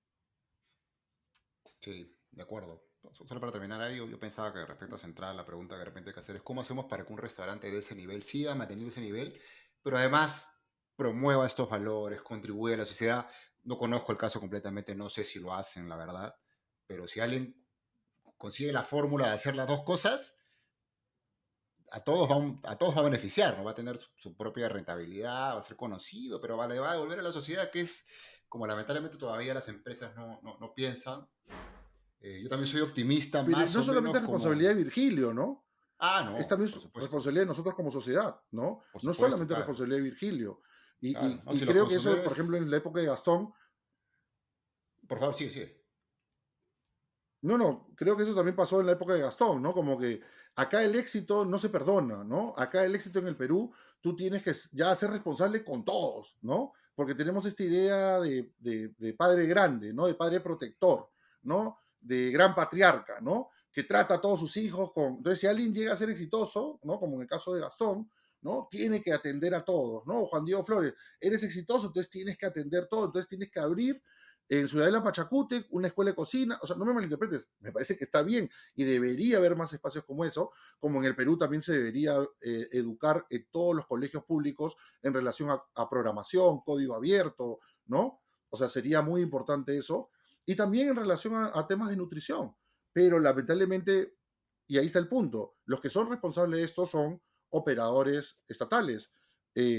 Sí, de acuerdo. Solo para terminar ahí, yo pensaba que respecto a Central, la pregunta que de repente hay que hacer es cómo hacemos para que un restaurante de ese nivel siga manteniendo ese nivel, pero además promueva estos valores, contribuya a la sociedad. No conozco el caso completamente, no sé si lo hacen, la verdad, pero si alguien consigue la fórmula de hacer las dos cosas, a todos va a beneficiar, ¿no? Va a tener su propia rentabilidad, va a ser conocido, pero le va a devolver a la sociedad, que es como lamentablemente todavía las empresas no piensan. Yo también soy optimista, Pero más no o solamente menos es responsabilidad como... de Virgilio, ¿no? Ah, Es no, también por supuesto, responsabilidad de nosotros como sociedad, ¿no? No solamente claro, responsabilidad de Virgilio. claro. No, Y si los creo que eso, por consumidores... ejemplo, en la época de Gastón, Por favor, sí, sí. no, no, creo que eso también pasó en la época de Gastón, ¿no? Como que acá el éxito no se perdona, ¿no? Acá el éxito en el Perú, tú tienes que ya ser responsable con todos, ¿no? Porque tenemos esta idea de padre grande, ¿no? De padre protector, ¿no? De gran patriarca, ¿no? Que trata a todos sus hijos con... Entonces, si alguien llega a ser exitoso, ¿no? Como en el caso de Gastón, ¿no? Tiene que atender a todos, ¿no? Juan Diego Flores, eres exitoso, entonces tienes que atender todo, entonces tienes que abrir en Ciudadela Pachacútec, una escuela de cocina, o sea, no me malinterpretes, me parece que está bien y debería haber más espacios como eso, como en el Perú también se debería educar en todos los colegios públicos en relación a programación, código abierto, ¿no? O sea, sería muy importante eso. Y también en relación a temas de nutrición. Pero lamentablemente, y ahí está el punto, los que son responsables de esto son operadores estatales,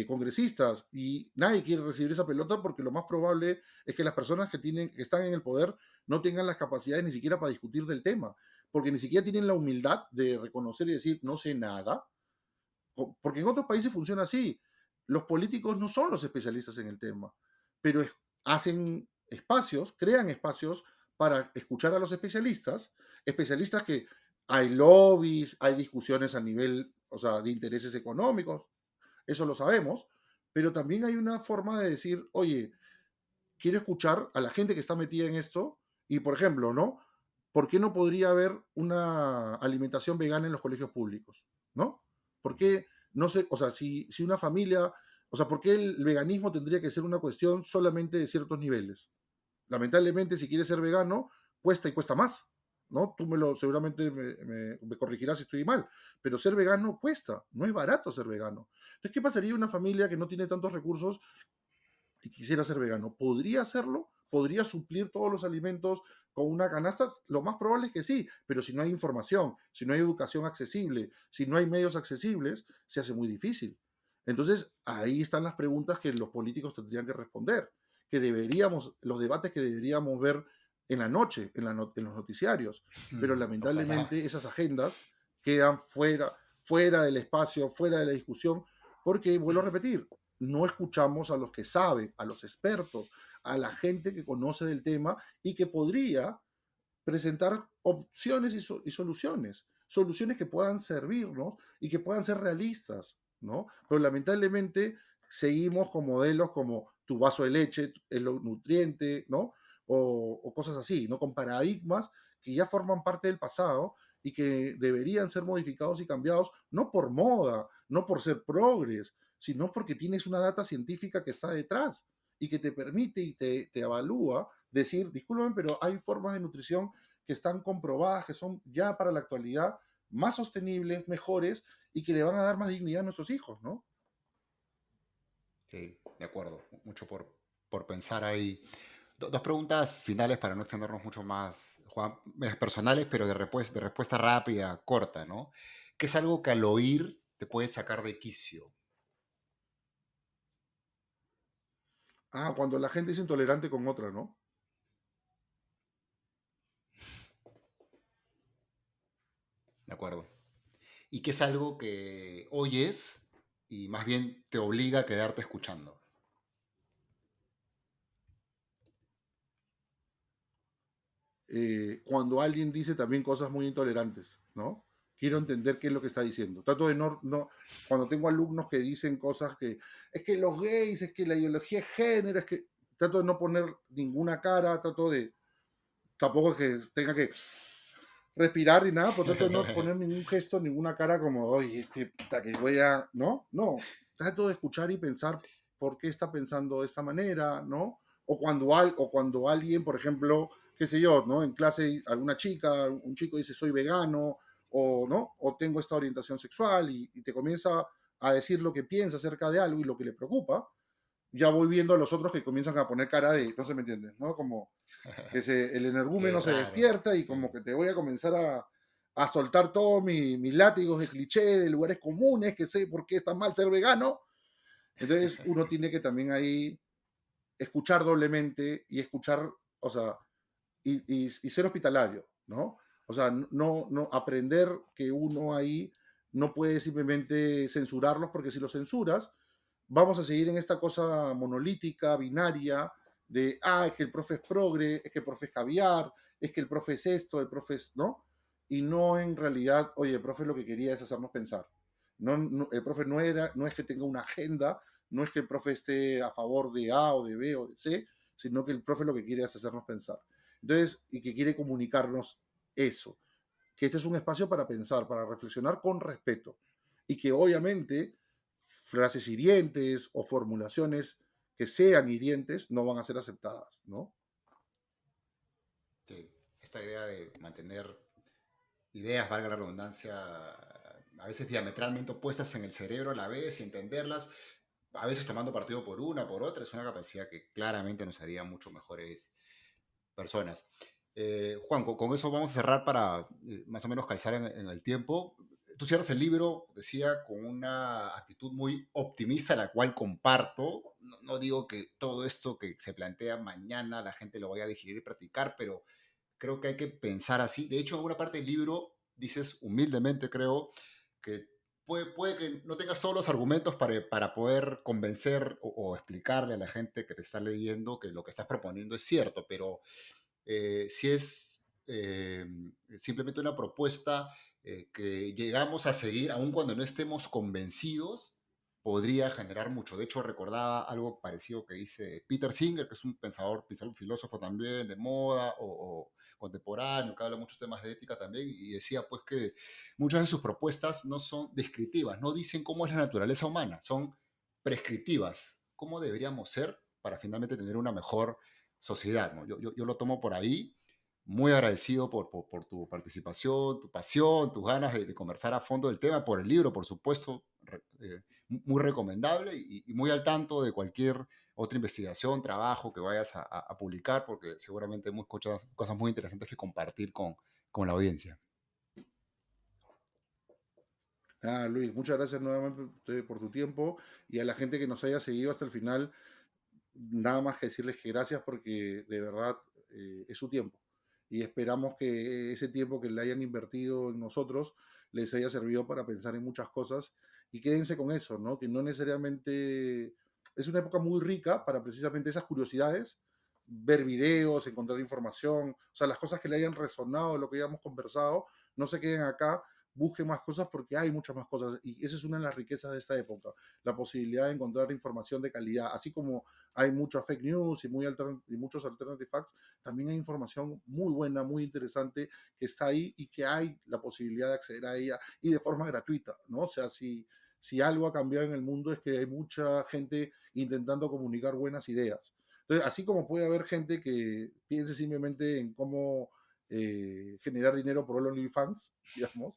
congresistas, y nadie quiere recibir esa pelota porque lo más probable es que las personas que están en el poder no tengan las capacidades ni siquiera para discutir del tema, porque ni siquiera tienen la humildad de reconocer y decir no sé nada, porque en otros países funciona así. Los políticos no son los especialistas en el tema, pero hacen espacios, crean espacios para escuchar a los especialistas, especialistas que hay lobbies, hay discusiones a nivel, o sea, de intereses económicos, eso lo sabemos, pero también hay una forma de decir, oye, quiero escuchar a la gente que está metida en esto y, por ejemplo, ¿no? ¿Por qué no podría haber una alimentación vegana en los colegios públicos? ¿No? ¿Por qué no sé, o sea, si una familia, o sea, ¿por qué el veganismo tendría que ser una cuestión solamente de ciertos niveles? Lamentablemente, si quieres ser vegano, cuesta y cuesta más, ¿no? Tú seguramente me corregirás si estoy mal, pero ser vegano cuesta, no es barato ser vegano. Entonces, ¿qué pasaría una familia que no tiene tantos recursos y quisiera ser vegano? ¿Podría hacerlo? ¿Podría suplir todos los alimentos con una canasta? Lo más probable es que sí, pero si no hay información, si no hay educación accesible, si no hay medios accesibles, se hace muy difícil. Entonces, ahí están las preguntas que los políticos tendrían que responder, que deberíamos, los debates que deberíamos ver en la noche, en los noticiarios, pero Ojalá. lamentablemente esas agendas quedan fuera del espacio, fuera de la discusión, porque, vuelvo a repetir, no escuchamos a los que saben, a los expertos, a la gente que conoce del tema y que podría presentar opciones y soluciones, soluciones que puedan servirnos y que puedan ser realistas, ¿no? Pero lamentablemente seguimos con modelos como tu vaso de leche es lo nutriente, ¿no? O cosas así, ¿no? Con paradigmas que ya forman parte del pasado y que deberían ser modificados y cambiados, no por moda, no por ser progres, sino porque tienes una data científica que está detrás y que te permite y te evalúa decir, disculpen, pero hay formas de nutrición que están comprobadas, que son ya para la actualidad más sostenibles, mejores y que le van a dar más dignidad a nuestros hijos, ¿no? Sí, de acuerdo. Mucho por pensar ahí. Dos preguntas finales para no extendernos mucho más, Juan, personales, pero de respuesta rápida, corta, ¿no? ¿Qué es algo que al oír te puede sacar de quicio? Ah, cuando la gente es intolerante con otra, ¿no? ¿De acuerdo? ¿Y qué es algo que oyes? y más bien te obliga a quedarte escuchando. Cuando alguien dice también cosas muy intolerantes, ¿no? Quiero entender qué es lo que está diciendo. Trato de cuando tengo alumnos que dicen cosas que, es que los gays, es que la ideología de género, es que trato de no poner ninguna cara, tampoco es que tenga que respirar ni nada, pero trato de no poner ningún gesto, ninguna cara como, oye, puta que voy a, ¿no? No, trato de escuchar y pensar por qué está pensando de esta manera, ¿no? O cuando alguien, por ejemplo, qué sé yo, ¿no? En clase alguna chica, un chico dice soy vegano, o, ¿no? O tengo esta orientación sexual y te comienza a decir lo que piensa acerca de algo y lo que le preocupa, ya voy viendo a los otros que comienzan a poner cara de, no se me entiende, ¿no? Como el Qué energúmeno se raro. despierta y como Sí. que te voy a comenzar a soltar todos mis látigos de cliché, de lugares comunes, que sé por qué está mal ser vegano. Entonces uno tiene que también ahí escuchar doblemente y escuchar, o sea, y ser hospitalario, ¿no? O sea, no aprender que uno ahí no puede simplemente censurarlos, porque si los censuras, vamos a seguir en esta cosa monolítica, binaria, de, es que el profe es progre, es que el profe es caviar, es que el profe es esto, el profe es, ¿no? Y no en realidad, oye, el profe lo que quería es hacernos pensar. El profe no es que tenga una agenda, no es que el profe esté a favor de A o de B o de C, sino que el profe lo que quiere es hacernos pensar. Entonces, y que quiere comunicarnos eso, que este es un espacio para pensar, para reflexionar con respeto. Y que obviamente frases hirientes o formulaciones que sean hirientes no van a ser aceptadas, ¿no? Sí. Esta idea de mantener ideas, valga la redundancia, a veces diametralmente opuestas en el cerebro a la vez y entenderlas, a veces tomando partido por una, por otra, es una capacidad que claramente nos haría mucho mejores personas. Juan, con eso vamos a cerrar para más o menos calzar en el tiempo. Tú cierras el libro, decía, con una actitud muy optimista, la cual comparto. No digo que todo esto que se plantea mañana la gente lo vaya a digerir y practicar, pero creo que hay que pensar así. De hecho, en alguna parte del libro dices humildemente, creo, que puede que no tengas todos los argumentos para poder convencer o explicarle a la gente que te está leyendo que lo que estás proponiendo es cierto, pero si es simplemente una propuesta que llegamos a seguir, aun cuando no estemos convencidos, podría generar mucho. De hecho, recordaba algo parecido que dice Peter Singer, que es un pensador, un filósofo también de moda o contemporáneo, que habla muchos temas de ética también, y decía pues que muchas de sus propuestas no son descriptivas, no dicen cómo es la naturaleza humana, son prescriptivas, cómo deberíamos ser para finalmente tener una mejor sociedad. ¿No? Yo lo tomo por ahí, muy agradecido por tu participación, tu pasión, tus ganas de conversar a fondo del tema, por el libro, por supuesto, muy recomendable y muy al tanto de cualquier otra investigación, trabajo que vayas a publicar, porque seguramente hay muchas cosas muy interesantes que compartir con la audiencia. Luis, muchas gracias nuevamente por tu tiempo y a la gente que nos haya seguido hasta el final, nada más que decirles que gracias porque de verdad es su tiempo y esperamos que ese tiempo que le hayan invertido en nosotros les haya servido para pensar en muchas cosas y quédense con eso, ¿no? Que no necesariamente es una época muy rica para precisamente esas curiosidades, ver videos, encontrar información, o sea, las cosas que le hayan resonado de lo que hayamos conversado, no se queden acá, busquen más cosas porque hay muchas más cosas y esa es una de las riquezas de esta época, la posibilidad de encontrar información de calidad, así como hay mucha fake news y muchos alternative facts, también hay información muy buena, muy interesante que está ahí y que hay la posibilidad de acceder a ella y de forma gratuita, ¿no? O sea, si algo ha cambiado en el mundo es que hay mucha gente intentando comunicar buenas ideas. Entonces, así como puede haber gente que piense simplemente en cómo generar dinero por OnlyFans, digamos,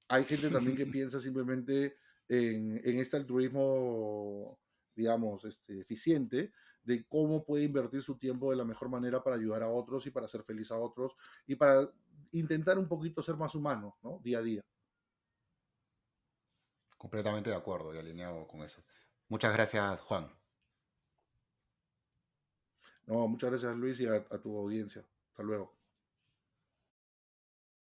hay gente también que piensa simplemente en este altruismo, digamos, eficiente, de cómo puede invertir su tiempo de la mejor manera para ayudar a otros y para hacer feliz a otros y para intentar un poquito ser más humano, ¿no? Día a día. Completamente de acuerdo y alineado con eso. Muchas gracias, Juan. No, muchas gracias Luis y a tu audiencia. Hasta luego.